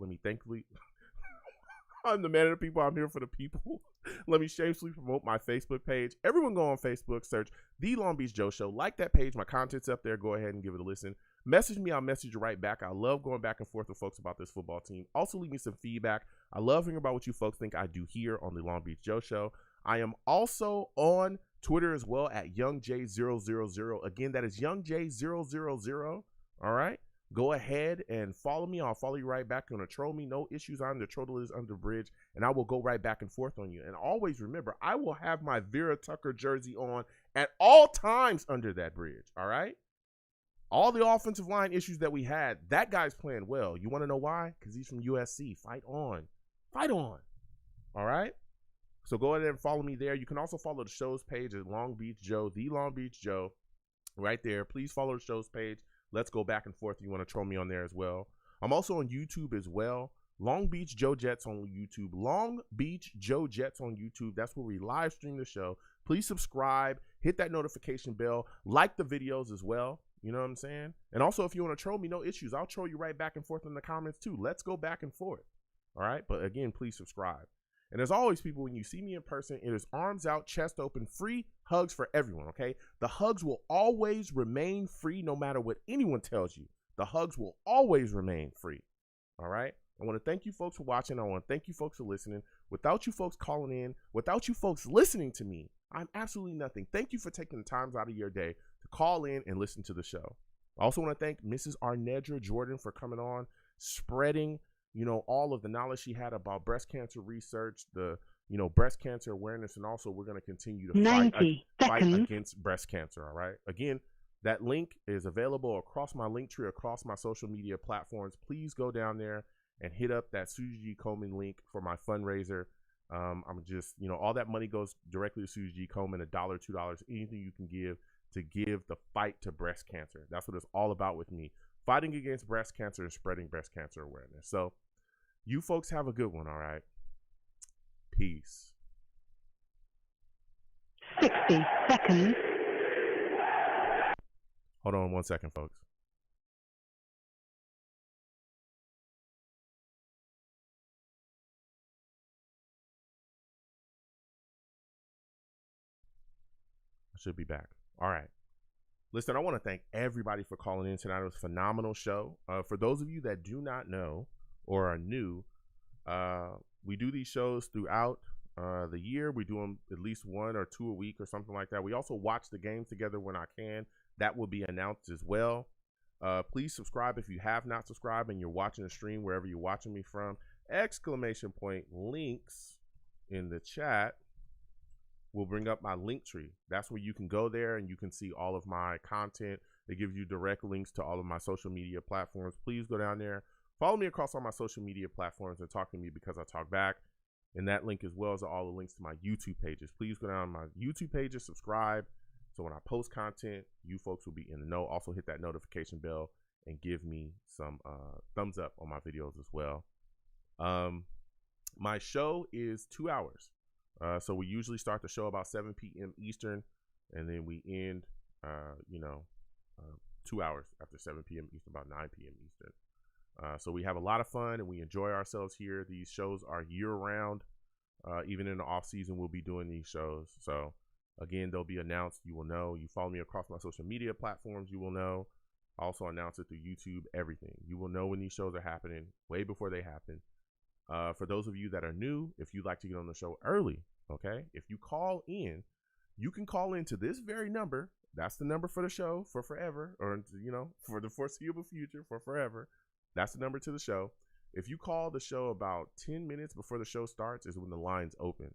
I'm the man of the people. I'm here for the people. Let me shamelessly promote my Facebook page. Everyone go on Facebook, search The Long Beach Joe Show. Like that page. My content's up there. Go ahead and give it a listen. Message me. I'll message you right back. I love going back and forth with folks about this football team. Also, leave me some feedback. I love hearing about what you folks think I do here on The Long Beach Joe Show. I am also on Twitter as well at YoungJ000. Again, that is YoungJ000. All right. Go ahead and follow me. I'll follow you right back. You're going to troll me. No issues. I'm the troll is under bridge. And I will go right back and forth on you. And always remember, I will have my Vera Tucker jersey on at all times under that bridge. All right? All the offensive line issues that we had, that guy's playing well. You want to know why? Because he's from USC. Fight on. Fight on. All right? So go ahead and follow me there. You can also follow the show's page at Long Beach Joe, The Long Beach Joe, right there. Please follow the show's page. Let's go back and forth. You want to troll me on there as well. I'm also on YouTube as well. Long Beach Joe Jets on YouTube. Long Beach Joe Jets on YouTube. That's where we live stream the show. Please subscribe. Hit that notification bell. Like the videos as well. You know what I'm saying? And also, if you want to troll me, no issues. I'll troll you right back and forth in the comments too. Let's go back and forth. All right? But again, please subscribe. And as always, people, when you see me in person, it is arms out, chest open, free hugs for everyone, okay? The hugs will always remain free no matter what anyone tells you. The hugs will always remain free, all right? I want to thank you folks for watching. I want to thank you folks for listening. Without you folks calling in, without you folks listening to me, I'm absolutely nothing. Thank you for taking the time out of your day to call in and listen to the show. I also want to thank Mrs. Arnedra Jordan for coming on, spreading all of the knowledge she had about breast cancer research, the, breast cancer awareness, and also we're going to continue to fight against breast cancer, all right? Again, That link is available across my link tree, across my social media platforms. Please go down there and hit up that Susie G. Komen link for my fundraiser. I'm just, all that money goes directly to Susie G. Komen, $1, $2, anything you can give to give the fight to breast cancer. That's what it's all about with me. Fighting against breast cancer and spreading breast cancer awareness. So you folks have a good one, all right? Peace. 60 seconds. Hold on 1 second, folks. I should be back. All right. Listen, I want to thank everybody for calling in tonight. It was a phenomenal show. For those of you that do not know or are new, we do these shows throughout the year. We do them at least 1 or 2 a week or something like that. We also watch the games together when I can. That will be announced as well. Please subscribe if you have not subscribed and you're watching the stream wherever you're watching me from. ! Links in the chat will bring up my link tree. That's where you can go there and you can see all of my content. It gives you direct links to all of my social media platforms. Please go down there. Follow me across all my social media platforms and talk to me because I talk back. And that link as well as all the links to my YouTube pages. Please go down to my YouTube pages, subscribe. So when I post content, you folks will be in the know. Also hit that notification bell and give me some thumbs up on my videos as well. My show is 2 hours. So we usually start the show about 7 p.m. Eastern, and then we end, 2 hours after 7 p.m. Eastern, about 9 p.m. Eastern. So we have a lot of fun and we enjoy ourselves here. These shows are year round. Even in the off season, we'll be doing these shows. So again, they'll be announced. You will know. You follow me across my social media platforms. You will know. I also announce it through YouTube, everything. You will know when these shows are happening way before they happen. For those of you that are new, if you'd like to get on the show early, okay, if you call in, you can call into this very number. That's the number for the show for forever, or, for the foreseeable future, for forever. That's the number to the show. If you call the show about 10 minutes before the show starts is when the lines open.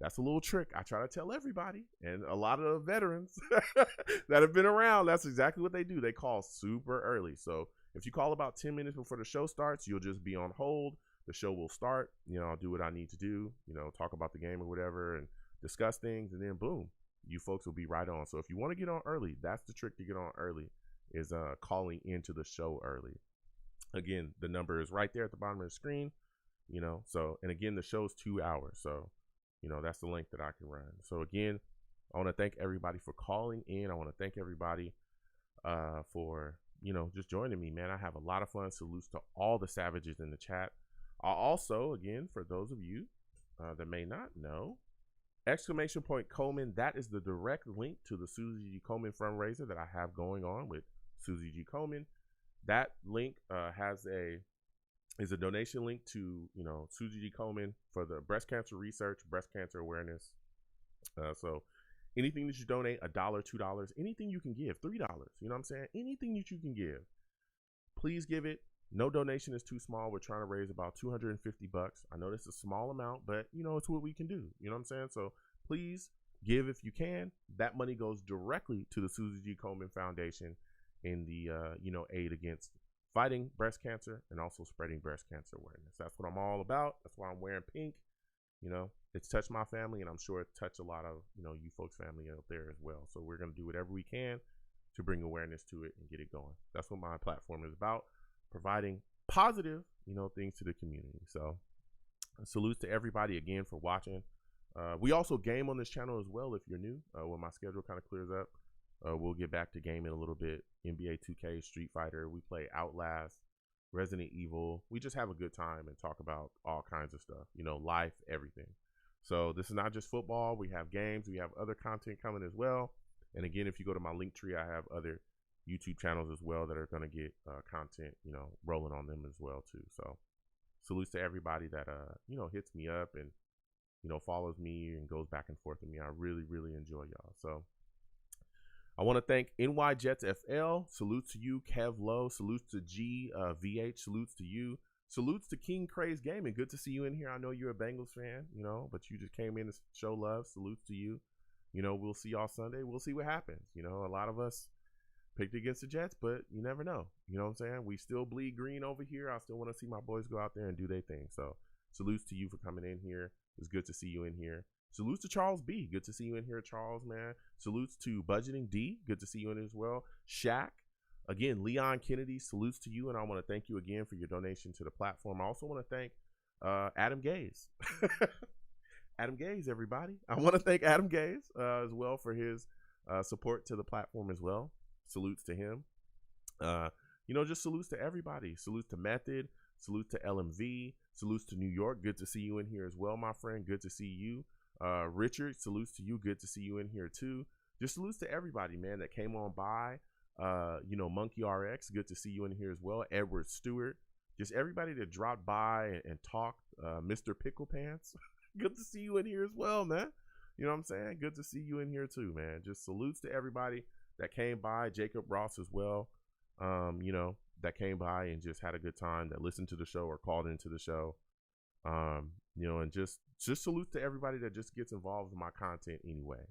That's a little trick I try to tell everybody, and a lot of the veterans that have been around, that's exactly what they do. They call super early. So if you call about 10 minutes before the show starts, you'll just be on hold. The show will start. I'll do what I need to do, talk about the game or whatever and discuss things, and then boom, you folks will be right on. So if you want to get on early, that's the trick to get on early, is calling into the show early. Again, the number is right there at the bottom of the screen, so, and again, the show's 2 hours. So, that's the length that I can run. So again, I want to thank everybody for calling in. I want to thank everybody for, just joining me, man. I have a lot of fun. Salutes to all the savages in the chat. Also, again, for those of you that may not know, ! Komen, that is the direct link to the Susie G. Komen fundraiser that I have going on with Susie G. Komen. That link is a donation link to, Susie G. Komen for the breast cancer research, breast cancer awareness. So anything that you donate, $1, $2, anything you can give, $3, you know what I'm saying? Anything that you can give, please give it. No donation is too small. We're trying to raise about $250. I know this is a small amount, but it's what we can do. You know what I'm saying? So please give if you can. That money goes directly to the Susie G. Komen Foundation in the, aid against fighting breast cancer and also spreading breast cancer awareness. That's what I'm all about. That's why I'm wearing pink. It's touched my family, and I'm sure it touched a lot of, you folks' family out there as well. So we're going to do whatever we can to bring awareness to it and get it going. That's what my platform is about. Providing positive, things to the community. So salutes to everybody again for watching. We also game on this channel as well. If you're new, when my schedule kind of clears up, we'll get back to gaming a little bit. NBA 2K, Street Fighter. We play Outlast, Resident Evil. We just have a good time and talk about all kinds of stuff, life, everything. So this is not just football. We have games. We have other content coming as well. And again, if you go to my link tree, I have other YouTube channels as well that are going to get content, rolling on them as well too. So salutes to everybody that, hits me up and, follows me and goes back and forth with me. I really, really enjoy y'all. So I want to thank NY Jets FL. Salutes to you, Kev Lowe. Salutes to G VH. Salutes to you. Salutes to King Craze Gaming. Good to see you in here. I know you're a Bengals fan, but you just came in to show love. Salutes to you. We'll see y'all Sunday. We'll see what happens. A lot of us picked against the Jets, but you never know. You know what I'm saying? We still bleed green over here. I still want to see my boys go out there and do their thing. So salutes to you for coming in here. It's good to see you in here. Salutes to Charles B. Good to see you in here, Charles, man. Salutes to Budgeting D. Good to see you in as well. Shaq. Again, Leon Kennedy, salutes to you, and I want to thank you again for your donation to the platform. I also want to thank Adam Gaze. Adam Gaze, everybody. I want to thank Adam Gaze as well for his support to the platform as well. Salutes to him. Just salutes to everybody. Salutes to Method. Salutes to LMV. Salutes to New York. Good to see you in here as well, my friend. Good to see you. Richard, salutes to you. Good to see you in here too. Just salutes to everybody, man, that came on by. Monkey RX, good to see you in here as well. Edward Stewart, just everybody that dropped by and talked. Mr. Pickle Pants, good to see you in here as well, man. You know what I'm saying? Good to see you in here too, man. Just salutes to everybody that came by. Jacob Ross as well, that came by and just had a good time, that listened to the show or called into the show. And just salute to everybody that just gets involved in my content anyway.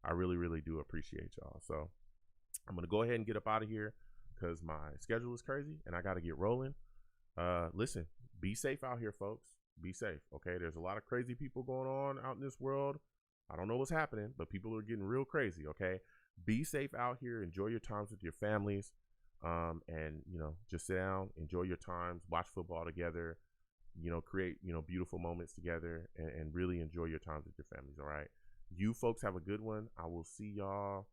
I really, really do appreciate y'all. So I'm going to go ahead and get up out of here because my schedule is crazy and I got to get rolling. Listen, be safe out here, folks. Be safe, okay? There's a lot of crazy people going on out in this world. I don't know what's happening, but people are getting real crazy, okay? Be safe out here. Enjoy your times with your families. And just sit down, enjoy your times, watch football together, create, beautiful moments together and really enjoy your times with your families, all right? You folks have a good one. I will see y'all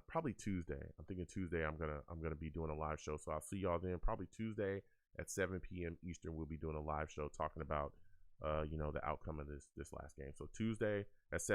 probably Tuesday. I'm thinking Tuesday I'm gonna be doing a live show. So I'll see y'all then. Probably Tuesday at 7 p.m. Eastern, we'll be doing a live show talking about the outcome of this last game. So Tuesday at 7